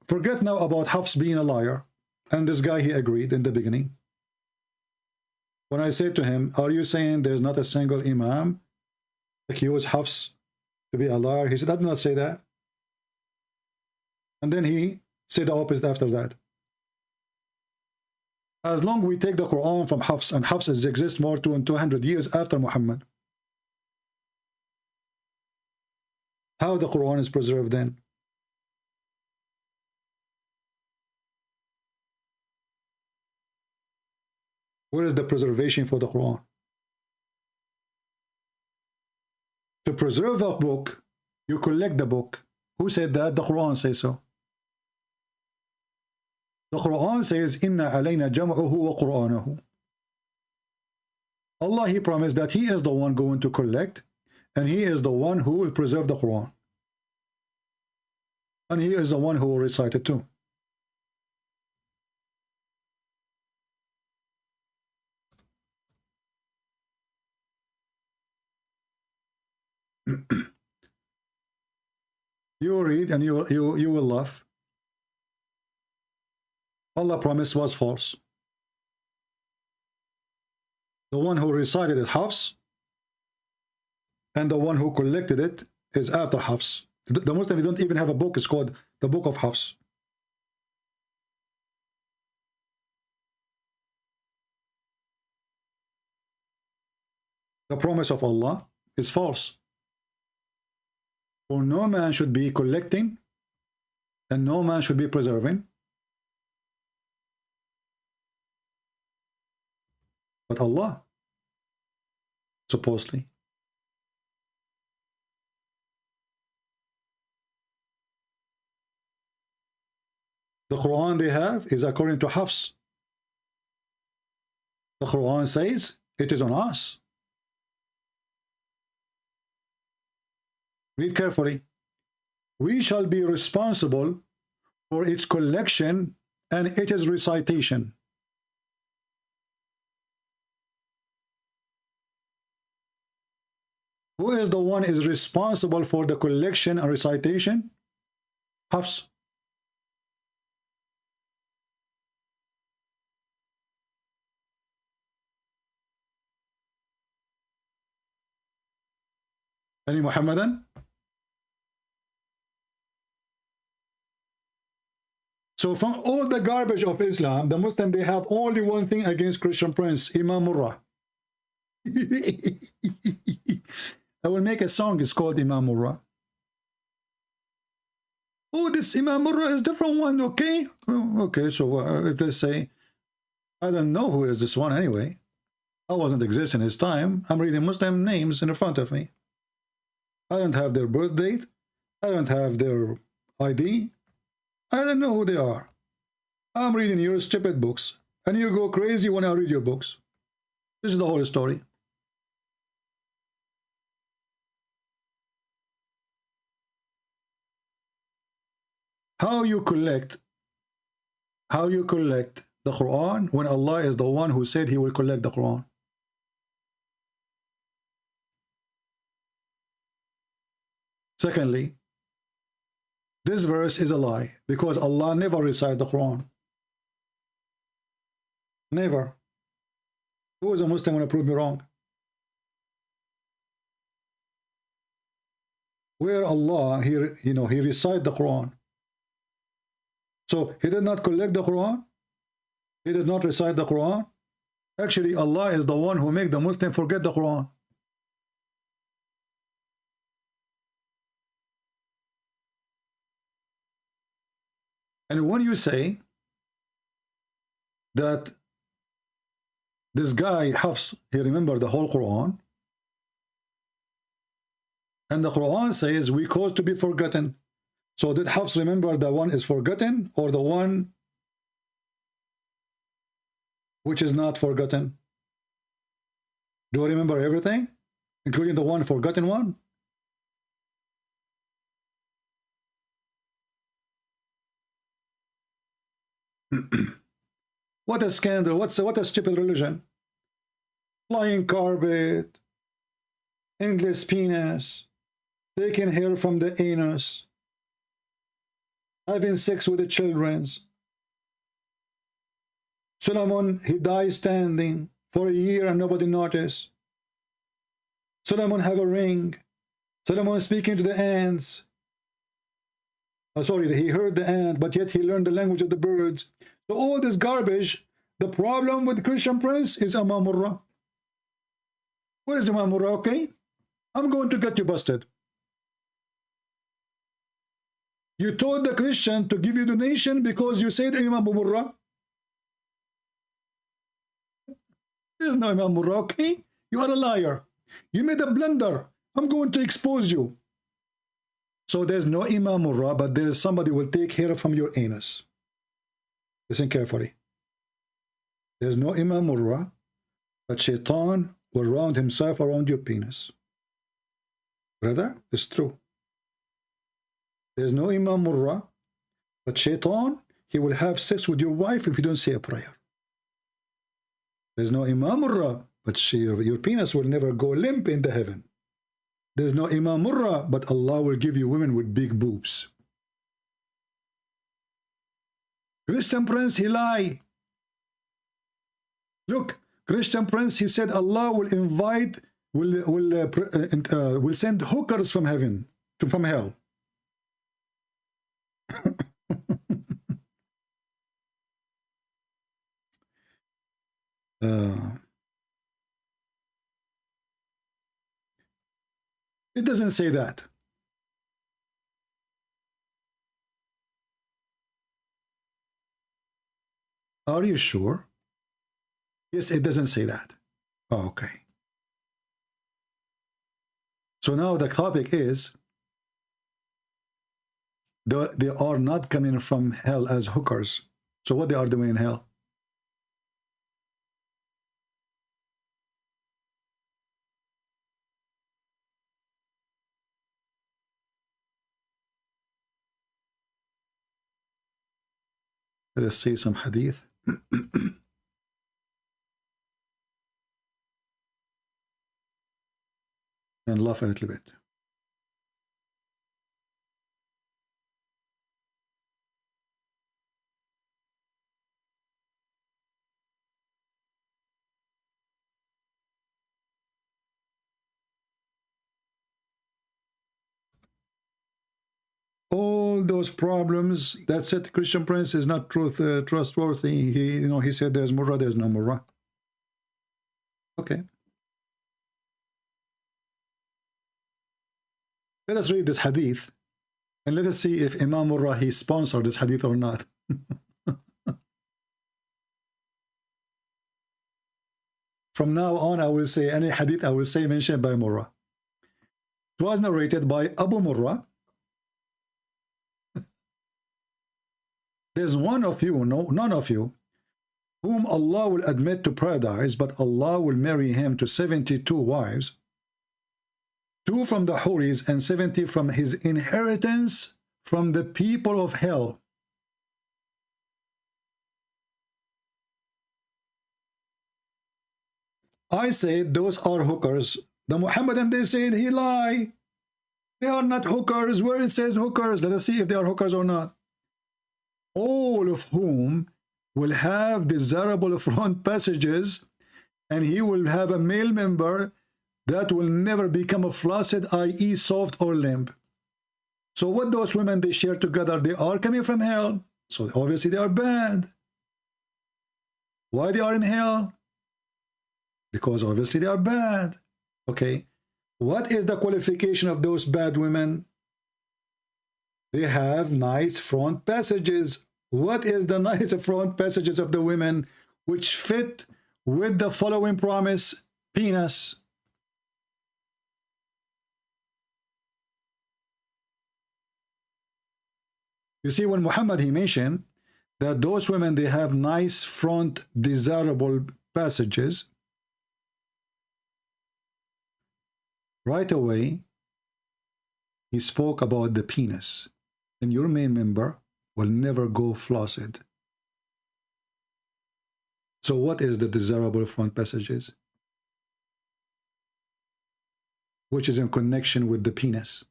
Forget now about Hafs being a liar, and this guy, he agreed in the beginning. When I said to him, are you saying there's not a single Imam accuse Hafs to be a liar? He said, I did not say that. And then he said the opposite after that. As long we take the Quran from Hafs, and Hafs exists more than 200 years after Muhammad, how the Quran is preserved then? Where is the preservation for the Quran? To preserve a book, you collect the book. Who said that? The Quran says so. The Quran says, Inna alayna jam'uhu wa Qur'anahu. Allah, he promised that he is the one going to collect, and he is the one who will preserve the Quran. And he is the one who will recite it too. You read and you will laugh. Allah promise was false. The one who recited it, Hafs, and the one who collected it is after Hafs. The Muslims don't even have a book. It's called the Book of Hafs. The promise of Allah is false. For no man should be collecting, and no man should be preserving. But Allah, supposedly. The Quran they have is according to Hafs. The Quran says it is on us. Read carefully. We shall be responsible for its collection and its recitation. Who is the one is responsible for the collection and recitation? Hafs. Any Muhammadan? So from all the garbage of Islam, the Muslim, they have only one thing against Christian Prince, Imam Murrah. I will make a song, it's called Imam Murrah. Oh, this Imam Murrah is different one, okay? Okay, so if they say, I don't know who is this one anyway. I wasn't existing his time. I'm reading Muslim names in front of me. I don't have their birth date. I don't have their ID. I don't know who they are. I'm reading your stupid books, and you go crazy when I read your books. This is the whole story. How you collect the Quran when Allah is the one who said he will collect the Quran? Secondly, this verse is a lie because Allah never recited the Quran. Never. Who is a Muslim going to prove me wrong? Where Allah, he recited the Quran. So he did not collect the Quran. He did not recite the Quran. Actually, Allah is the one who made the Muslim forget the Quran. And when you say that this guy Hafs, he remembered the whole Quran, and the Quran says we cause to be forgotten. So did Hafs remember the one is forgotten or the one which is not forgotten? Do I remember everything, including the one forgotten one? What a scandal. What a stupid religion. Flying carpet, endless penis, taking hair from the anus, having sex with the children's. Solomon, he died standing for a year and nobody noticed. Solomon have a ring. Solomon speaking to the ants. Oh, sorry, he heard the ant, but yet he learned the language of the birds. So all this garbage, the problem with Christian Prince is Imam Murrah. What is Imam Murrah, okay? I'm going to get you busted. You told the Christian to give you donation because you said Imam Murrah. There's no Imam Murrah, okay? You are a liar. You made a blunder. I'm going to expose you. So there's no Imam Murrah, but there is somebody who will take hair from your anus. Listen carefully. There's no Imam Murrah, but Shaitan will round himself around your penis. Brother, it's true. There's no Imam Murrah, but Shaitan, he will have sex with your wife if you don't say a prayer. There's no Imam Murrah, but your penis will never go limp in the heaven. There's no Imam Murrah, but Allah will give you women with big boobs. Christian Prince, he lied. Look, Christian Prince, he said Allah will invite, will send hookers from heaven, from hell. It doesn't say that. Are you sure? Yes, it doesn't say that. Oh, okay. So now the topic is they are not coming from hell as hookers. So what they are doing in hell? Let us see some hadith. and laugh a little bit. All those problems, that's it. Christian Prince is not trustworthy. He said there's Murrah, there's no Murrah. Okay. Let us read this hadith and let us see if Imam Murrah he sponsored this hadith or not. From now on, I will say any hadith I will say mentioned by Murrah. It was narrated by Abu Murrah. There's one of you, none of you, whom Allah will admit to paradise, but Allah will marry him to 72 wives, 2 from the Houris and 70 from his inheritance from the people of hell. I said those are hookers. The Muhammadan, they said he lie. They are not hookers. Where it says hookers, let us see if they are hookers or not. All of whom will have desirable front passages, and he will have a male member that will never become a flaccid, i.e. soft or limp. So what those women they share together, they are coming from hell. So obviously they are bad. Why they are in hell? Because obviously they are bad. Okay. What is the qualification of those bad women? They have nice front passages. What is the nice front passages of the women which fit with the following promise? Penis. You see, when Muhammad he mentioned that those women they have nice front desirable passages, right away he spoke about the penis, and your main member will never go flaccid. So what is the desirable front passages? Which is in connection with the penis.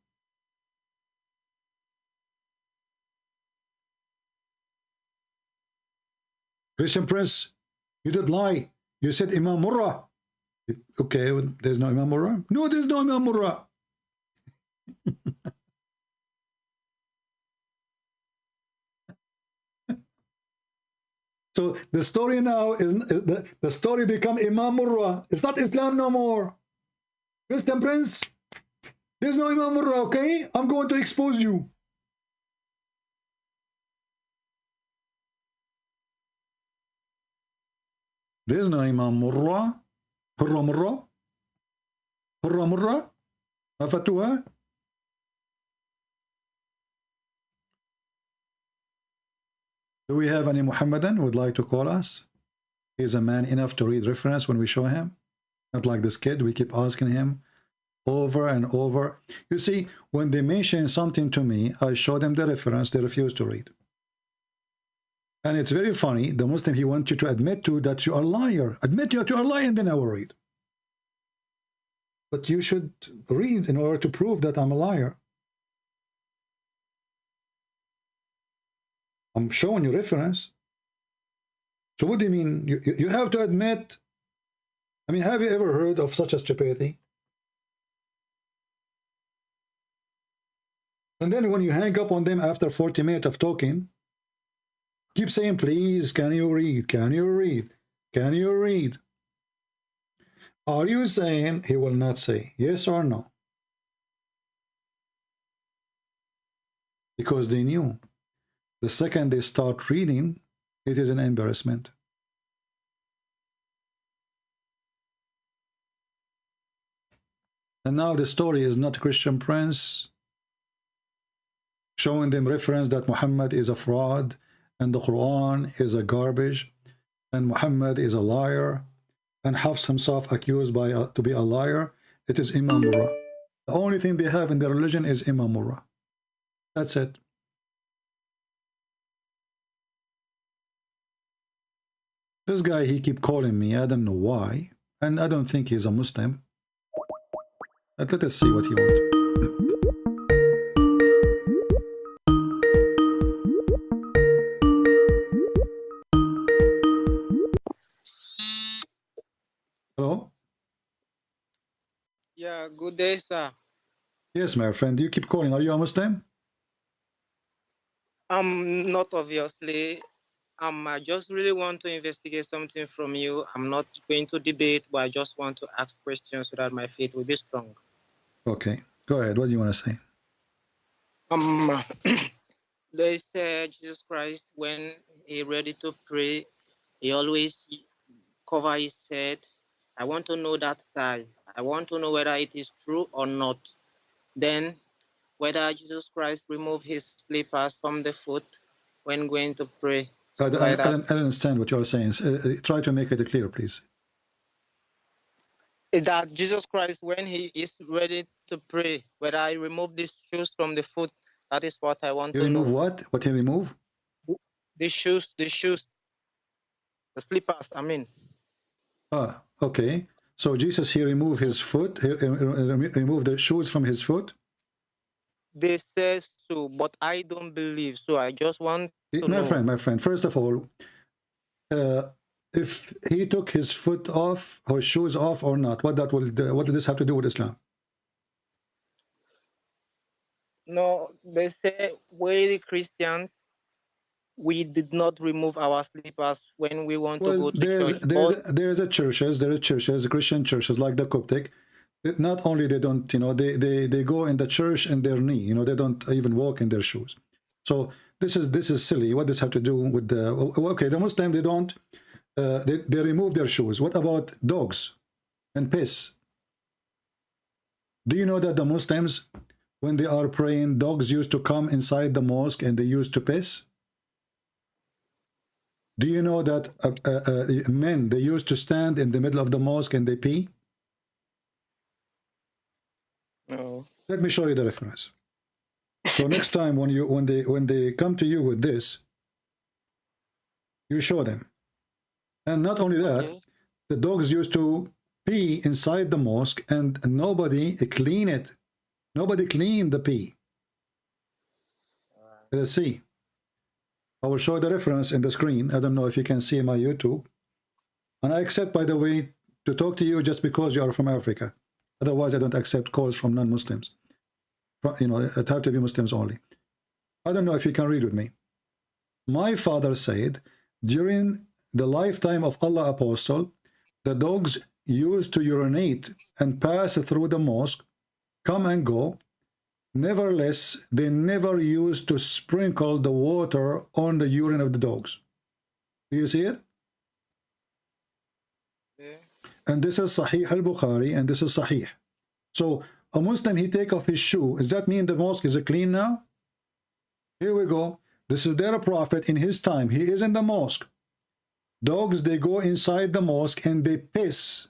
Christian Prince, you did lie. You said Imam Murrah. Okay, there's no Imam Murrah? No, there's no Imam Murrah. So the story now is the story become Imam Murrah. It's not Islam no more. Christian Prince, there's no Imam Murrah, okay? I'm going to expose you. There's no Imam Murrah. Hurra Murrah. Hurra Murrah. Afatuha. Do we have any Muhammadan who would like to call us? He's a man enough to read reference when we show him. Not like this kid, we keep asking him over and over. You see, when they mention something to me, I show them the reference, they refuse to read. And it's very funny, the Muslim, he wants you to admit to that you are a liar. Admit you are a liar, and then I will read. But you should read in order to prove that I'm a liar. I'm showing you reference. So what do you mean? You have to admit. I mean, have you ever heard of such a stupidity? And then when you hang up on them after 40 minutes of talking, keep saying, please, can you read? Can you read? Can you read? Are you saying he will not say yes or no? Because they knew the second they start reading, it is an embarrassment. And now the story is not Christian Prince showing them reference that Muhammad is a fraud and the Quran is a garbage and Muhammad is a liar and Hafs himself accused to be a liar. It is Imam Murrah. The only thing they have in their religion is Imam Murrah. That's it. This guy, he keep calling me. I don't know why. And I don't think he's a Muslim. Let us see what he wants. Hello? Yeah, good day, sir. Yes, my friend. You keep calling. Are you a Muslim? Not obviously. I just really want to investigate something from you. I'm not going to debate, but I just want to ask questions so that my faith will be strong. Okay. Go ahead. What do you want to say? They say Jesus Christ, when he ready to pray, he always cover his head. I want to know that side. I want to know whether it is true or not. Then, whether Jesus Christ remove his slippers from the foot when going to pray. I don't understand what you're saying. Try to make it clear, please. Is that Jesus Christ, when he is ready to pray, whether I remove these shoes from the foot? That is what I want to know. Remove what? What he remove? The shoes, the slippers, I mean. Ah, okay. So Jesus, he removed his foot, he removed the shoes from his foot? They say so, but I don't believe so. I just want to know. My friend, first of all, if he took his foot off or shoes off or not, what did this have to do with Islam? No, they say we the Christians, we did not remove our slippers when we want to go to church. There are churches, Christian churches like the Coptic. Not only they don't, they go in the church in their knee, they don't even walk in their shoes. So this is silly. What does have to do with the? Okay, the Muslim, they don't, they remove their shoes. What about dogs and piss? Do you know that the Muslims, when they are praying, dogs used to come inside the mosque and they used to piss? Do you know that men, they used to stand in the middle of the mosque and they pee? No. Let me show you the reference. So next time when they come to you with this, you show them. And not only that, the dogs used to pee inside the mosque and nobody clean it. Nobody cleaned the pee. Let's see. I will show the reference in the screen. I don't know if you can see my YouTube. And I accept, by the way, to talk to you just because you are from Africa. Otherwise, I don't accept calls from non-Muslims. It have to be Muslims only. I don't know if you can read with me. My father said, during the lifetime of Allah Apostle, the dogs used to urinate and pass through the mosque, come and go. Nevertheless, they never used to sprinkle the water on the urine of the dogs. Do you see it? Yeah. And this is Sahih al-Bukhari, and this is Sahih. So a Muslim, he take off his shoe. Does that mean the mosque is clean now? Here we go. This is their prophet in his time. He is in the mosque. Dogs, they go inside the mosque and they piss.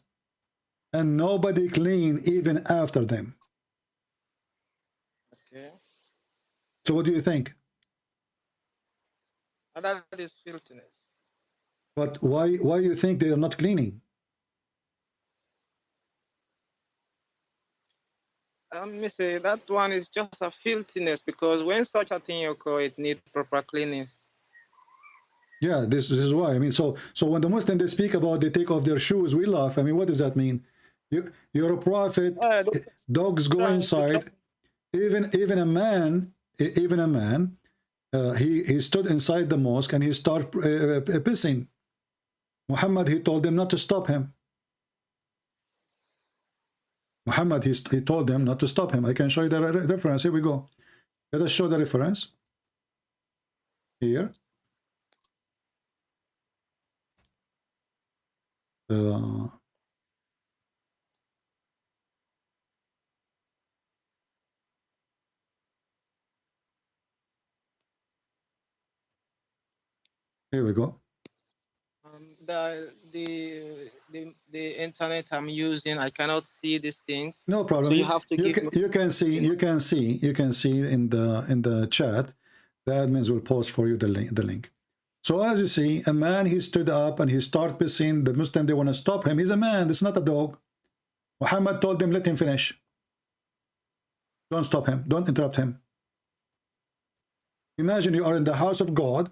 And nobody clean even after them. Okay. So what do you think? That is filthiness. But why you think they are not cleaning? Let me say that one is just a filthiness, because when such a thing occurs, it needs proper cleanliness. Yeah, this is why. I mean, so when the Muslims, they speak about they take off their shoes, we laugh. I mean, what does that mean? You're a prophet. Dogs go inside. Even a man, he stood inside the mosque and he started pissing. Muhammad, he told them not to stop him. Muhammad, he told them not to stop him. I can show you the reference. Here we go. Let us show the reference. Here. Here we go. The internet I'm using, I cannot see these things. No problem. So you have to you can see in the chat. The admins will post for you the link. So as you see, a man, he stood up and he started pissing. The Muslim, they want to stop him. He's a man. It's not a dog. Muhammad told them, let him finish. Don't stop him. Don't interrupt him. Imagine you are in the house of God.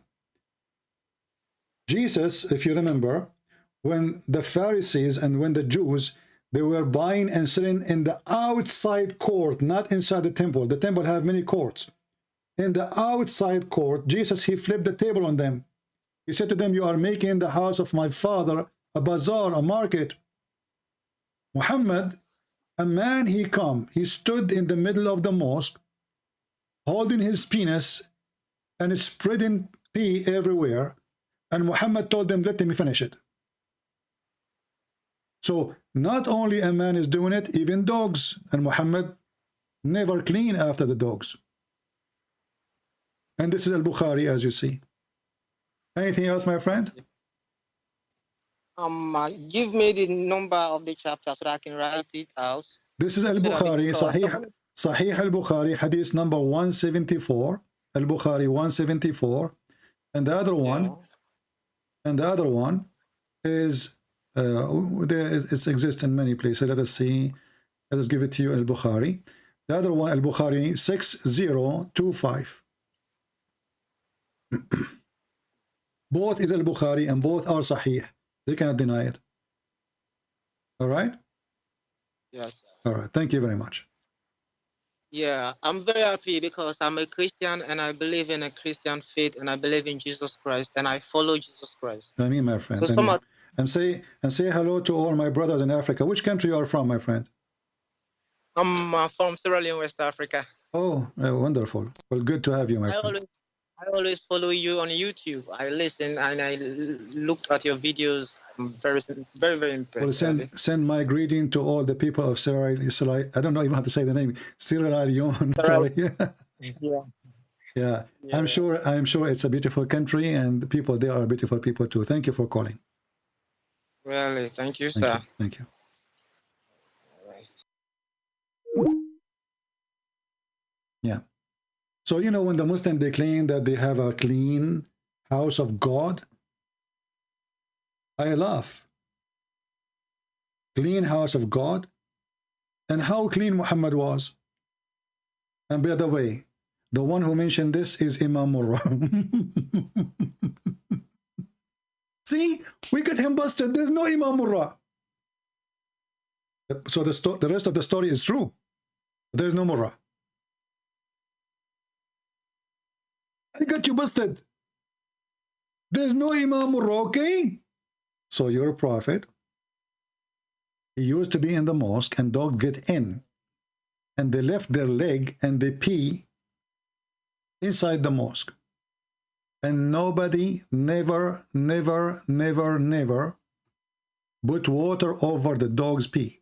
Jesus, if you remember, when the Pharisees and when the Jews, they were buying and selling in the outside court, not inside the temple. The temple have many courts. In the outside court, Jesus, he flipped the table on them. He said to them, you are making the house of my father a bazaar, a market. Muhammad, a man, he stood in the middle of the mosque, holding his penis and spreading pee everywhere. And Muhammad told them, let me finish it. So not only a man is doing it, even dogs. And Muhammad never clean after the dogs. And this is Al-Bukhari, as you see. Anything else, my friend? Give me the number of the chapter so that I can write it out. This is Al-Bukhari, Sahih Al-Bukhari, hadith number 174. Al-Bukhari 174. And the other one, is it exists in many places. Let us see. Let us give it to you, Al-Bukhari. The other one, Al-Bukhari 6025. Both is Al-Bukhari and both are Sahih. They cannot deny it. All right? Yes. All right. Thank you very much. Yeah, I'm very happy because I'm a Christian and I believe in a Christian faith and I believe in Jesus Christ and I follow Jesus Christ. I mean, my friend. So and say hello to all my brothers in Africa. Which country you are from, my friend? I'm from Sierra Leone, West Africa. Oh, wonderful. Well, good to have you, my friend. I always follow you on YouTube. I listen and I looked at your videos. I'm very, very impressed. Well, send my greeting to all the people of Sierra Leone. I don't know even how to say the name. Sierra Leone. Yeah. I'm sure it's a beautiful country and the people there are beautiful people too. Thank you for calling. Really, thank you, sir. Thank you. All right. Yeah. So, you know, when the Muslims, they claim that they have a clean house of God, I laugh. Clean house of God. And how clean Muhammad was. And by the way, the one who mentioned this is Imam Murrah. See, we got him busted. There's no Imam Murrah. So the rest of the story is true. There's no Murrah. I got you busted. There's no Imam Murrah, okay? So your prophet, he used to be in the mosque and dogs get in. And they left their leg and they pee inside the mosque. And nobody never put water over the dog's pee.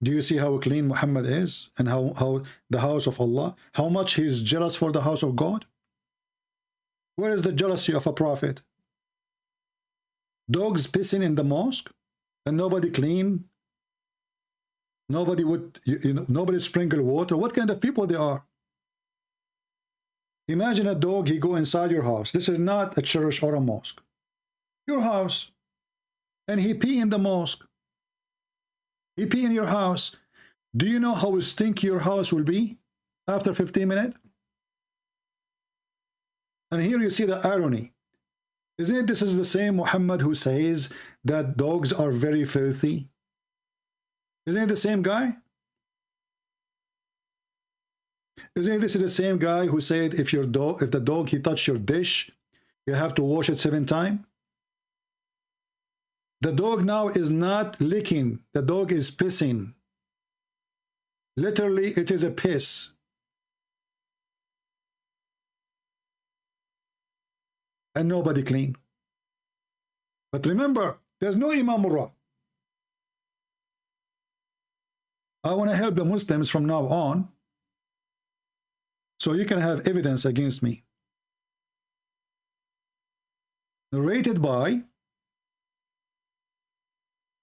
Do you see how clean Muhammad is and how the house of Allah, how much he is jealous for the house of God? Where is the jealousy of a prophet? Dogs pissing in the mosque and nobody clean? Nobody would, nobody sprinkle water. What kind of people they are? Imagine a dog, he go inside your house. This is not a church or a mosque. Your house. And he pee in the mosque. He pee in your house. Do you know how stinky your house will be after 15 minutes? And here you see the irony. Isn't it this is the same Muhammad who says that dogs are very filthy? Isn't it the same guy? Isn't this the same guy who said if the dog he touched your dish, you have to wash it 7 times? The dog now is not licking. The dog is pissing. Literally, it is a piss. And nobody clean. But remember, there's no Imam Murrah. I want to help the Muslims from now on, so you can have evidence against me. Narrated by,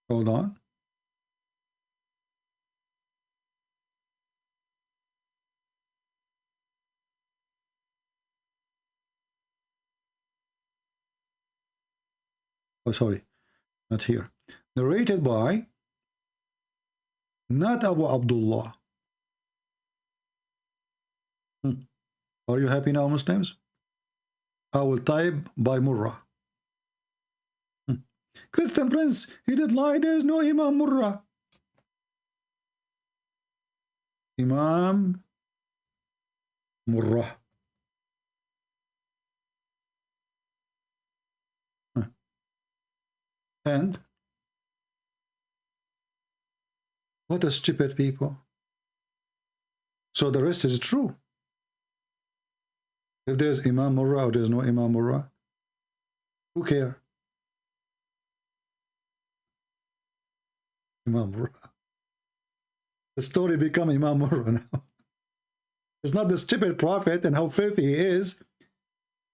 hold on. Oh, sorry, not here. narrated by not Abu Abdullah. Are you happy now, Muslims? I will type by Murrah. Christian Prince, he did lie. There is no Imam Murrah. Imam Murrah. And what a stupid people. So the rest is true. If there's Imam Murrah or there's no Imam Murrah, who cares? Imam Murrah. The story become Imam Murrah now. It's not the stupid prophet and how filthy he is.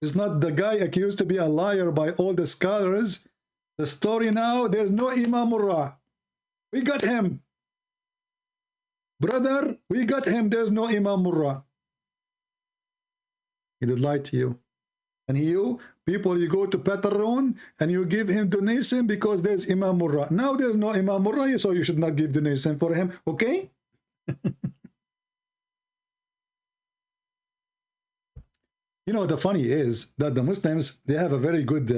It's not the guy accused to be a liar by all the scholars. The story now, there's no Imam Murrah. We got him. Brother, we got him. There's no Imam Murrah. He did lie to you. And you, people, you go to Patreon and you give him donation because there's Imam Murrah. Now there's no Imam Murrah, so you should not give donation for him. Okay? You know, the funny is that the Muslims, they have a very good,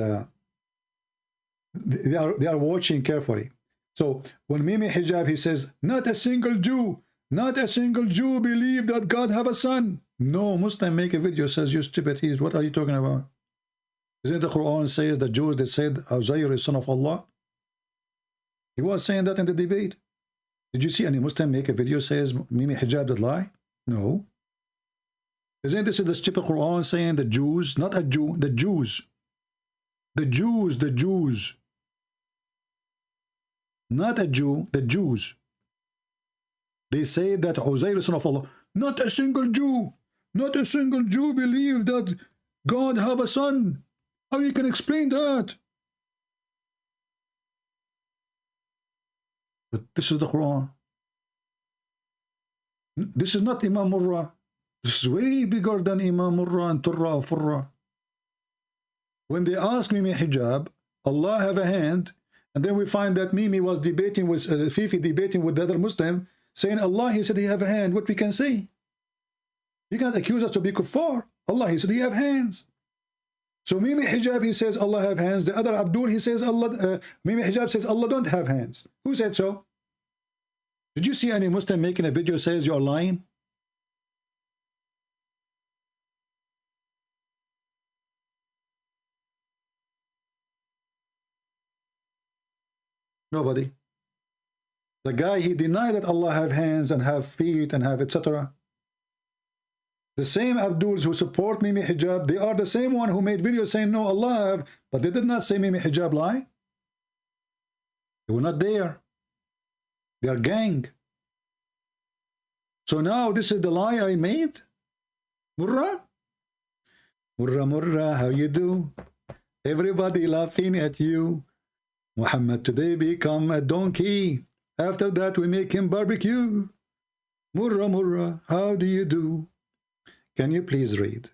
they are watching carefully. So when Mimi Hijab, he says, not a single Jew believe that God have a son. No Muslim make a video says, you stupid, what are you talking about? Isn't the Quran says the Jews, they said Uzair is son of Allah? He was saying that in the debate. Did you see any Muslim make a video says Mimi Hijab did lie? No. Isn't this the stupid Quran saying the Jews, not a Jew, the Jews. The Jews. Not a Jew, the Jews. They say that Uzair is son of Allah. Not a single Jew believe that God have a son. How you can explain that? But this is the Quran. This is not Imam Murrah. This is way bigger than Imam Murrah and Turra or Furra. When they ask Mimi Hijab, Allah have a hand, and then we find that Mimi was debating with Fifi, debating with the other Muslim, saying Allah, he said he have a hand. What we can say? You cannot accuse us to be kuffar. Allah, he said he have hands. So Mimi Hijab, he says Allah have hands. The other Abdul, he says Allah, Mimi Hijab says Allah don't have hands. Who said so? Did you see any Muslim making a video says you're lying? Nobody. The guy, he denied that Allah have hands and have feet and have etc. The same Abduls who support Mimi Hijab, they are the same one who made videos saying no, Allah have, but they did not say Mimi Hijab lie. They were not there. They are gang. So now this is the lie I made? Murrah? Murrah, how you do? Everybody laughing at you. Muhammad today become a donkey. After that we make him barbecue. Murrah, how do you do? Can you please read?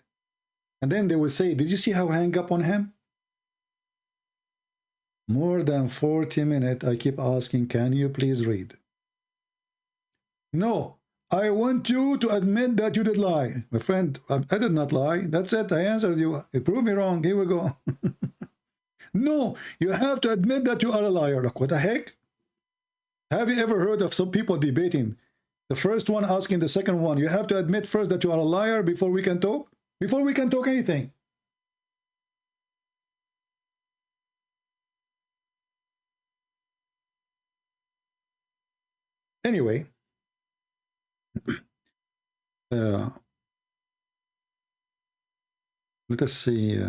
And then they will say, did you see how I hang up on him? More than 40 minutes I keep asking, can you please read? No, I want you to admit that you did lie. My friend, I did not lie. That's it, I answered you. You proved me wrong, here we go. No, you have to admit that you are a liar. Like, what the heck? Have you ever heard of some people debating? The first one asking the second one, you have to admit first that you are a liar before we can talk? Before we can talk anything. Anyway, let us see.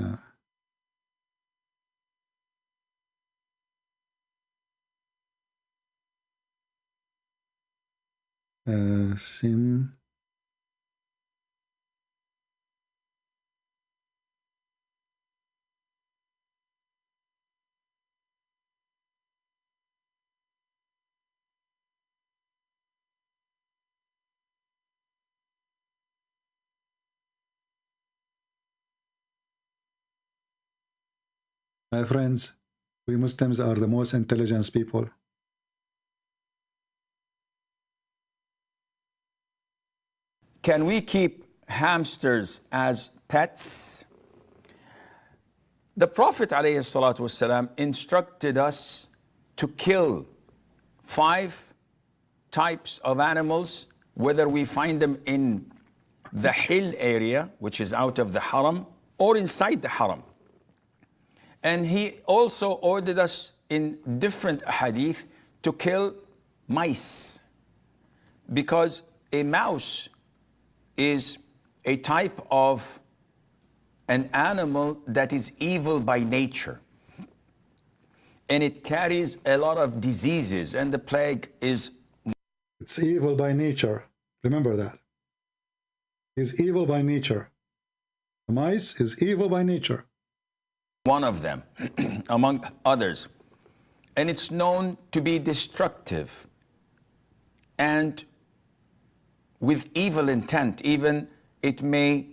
Sim. My friends, We Muslims are the most intelligent people. Can we keep hamsters as pets? The Prophet ﷺ instructed us to kill 5 types of animals, whether we find them in the hill area, which is out of the haram, or inside the haram. And he also ordered us in different hadith to kill mice, because a mouse is a type of an animal that is evil by nature, and it carries a lot of diseases, and the plague is... It's evil by nature. Remember that. It's evil by nature. The mice is evil by nature. One of them, among others. And it's known to be destructive and with evil intent. Even it may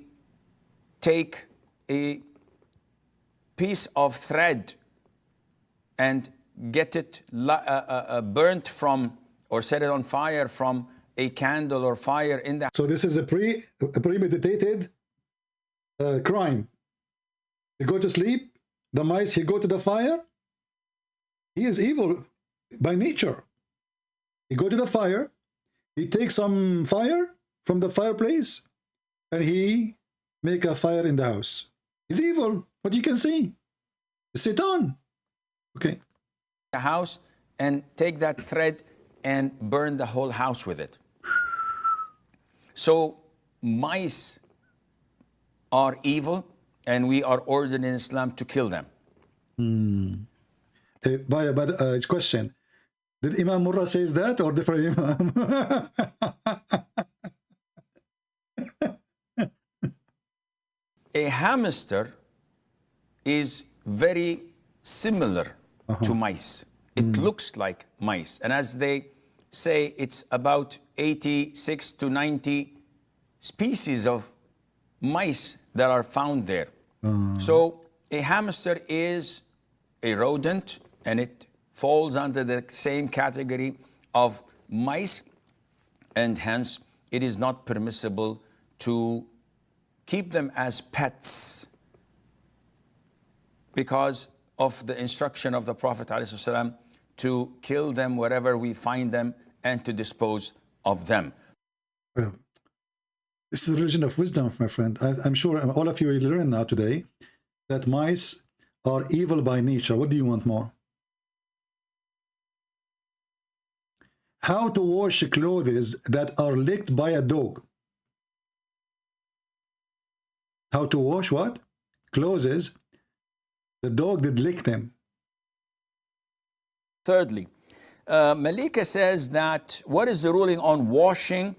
take a piece of thread and get it burnt from, or set it on fire from a candle or fire in the... So this is a premeditated crime. You go to sleep, the mice, he go to the fire. He is evil by nature. He go to the fire, he takes some fire from the fireplace, and he make a fire in the house. He's evil, what you can see. Satan. Okay. The house, and take that thread and burn the whole house with it. So mice are evil, and we are ordered in Islam to kill them. But question, did Imam Murrah says that, or different Imam? A hamster is very similar to mice. It looks like mice. And as they say, it's about 86 to 90 species of mice that are found there. So a hamster is a rodent, and it falls under the same category of mice, and hence it is not permissible to keep them as pets because of the instruction of the Prophet ﷺ to kill them wherever we find them and to dispose of them. Well, this is the religion of wisdom, my friend. I'm sure all of you will learn now today that mice are evil by nature. What do you want more? How to wash clothes that are licked by a dog. How to wash what? Clothes. The dog did lick them. Thirdly, Malika says that what is the ruling on washing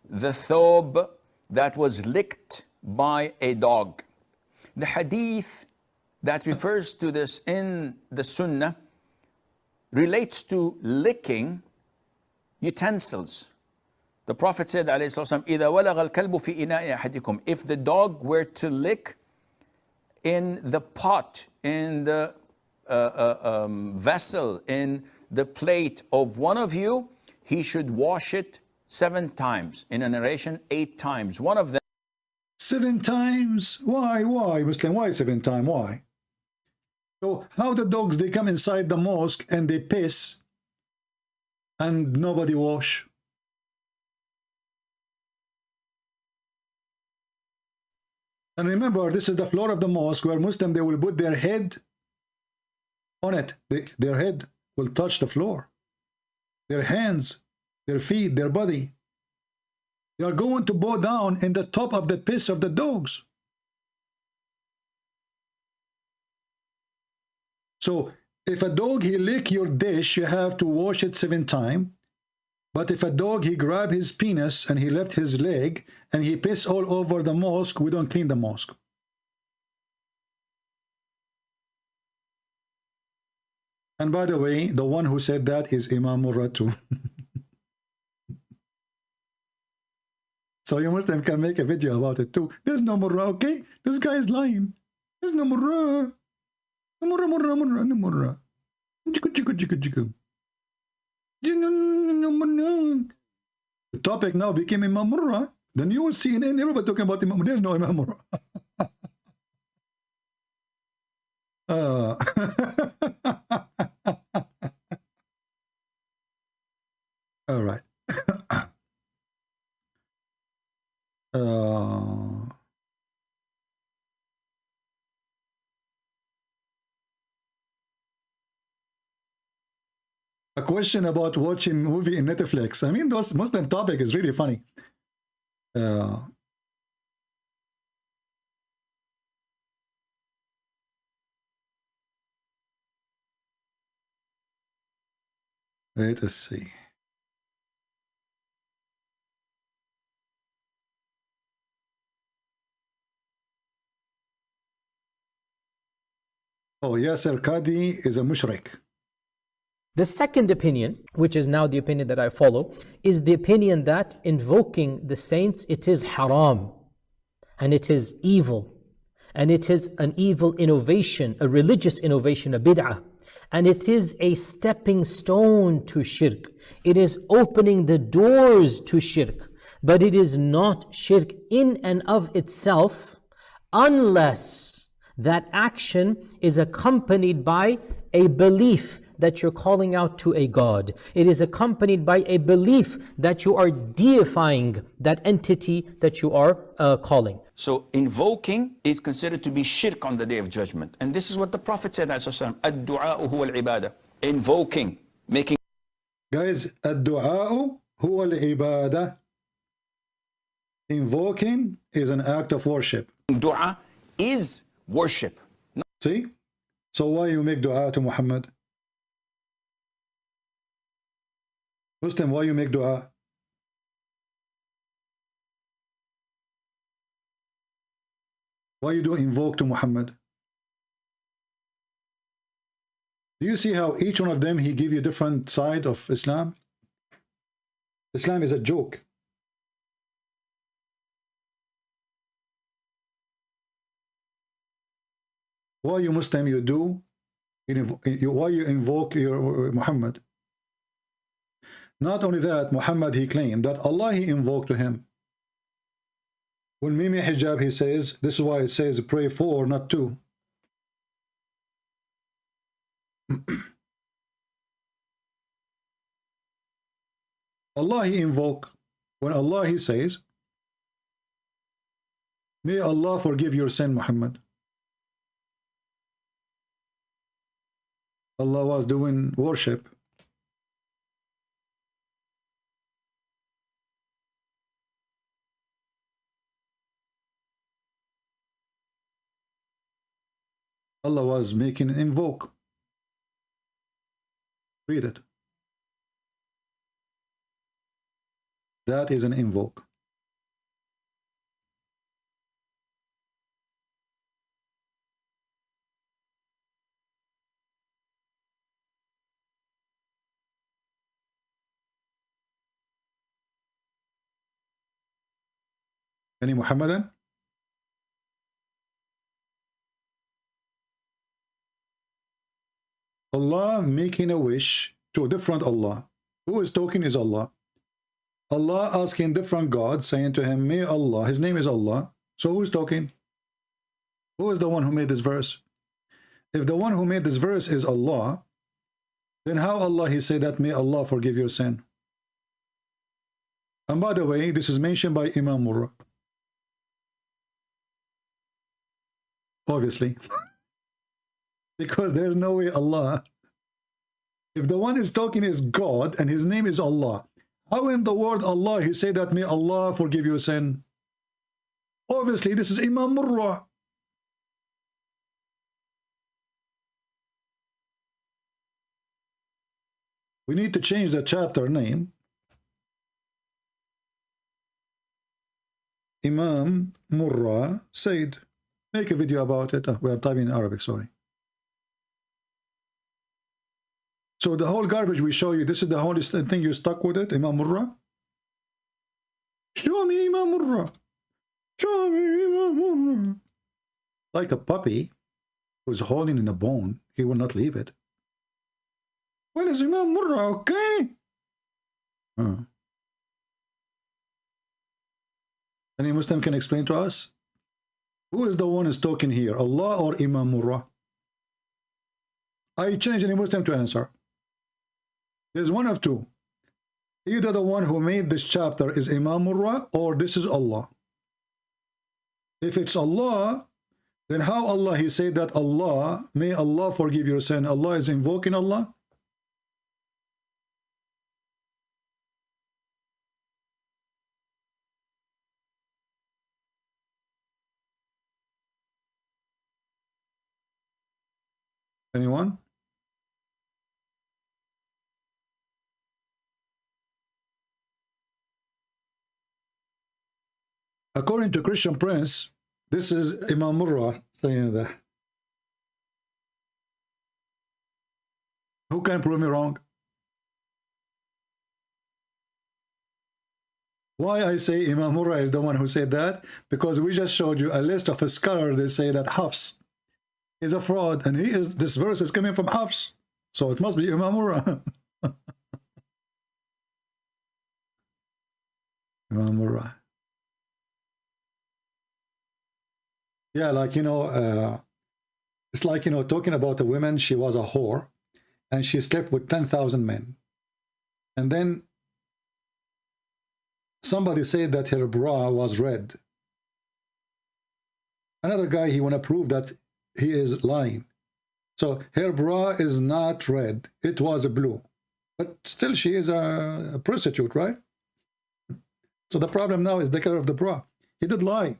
the thobe that was licked by a dog? The hadith that refers to this in the Sunnah relates to licking utensils. The Prophet said, إِذَا وَلَغَ الْكَلْبُ فِي إِنَاءِ أَحَدِكُمْ. If the dog were to lick in the pot, in the vessel, in the plate of one of you, he should wash it 7 times. In a narration, 8 times. One of them. 7 times? Why, Muslim? Why 7 times? Why? So how the dogs, they come inside the mosque and they piss and nobody wash? And remember, this is the floor of the mosque where Muslim, they will put their head on it. Their head will touch the floor. Their hands, their feet, their body. They are going to bow down in the top of the piss of the dogs. So if a dog, he lick your dish, you have to wash it 7 times. But if a dog, he grab his penis and he left his leg and he piss all over the mosque, we don't clean the mosque. And by the way, the one who said that is Imam Murrah too. So you Muslim can make a video about it too. There's no Murrah, okay? This guy is lying. There's no Murrah. No Murrah. The topic now became Imam Murrah. Then you will see in everybody talking about Imam. There's no Imam Murrah. All right. A question about watching movie in Netflix. I mean, those Muslim topic is really funny. Let us see. Oh, Yasser Qadi is a mushrik. The second opinion, which is now the opinion that I follow, is the opinion that invoking the saints, it is haram, and it is evil, and it is an evil innovation, a religious innovation, a bid'ah, and it is a stepping stone to shirk. It is opening the doors to shirk, but it is not shirk in and of itself unless that action is accompanied by a belief that you're calling out to a God. It is accompanied by a belief that you are deifying that entity that you are calling. So invoking is considered to be shirk on the Day of Judgment. And this is what the Prophet said, ad-du'a'u huwa al-ibadah. Invoking, making... Guys, ad-du'a'u huwa al-ibadah. Invoking is an act of worship. Dua is worship. See? So why you make dua to Muhammad? Muslim, why you make dua? Why you do invoke to Muhammad? Do you see how each one of them, he give you a different side of Islam? Islam is a joke. Why you Muslim, you do, why you invoke your Muhammad? Not only that, Muhammad, he claimed that Allah, he invoked to him. When Mimi Hijab, he says, this is why it says pray for, not to. Allah, he invoke. When Allah, he says, may Allah forgive your sin, Muhammad. Allah was doing worship. Allah was making an invoke. Read it. That is an invoke. Any Muhammadan? Allah making a wish to a different Allah. Who is talking is Allah. Allah asking different God, saying to him, may Allah, his name is Allah. So who's talking? Who is the one who made this verse? If the one who made this verse is Allah, then how Allah he say that may Allah forgive your sin? And by the way, this is mentioned by Imam Murrah. Obviously. Because there's no way Allah, if the one is talking is God and his name is Allah, how in the word Allah he say that may Allah forgive your sin? Obviously this is Imam Murrah. We need to change the chapter name. Imam Murrah said, make a video about it. We are typing in Arabic, sorry. So the whole garbage we show you, this is the whole thing you're stuck with it, Imam Murrah? Show me Imam Murrah. Show me Imam Murrah. Like a puppy who's holding in a bone, he will not leave it. Well, it's Imam Murrah, okay? Any Muslim can explain to us? Who is the one who's talking here, Allah or Imam Murrah? I challenge any Muslim to answer. There's one of two. Either the one who made this chapter is Imam Murrah or this is Allah. If it's Allah, then how Allah, he said that Allah, may Allah forgive your sin. Allah is invoking Allah. Anyone? According to Christian Prince, this is Imam Murrah saying that. Who can prove me wrong? Why I say Imam Murrah is the one who said that? Because we just showed you a list of a scholar. They say that Hafs is a fraud, and this verse is coming from Hafs, so it must be Imam Murrah. Imam Murrah. Yeah, like, it's like, talking about a woman, she was a whore, and she slept with 10,000 men. And then somebody said that her bra was red. Another guy, he want to prove that he is lying. So her bra is not red, it was blue. But still she is a prostitute, right? So the problem now is the color of the bra. He did lie.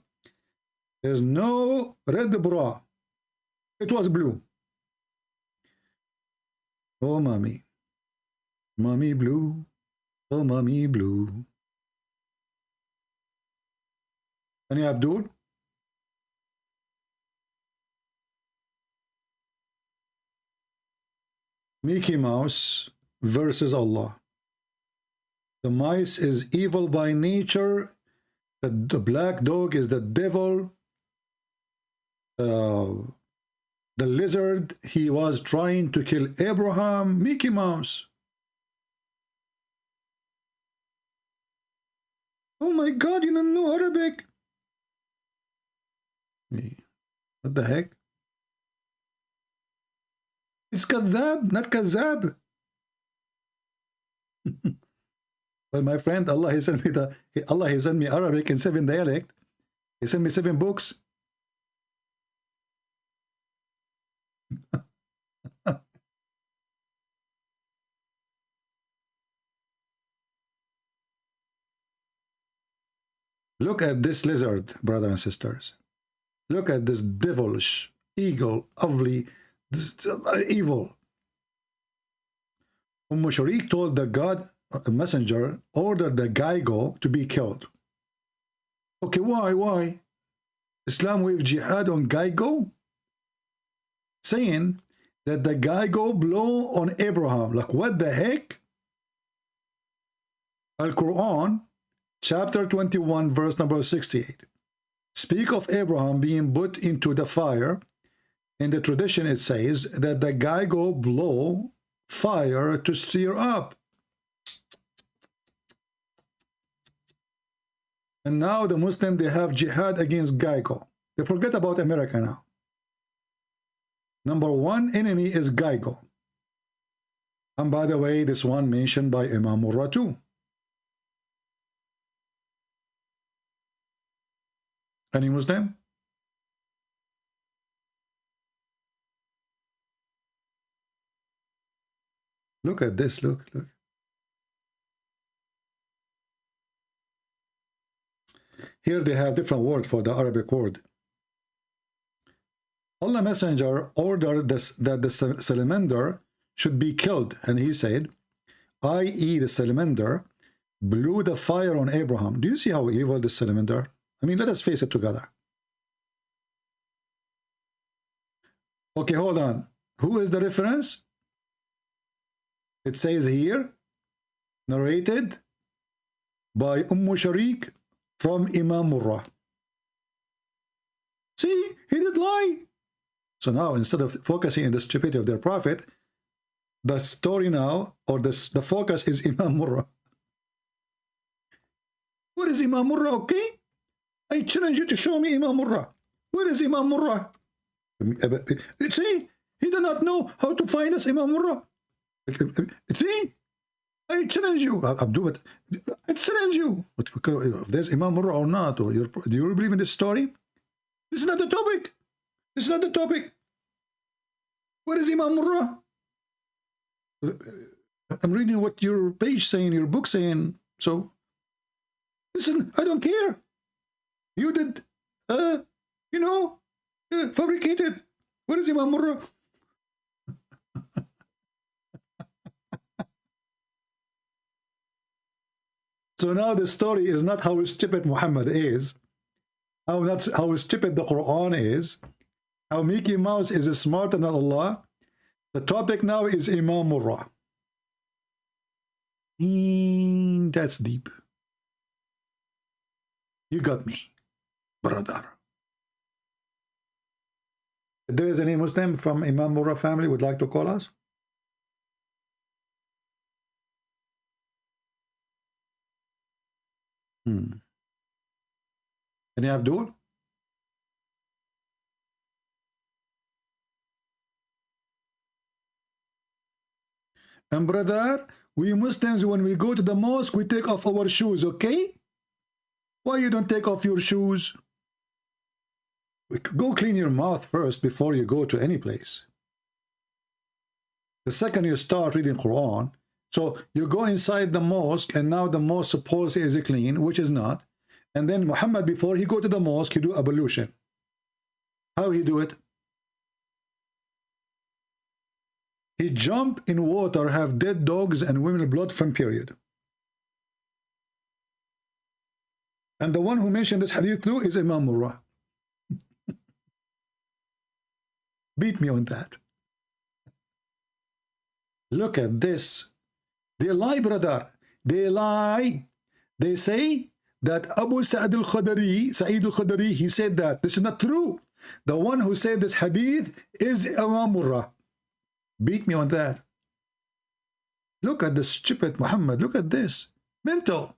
There's no red bra. It was blue. Oh, mommy. Mommy blue. Oh, mommy blue. Any Abdul? Mickey Mouse versus Allah. The mice is evil by nature. The black dog is the devil. The lizard, he was trying to kill Abraham. Mickey Mouse. Oh my God, you don't know Arabic. What the heck? It's kadhab, not kazab. Well, my friend, Allah, he sent me Arabic in 7 dialect. He sent me 7 books. Look at this lizard, brothers and sisters. Look at this devilish, eagle, ugly, evil. Sharik told the God messenger, ordered the Gaigo to be killed. Okay, why? Islam waved jihad on Gaigo? Saying that the Gaigo blow on Abraham. Like, what the heck? Al-Quran, chapter 21, verse number 68. Speak of Abraham being put into the fire. In the tradition, it says that the Gaigo blow fire to stir up. And now the Muslim, they have jihad against Gaigo. They forget about America now. Number one enemy is Gaigo. And by the way, this one mentioned by Imam Murrah too. Any Muslim? Look at this, look. Here they have different word for the Arabic word. Allah Messenger ordered that the salamander should be killed, and he said, i.e. the salamander blew the fire on Abraham. Do you see how evil this salamander? I mean, let us face it together. Okay, hold on. Who is the reference? It says here, narrated by Sharik from Imam Murrah. See, he did lie. So now, instead of focusing on the stupidity of their prophet, the story now, or the focus is Imam Murrah. Where is Imam Murrah? Okay, I challenge you to show me Imam Murrah. Where is Imam Murrah? See, he does not know how to find us Imam Murrah. See, I challenge you, Abdul. I challenge you. If there's Imam Murrah or not, or do you believe in this story? This is not the topic. This is not the topic. Where is Imam Murrah? I'm reading what your page saying, your book saying. So, listen, I don't care. You did, you know, fabricated. Where is Imam Murrah? So now the story is not how stupid Muhammad is, how stupid the Quran is, how Mickey Mouse is smarter than Allah. The topic now is Imam Murrah. That's deep. You got me, brother. If there is any Muslim from Imam Murrah family would like to call us? Any Abdul? And brother, we Muslims, when we go to the mosque, we take off our shoes, okay? Why you don't take off your shoes? Go clean your mouth first before you go to any place. The second you start reading Quran, so you go inside the mosque, and now the mosque supposedly is clean, which is not. And then Muhammad, before he go to the mosque, he do ablution. How he do it? He jump in water, have dead dogs and women blood from period. And the one who mentioned this hadith too is Imam Murrah. Beat me on that. Look at this. They lie, brother. They lie. They say that Abu Sa'id al-Khudri, he said that. This is not true. The one who said this hadith is Imam Murrah. Beat me on that. Look at the stupid Muhammad. Look at this. Mental.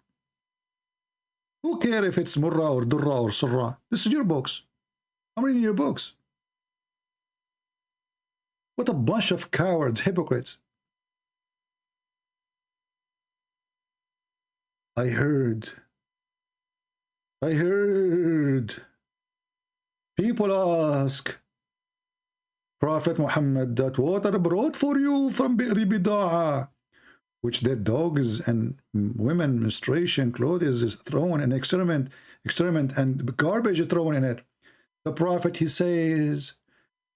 Who cares if it's Murrah or Durrah or Surrah? This is your books. I'm reading your books. What a bunch of cowards, hypocrites. I heard people ask Prophet Muhammad that water brought for you from Bi'r Bida'a, which dead dogs and women menstruation clothes is thrown in experiment and garbage thrown in it. The Prophet, he says,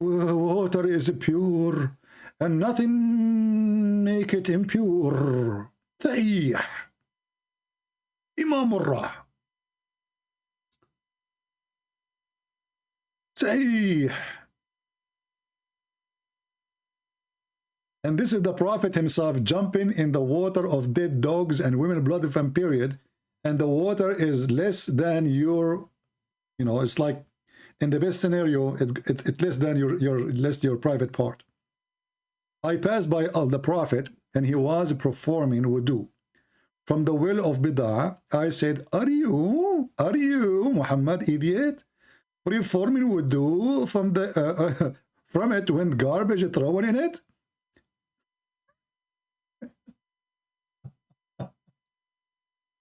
water is pure and nothing make it impure. Sahih. Imam Murrah. Sahih. And this is the Prophet himself jumping in the water of dead dogs and women blood from period, and the water is less than your, you know, it's like in the best scenario, it's less than your private part. I passed by the Prophet and he was performing wudu from the well of Bid'ah. I said, are you Muhammad, idiot, performing wudu from the from it when garbage is thrown in it?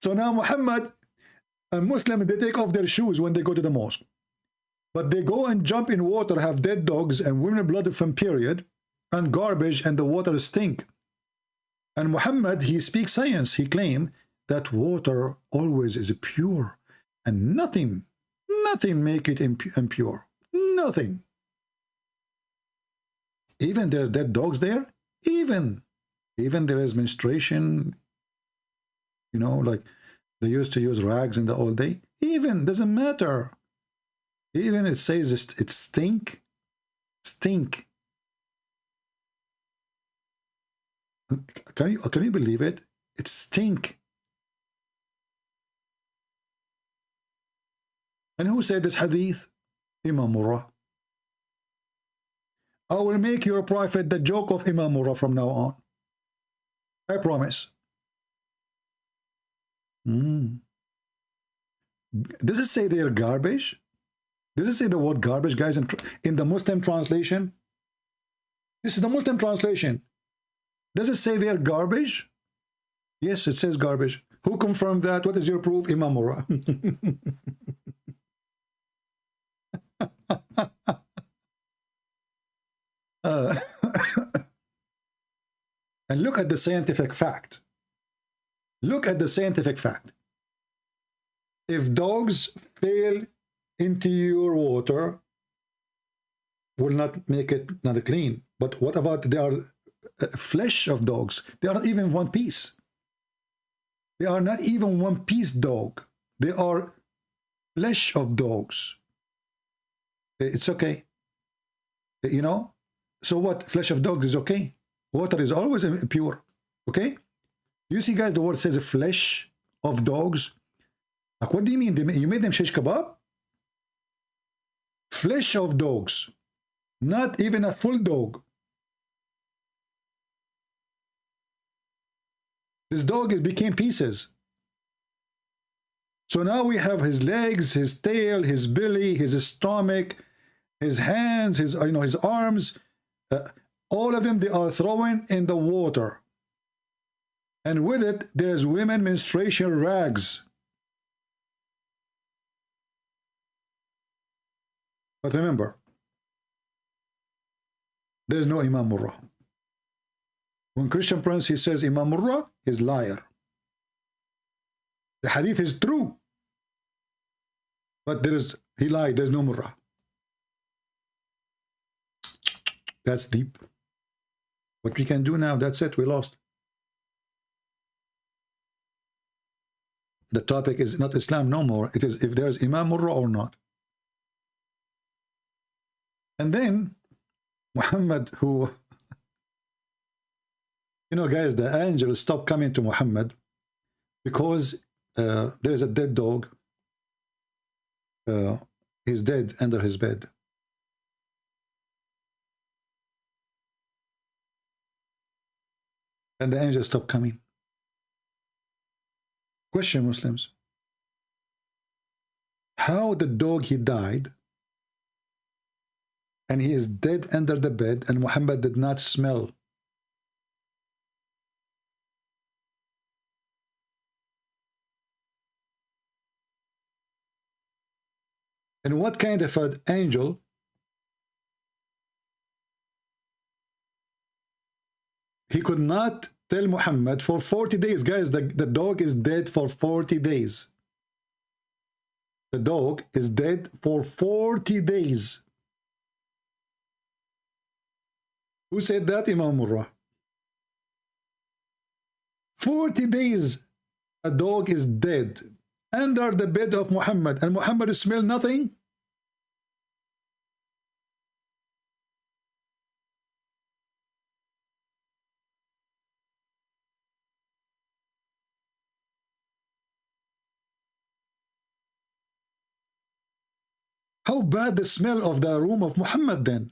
So now Muhammad and Muslim, they take off their shoes when they go to the mosque. But they go and jump in water, have dead dogs and women blood from period and garbage, and the water stink. And Muhammad, he speaks science. He claimed that water always is pure and nothing make it impure. Nothing. Even there's dead dogs there. Even there is menstruation. You know, like they used to use rags in the old day. Even doesn't matter. Even it says it stink. Stink. Can you believe it? It stink. And who said this hadith? Imam Murrah. I will make your prophet the joke of Imam Murrah from now on. I promise. Does it say they're garbage? Does it say the word garbage, guys, in the Muslim translation? This is the Muslim translation. Does it say they're garbage? Yes, it says garbage. Who confirmed that? What is your proof? Imam Murrah. And look at the scientific fact. Look at the scientific fact. If dogs fail into your water, will not make it not clean. But what about they are flesh of dogs? They are not even one piece. They are not even one piece dog. They are flesh of dogs. It's okay. You know? So what? Flesh of dogs is okay. Water is always pure. Okay? You see, guys, the word says flesh of dogs. Like, what do you mean? You made them shish kebab? Flesh of dogs. Not even a full dog. This dog became pieces. So now we have his legs, his tail, his belly, his stomach, his hands, his arms. All of them, they are thrown in the water. And with it, there's women menstruation rags. But remember, there's no Imam Murrah. When Christian Prince, he says Imam Murrah, he's liar. The hadith is true. But he lied, there's no Murrah. That's deep. What we can do now, that's it, we lost. The topic is not Islam no more. It is if there's Imam Murrah or not. And then Muhammad, who, you know, guys, the angels stopped coming to Muhammad because there's a dead dog. He's dead under his bed. And the angels stopped coming. Question, Muslims. How the dog, he died, and he is dead under the bed, and Muhammad did not smell? And what kind of an angel he could not tell Muhammad for 40 days? Guys, the dog is dead for 40 days. The dog is dead for 40 days. Who said that? Imam Murrah. 40 days a dog is dead under the bed of Muhammad, and Muhammad smelled nothing? How bad the smell of the room of Muhammad then?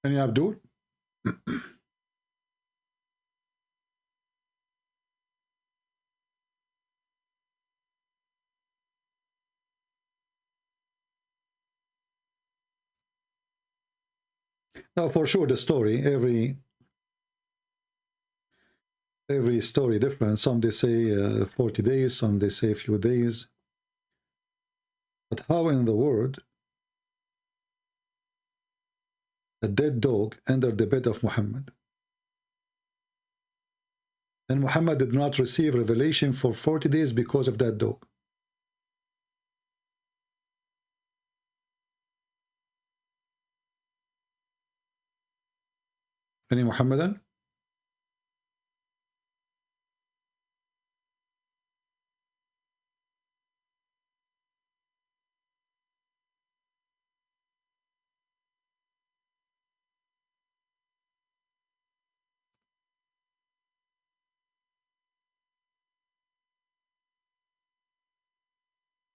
Any Abdul? Now, for sure, the story, every story different. Some they say 40 days, some they say a few days. But how in the world a dead dog under the bed of Muhammad? And Muhammad did not receive revelation for 40 days because of that dog. Any Muhammadan?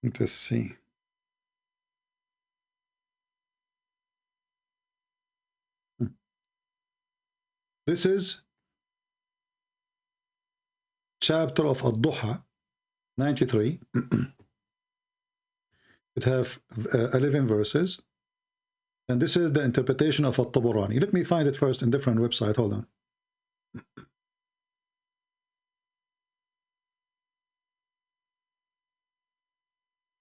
Let us see. This is chapter of Ad-Duha, 93. It have 11 verses. And this is the interpretation of At-Tabarani. Let me find it first in different website. Hold on.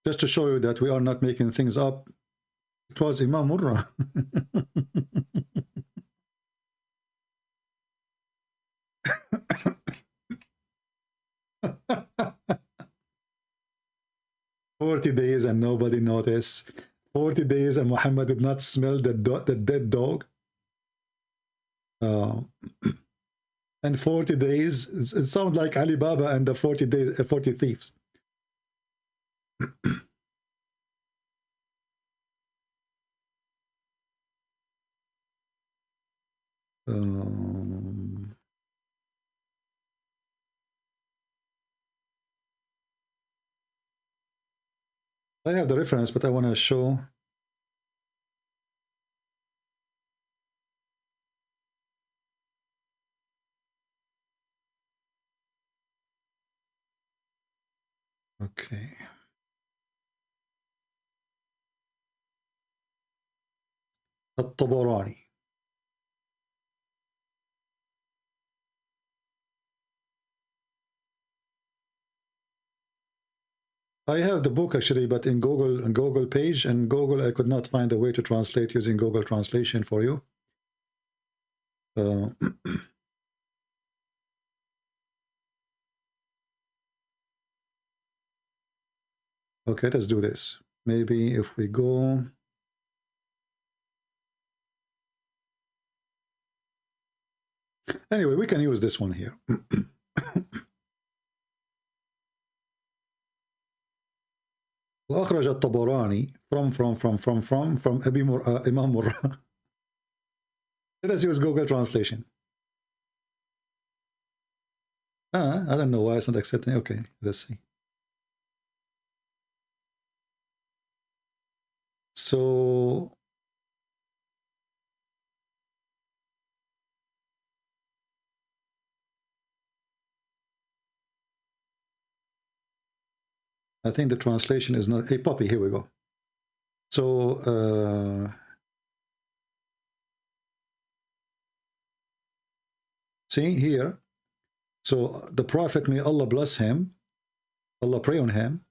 Just to show you that we are not making things up. It was Imam Murrah. 40 days and nobody noticed. 40 days and Muhammad did not smell the dead dog. And 40 days, it sounds like Alibaba and the 40 days, 40 thieves. I have the reference, but I want to show. Okay. At-Tabarani. I have the book actually, but in Google page, and Google I could not find a way to translate using Google Translation for you. Okay, let's do this. Maybe if we go. Anyway, we can use this one here. وأخرج الطبراني from Imam Murrah. Let us use Google Translation. I don't know why it's not accepting. Okay, let's see. So I think the translation is not a puppy. Here we go. So see here. So the Prophet, may Allah bless him, Allah pray on him.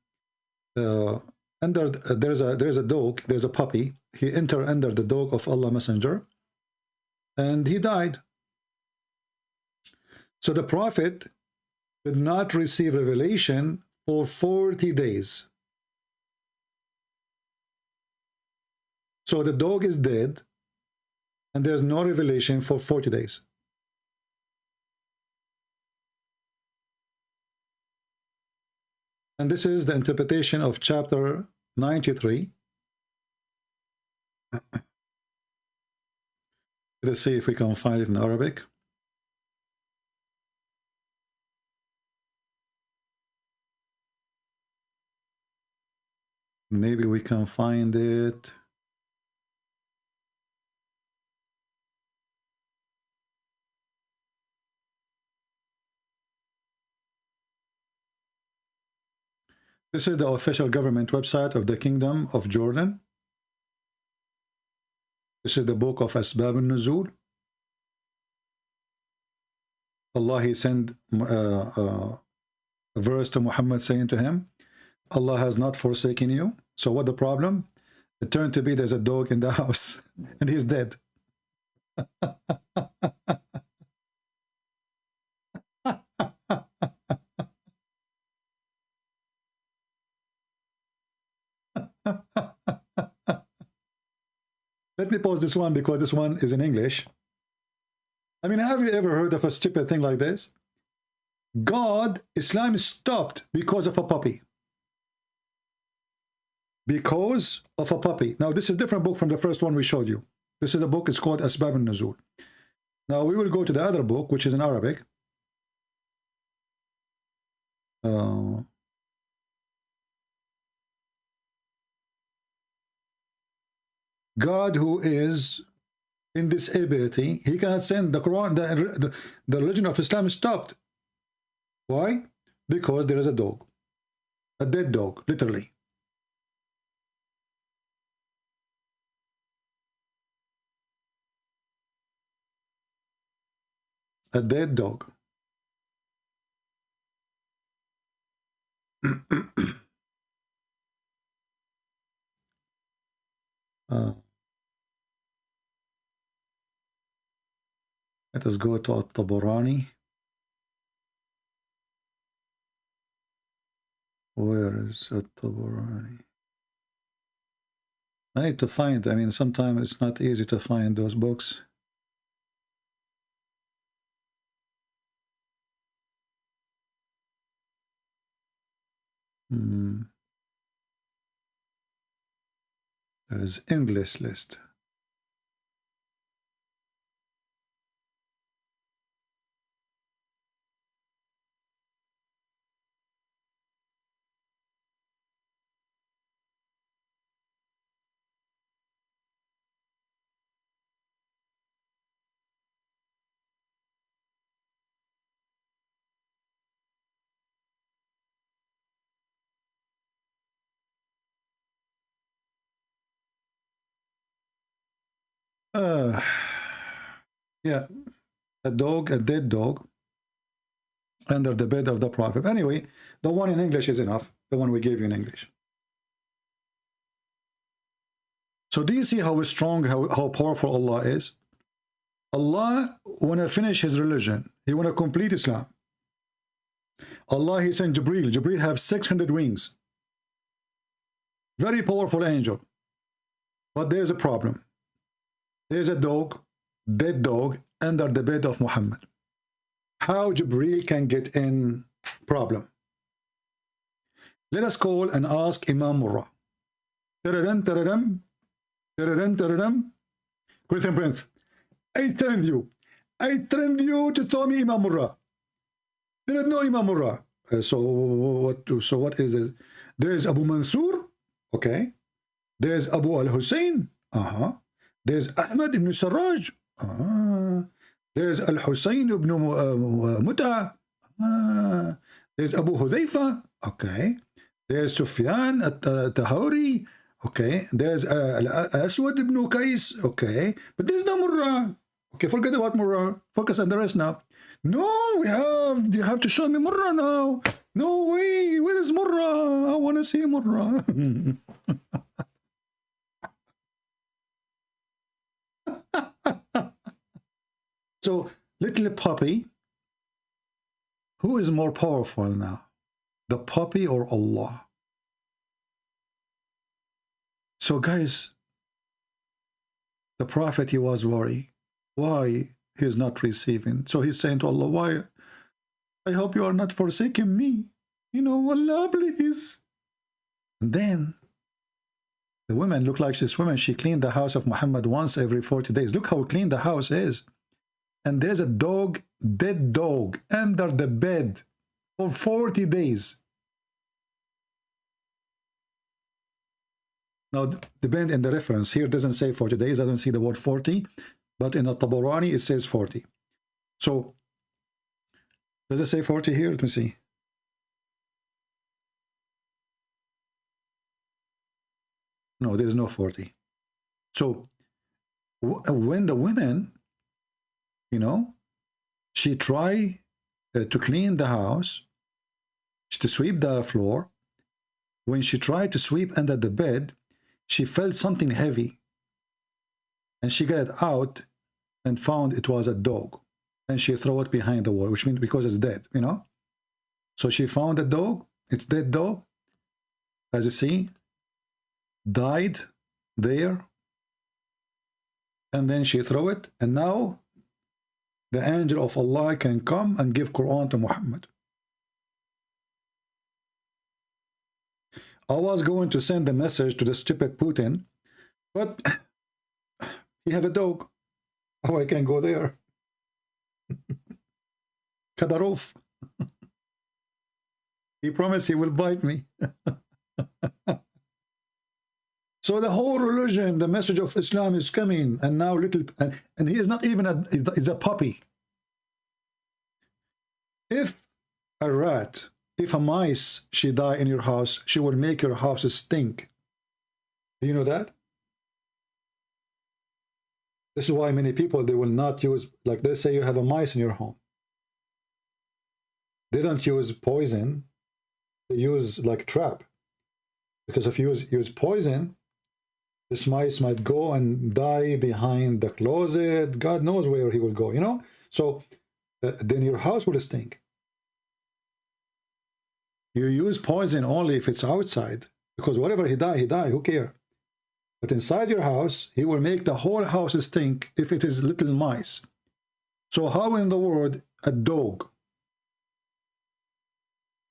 There's a dog, there's a puppy. He entered under the dog of Allah Messenger, and he died. So the Prophet did not receive revelation for 40 days. So the dog is dead, and there's no revelation for 40 days. And this is the interpretation of chapter 93. Let's see if we can find it in Arabic. Maybe we can find it. This is the official government website of the Kingdom of Jordan. This is the book of Asbab al-Nuzul. Allah, he sent a verse to Muhammad saying to him, Allah has not forsaken you. So what the problem? It turned to be there's a dog in the house and he's dead. Let me pause this one because this one is in English. I mean, have you ever heard of a stupid thing like this? Islam stopped because of a puppy. Because of a puppy. Now, this is a different book from the first one we showed you. This is a book, it's called Asbab al-Nuzul. Now, we will go to the other book, which is in Arabic. God who is in disability, he cannot send the Quran. The religion of Islam is stopped. Why? Because there is a dog, a dead dog, literally. A dead dog. Let us go to At-Tabarani. Where is At-Tabarani? I need to find, I mean, sometimes it's not easy to find those books. There is English list. Yeah, a dog, a dead dog, under the bed of the Prophet. Anyway, the one in English is enough, the one we gave you in English. So do you see how strong, how powerful Allah is? Allah want to finish his religion. He want to complete Islam. Allah, he sent Jibreel. Jibreel have 600 wings. Very powerful angel. But there's a problem. There's a dog, dead dog, under the bed of Muhammad. How Jibreel can get in? Problem. Let us call and ask Imam Murrah. Tararam, tararam, tararam, tararam. Christian Prince, I trained you to tell me Imam Murrah. There is no Imam Murrah. So what is it? There is Abu Mansur, okay. There is Abu al-Hussein, There's Ahmad ibn Sarraj, There's Al-Hussein ibn Mut'a, There's Abu Hudhayfa, okay. There's Sufyan at-Tahawri, okay. There's Aswad ibn Qais, okay. But there's no Murrah. Okay, forget about Murrah. Focus on the rest now. No, you have to show me Murrah now. No way. Where is Murrah? I want to see Murrah. So, little puppy, who is more powerful now? The puppy or Allah? So, guys, the Prophet, he was worried. Why he is not receiving? So he's saying to Allah, why? I hope you are not forsaking me. You know, Allah, please. And then the women look like this woman. She cleaned the house of Muhammad once every 40 days. Look how clean the house is. And there's a dog, dead dog, under the bed for 40 days. Now, depend on the reference. Here it doesn't say 40 days. I don't see the word 40. But in At-Tabarani, it says 40. So, does it say 40 here? Let me see. No, there is no 40. So, when the women, you know, she tried to clean the house, to sweep the floor. When she tried to sweep under the bed, she felt something heavy. And she got it out and found it was a dog. And she threw it behind the wall, which means because it's dead, you know. So she found a dog, it's dead dog, as you see, died there. And then she threw it. And now the angel of Allah can come and give Quran to Muhammad. I was going to send a message to the stupid Putin, but he have a dog. How I can go there? Kadyrov. He promised he will bite me. So the whole religion, the message of Islam is coming, and now and he is not even he's a puppy. If a rat, if a mice, she die in your house, she will make your house stink. Do you know that? This is why many people, they will not use, like they say you have a mice in your home. They don't use poison, they use like trap. Because if you use poison, this mice might go and die behind the closet. God knows where he will go, you know? So then your house will stink. You use poison only if it's outside, because whatever he die, who cares? But inside your house, he will make the whole house stink if it is little mice. So how in the world a dog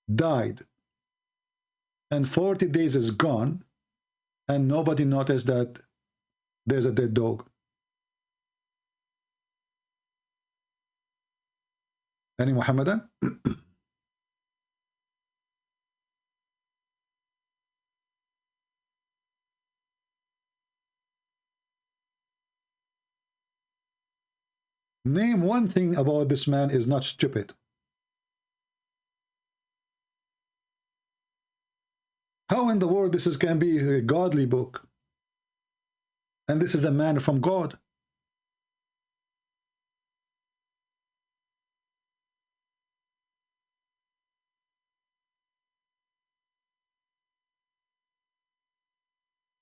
died and 40 days is gone and nobody noticed that there's a dead dog? Any Muhammadan? Name one thing about this man is not stupid. How in the world this can be a godly book? And this is a man from God.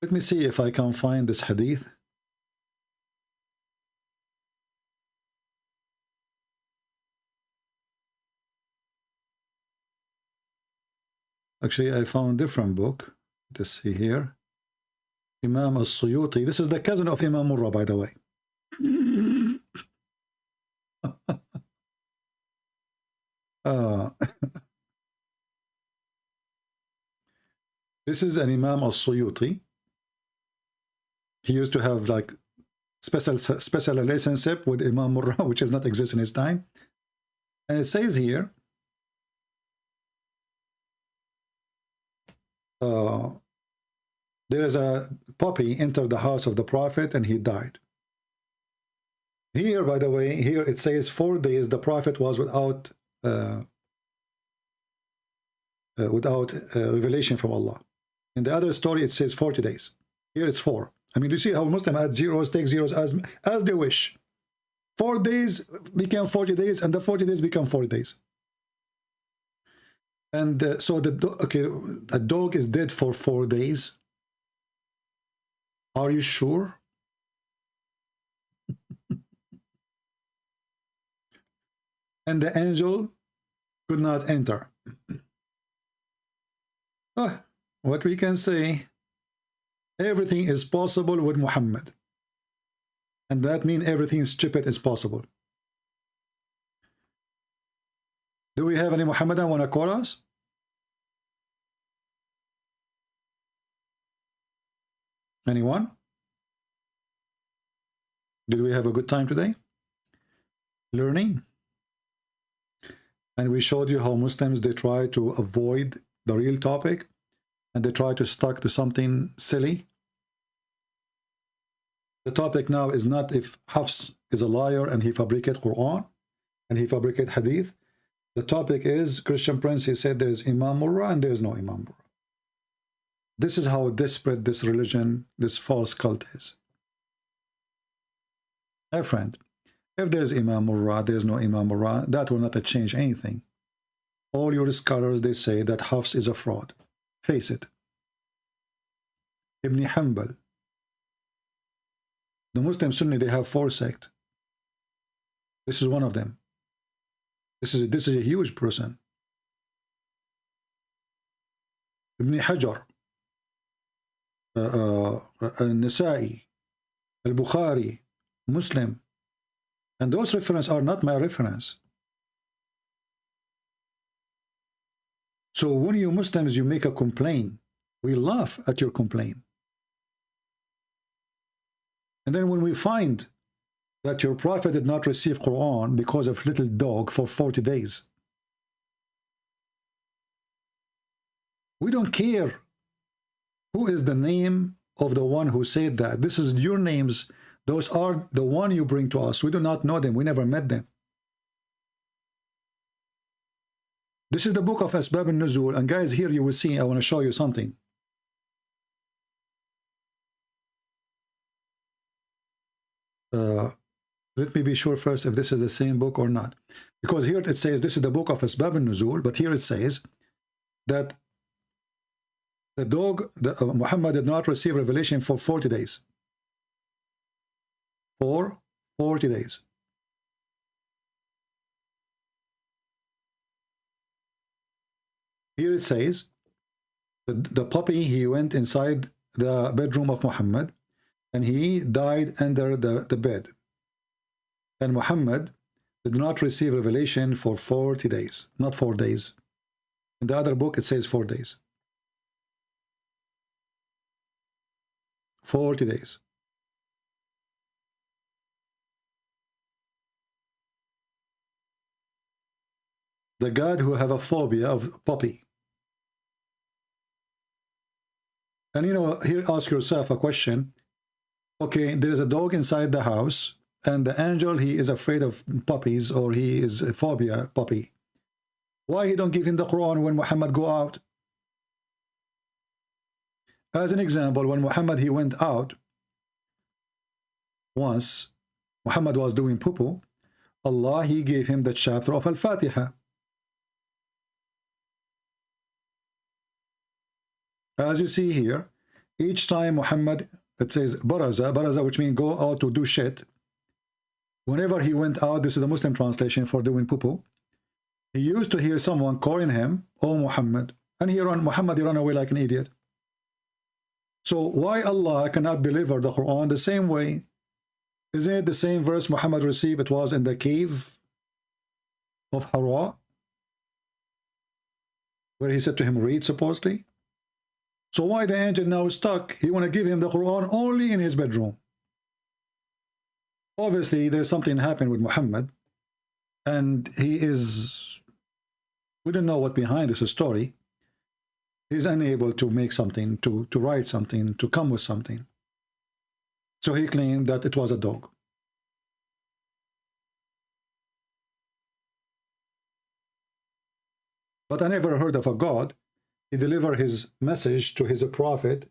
Let me see if I can find this hadith. Actually, I found a different book. Let's see here. Imam al-Suyuti. This is the cousin of Imam Murrah, by the way. This is an Imam al-Suyuti. He used to have like special relationship with Imam Murrah, which does not exist in his time. And it says here, there is a puppy entered the house of the Prophet and he died. Here, by the way, here it says 4 days the Prophet was without revelation from Allah. In the other story it says 40 days. Here it's 4. I mean, you see how Muslims add zeros, take zeros as they wish. 4 days became 40 days and the 40 days become 40 days. And so a dog is dead for 4 days. Are you sure? And the angel could not enter. What we can say, everything is possible with Muhammad. And that means everything stupid is possible. Do we have any Muhammadan want to call us? Anyone? Did we have a good time today? Learning. And we showed you how Muslims, they try to avoid the real topic and they try to stuck to something silly. The topic now is not if Hafs is a liar and he fabricated Quran and he fabricated Hadith. The topic is Christian Prince, he said there's Imam Murrah and there's no Imam Murrah. This is how desperate this religion, this false cult is. My friend, if there's Imam Murrah, there's no Imam Murrah, that will not change anything. All your scholars, they say that Hafs is a fraud. Face it. Ibn Hanbal. The Muslim Sunni, they have 4 sects. This is one of them. This is a huge person. Ibn Hajar. Al-Nasa'i, Al-Bukhari, Muslim. And those references are not my reference. So when you Muslims, you make a complaint, we laugh at your complaint. And then when we find that your Prophet did not receive Quran because of little dog for 40 days, we don't care who is the name of the one who said that. This is your names. Those are the one you bring to us. We do not know them. We never met them. This is the book of Asbab al-Nuzul. And guys, here you will see, I want to show you something. Let me be sure first if this is the same book or not. Because here it says this is the book of Asbab al-Nuzul, but here it says that the dog, Muhammad did not receive revelation for 40 days. For 40 days. Here it says the puppy, he went inside the bedroom of Muhammad and he died under the bed. And Muhammad did not receive revelation for 40 days, not 4 days. In the other book, it says 4 days. 40 days. The God who have a phobia of puppy. And you know, here ask yourself a question. Okay, there is a dog inside the house, and the angel, he is afraid of puppies, or he is a phobia puppy. Why he don't give him the Quran when Muhammad go out? As an example, when Muhammad he went out, once Muhammad was doing poo-poo, Allah he gave him the chapter of Al-Fatiha. As you see here, each time Muhammad, it says baraza, which means go out to do shit. Whenever he went out, this is the Muslim translation for doing poo-poo, he used to hear someone calling him, "Oh Muhammad," and Muhammad he ran away like an idiot. So why Allah cannot deliver the Quran the same way? Isn't it the same verse Muhammad received? It was in the cave of Hira, where he said to him, read, supposedly. So why the angel now is stuck? He want to give him the Quran only in his bedroom. Obviously, there's something happened with Muhammad, and we don't know what behind this story. He's unable to make something, to write something, to come with something. So he claimed that it was a dog. But I never heard of a God. He delivered his message to his prophet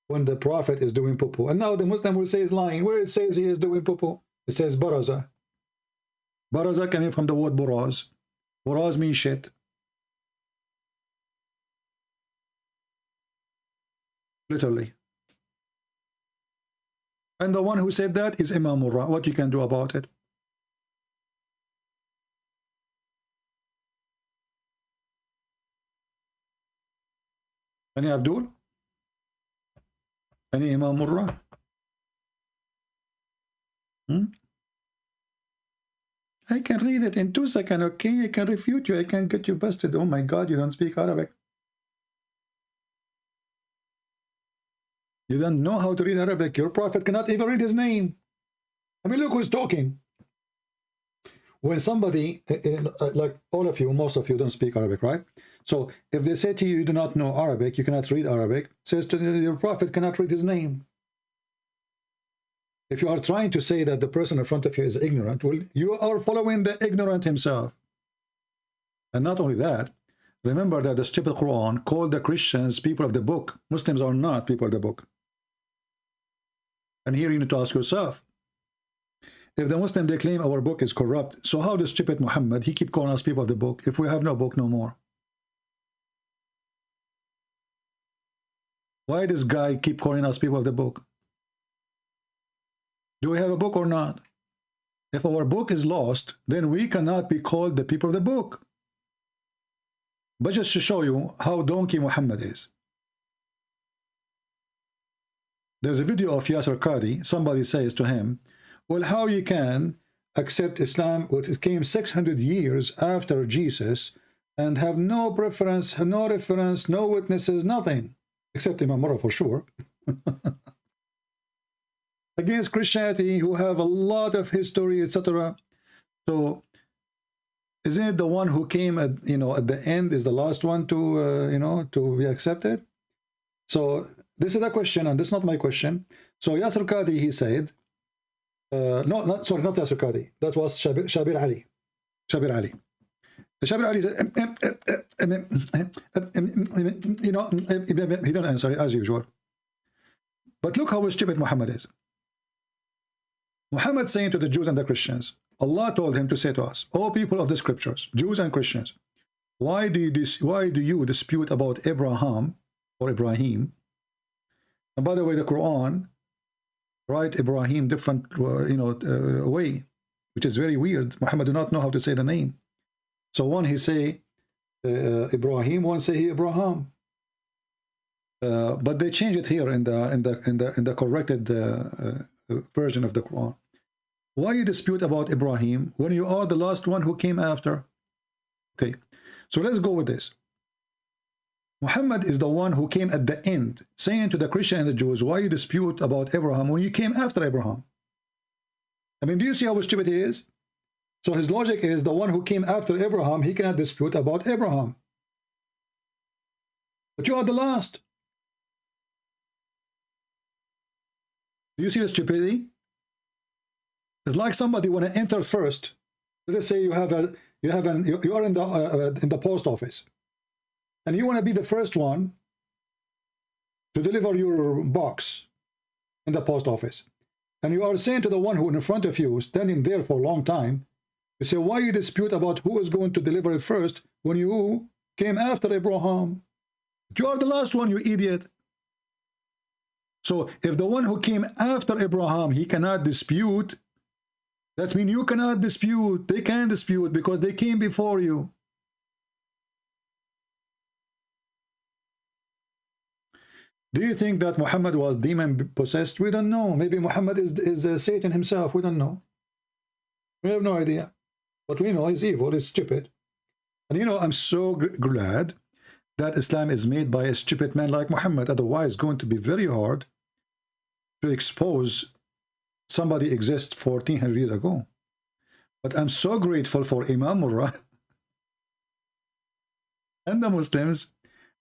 when the prophet is doing poo-poo. And now the Muslim will say he's lying. Where it says he is doing poo-poo, it says baraza. Baraza coming from the word buraz. Buraz means shit. Literally. And the one who said that is Imam Murrah. What you can do about it? Any Abdul? Any Imam Murrah? I can read it in 2 seconds, okay? I can refute you. I can get you busted. Oh my God, you don't speak Arabic. You don't know how to read Arabic. Your prophet cannot even read his name. I mean, look who's talking. When somebody, like all of you, most of you don't speak Arabic, right? So if they say to you, you do not know Arabic, you cannot read Arabic, says to your prophet cannot read his name. If you are trying to say that the person in front of you is ignorant, well, you are following the ignorant himself. And not only that, remember that the stupid Quran called the Christians people of the book. Muslims are not people of the book. And here you need to ask yourself, if the Muslim, they claim our book is corrupt, so how does stupid Muhammad, he keep calling us people of the book if we have no book no more? Why this guy keep calling us people of the book? Do we have a book or not? If our book is lost, then we cannot be called the people of the book. But just to show you how donkey Muhammad is. There's a video of Yasser Qadi. Somebody says to him, well, how you can accept Islam, which came 600 years after Jesus, and have no preference, no reference, no witnesses, nothing, except Imam Murrah for sure, against Christianity, who have a lot of history, etc. So, isn't it the one who came at the end is the last one to to be accepted? So this is a question, and this is not my question. So Yasser Qadi, he said, sorry, not Yasser Qadi. That was Shabir Ali. Shabir Ali. Shabir Ali said, you know, he don't answer as usual. But look how stupid Muhammad is. Muhammad saying to the Jews and the Christians, Allah told him to say to us, "O people of the scriptures, Jews and Christians, why do you dispute about Abraham or Ibrahim?" And by the way, the Quran write Ibrahim different way, which is very weird. Muhammad do not know how to say the name. So one he say Ibrahim, one say he Abraham. But they change it here in the corrected version of the Quran. Why you dispute about Ibrahim when you are the last one who came after? Okay, so let's go with this. Muhammad is the one who came at the end, saying to the Christian and the Jews, why you dispute about Abraham when you came after Abraham? I mean, do you see how stupid he is? So his logic is the one who came after Abraham, he cannot dispute about Abraham. But you are the last. Do you see the stupidity? It's like somebody want to enter first. Let's say you are in the post office, and you want to be the first one to deliver your box in the post office, and you are saying to the one who in front of you, standing there for a long time, you say, why you dispute about who is going to deliver it first when you came after Abraham? You are the last one, you idiot. So if the one who came after Abraham, he cannot dispute, that means you cannot dispute. They can dispute because they came before you. Do you think that Muhammad was demon possessed? We don't know. Maybe Muhammad is Satan himself. We don't know. We have no idea. But we know he's evil, he's stupid. And you know, I'm so glad that Islam is made by a stupid man like Muhammad. Otherwise, it's going to be very hard to expose somebody exists 1400 years ago. But I'm so grateful for Imam Murrah and the Muslims,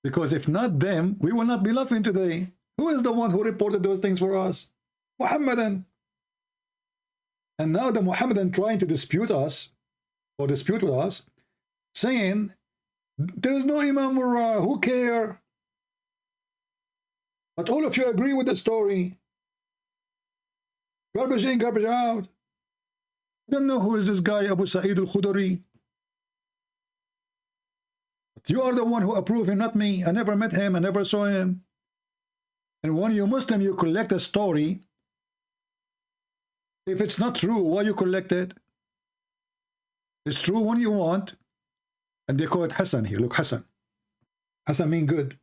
because if not them, we will not be laughing today. Who is the one who reported those things for us? Muhammadan. And now the Muhammadan trying to dispute us, or dispute with us, saying, there is no Imam Murrah, who care? But all of you agree with the story. Garbage in, garbage out. I don't know who is this guy, Abu Sa'id al-Khudri. You are the one who approved him, not me. I never met him, I never saw him. And when you're Muslim, you collect a story. If it's not true, why you collect it? It's true when you want. And they call it Hassan here. Look, Hassan. Hassan means good.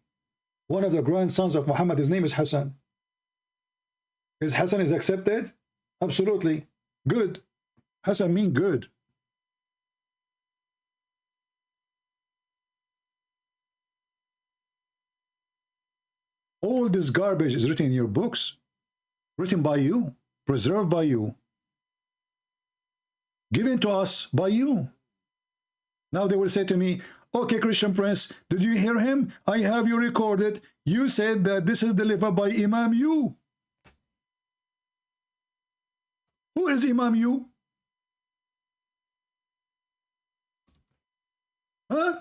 One of the grandsons of Muhammad, his name is Hassan. Is Hassan is accepted? Absolutely. Good. Hassan means good. All this garbage is written in your books, written by you, preserved by you, given to us by you. Now they will say to me, okay, Christian Prince, did you hear him? I have you recorded. You said that this is delivered by Imam you. Who is Imam you? Huh?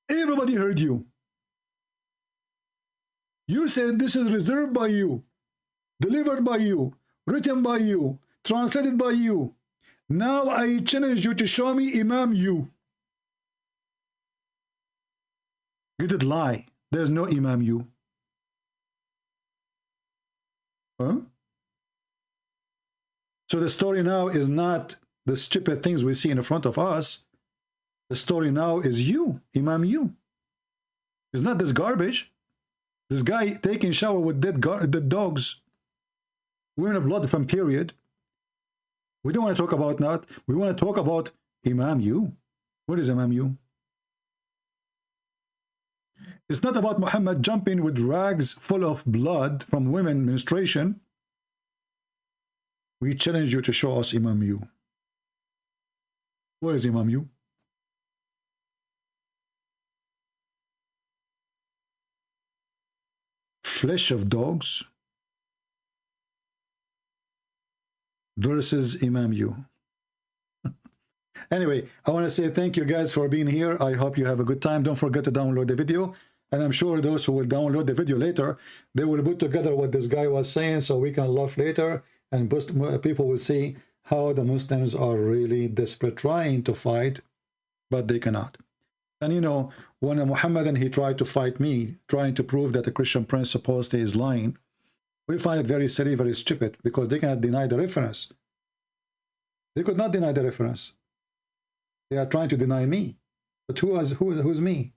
Everybody heard you. You said this is reserved by you, delivered by you, written by you, translated by you. Now I challenge you to show me Imam you. You did lie. There's no Imam you. Huh? So the story now is not the stupid things we see in front of us. The story now is you, Imam you. It's not this garbage. This guy taking shower with dead dogs. We're in a blood from period. We don't want to talk about that. We want to talk about Imam you. What is Imam you? It's not about Muhammad jumping with rags full of blood from women menstruation. We challenge you to show us Imam you. Where is Imam you? flesh of dogs versus Imam you. Anyway, I want to say thank you guys for being here. I hope you have a good time. Don't forget to download the video. And I'm sure those who will download the video later, they will put together what this guy was saying so we can laugh later, and people will see how the Muslims are really desperate, trying to fight, but they cannot. And you know, when a Muhammadan, he tried to fight me, trying to prove that a Christian prince supposedly is lying, we find it very silly, very stupid, because they cannot deny the reference. They could not deny the reference. They are trying to deny me. But who's me?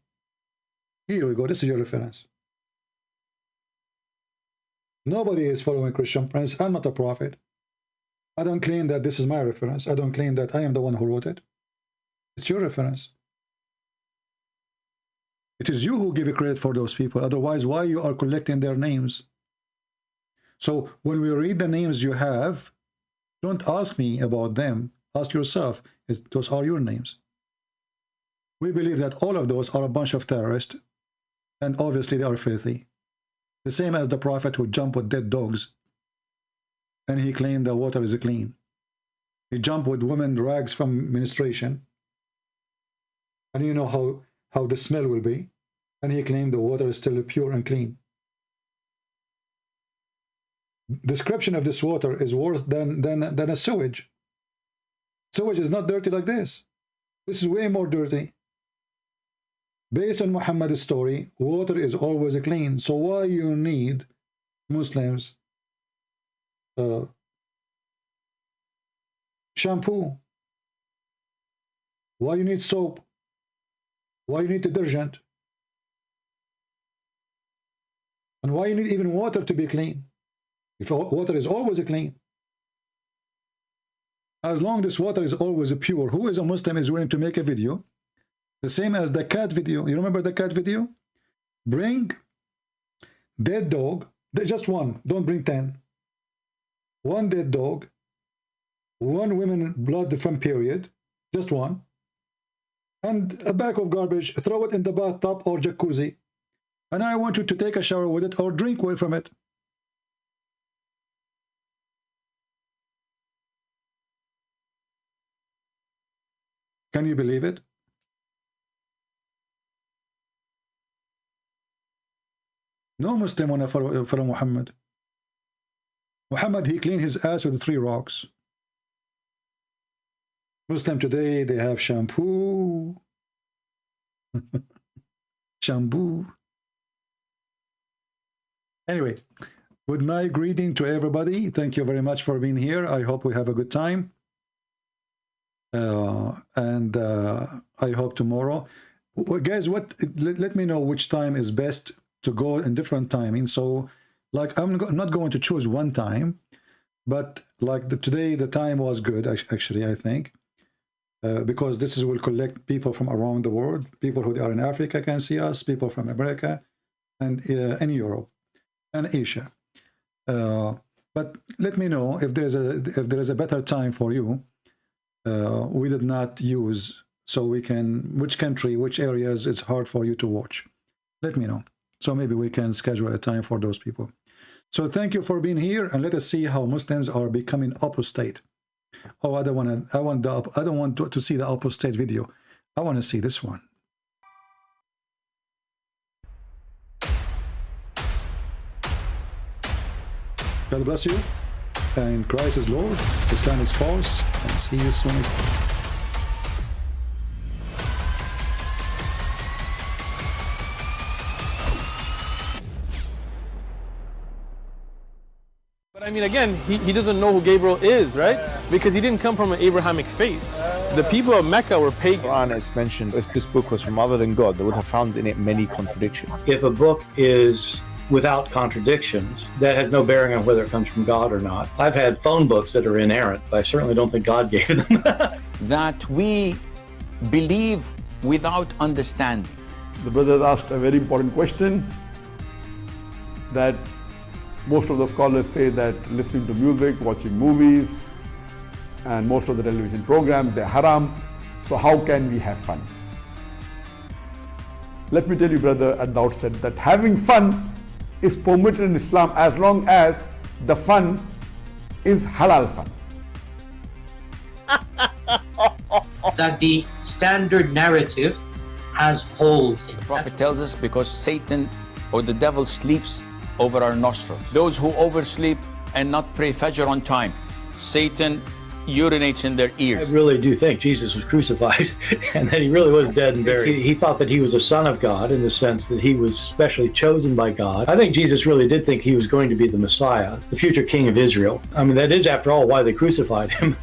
Here we go. This is your reference. Nobody is following Christian Prince. I'm not a prophet. I don't claim that this is my reference. I don't claim that I am the one who wrote it. It's your reference. It is you who give credit for those people. Otherwise, why you are collecting their names? So when we read the names you have, don't ask me about them. Ask yourself, those are your names. We believe that all of those are a bunch of terrorists, and obviously they are filthy. The same as the prophet who jumped with dead dogs, and he claimed the water is clean. He jumped with women rags from menstruation, and you know how the smell will be, and he claimed the water is still pure and clean. Description of this water is worse than a sewage. Sewage is not dirty like this. This is way more dirty. Based on Muhammad's story, water is always clean. So why you need Muslims shampoo? Why you need soap? Why you need detergent? And why you need even water to be clean? If water is always clean. As long as this water is always pure, who is a Muslim is willing to make a video? The same as the cat video. You remember the cat video? Bring dead dog, just one, don't bring 10. One dead dog, one woman blood from period, just one, and a bag of garbage, throw it in the bathtub or jacuzzi. And I want you to take a shower with it or drink away from it. Can you believe it? No Muslim want to follow Muhammad. Muhammad, he cleaned his ass with 3 rocks. Muslim today, they have shampoo. Shampoo. Anyway, with my greeting to everybody, thank you very much for being here. I hope we have a good time. I hope tomorrow, guys, let me know which time is best to go in different timing. So like I'm not going to choose one time, but like today the time was good actually, I think, because this will collect people from around the world. People who are in Africa can see us, people from America and in Europe and Asia. But let me know if there is a better time for you. We did not use, so we can, which country, which areas it's hard for you to watch. Let me know. So maybe we can schedule a time for those people. So thank you for being here, and let us see how Muslims are becoming apostate. Oh, I don't want to see the apostate video. I want to see this one. God bless you. And Christ is Lord, Islam is false, and see you soon. But I mean, again, he doesn't know who Gabriel is, right? Because he didn't come from an Abrahamic faith. The people of Mecca were pagan. Quran is mentioned, if this book was from other than God, they would have found in it many contradictions. If a book is without contradictions, that has no bearing on whether it comes from God or not. I've had phone books that are inerrant, but I certainly don't think God gave them. That we believe without understanding. The brother asked a very important question, that most of the scholars say that listening to music, watching movies, and most of the television programs, they're haram. So how can we have fun? Let me tell you, brother, at the outset, that having fun is permitted in Islam as long as the fun is halal fun. That the standard narrative has holes in it. The Prophet tells us because Satan or the devil sleeps over our nostrils. Those who oversleep and not pray Fajr on time, Satan urinates in their ears. I really do think Jesus was crucified and that he really was dead and buried. He thought that he was a son of God in the sense that he was specially chosen by God. I think Jesus really did think he was going to be the Messiah, the future king of Israel. I mean, that is, after all, why they crucified him.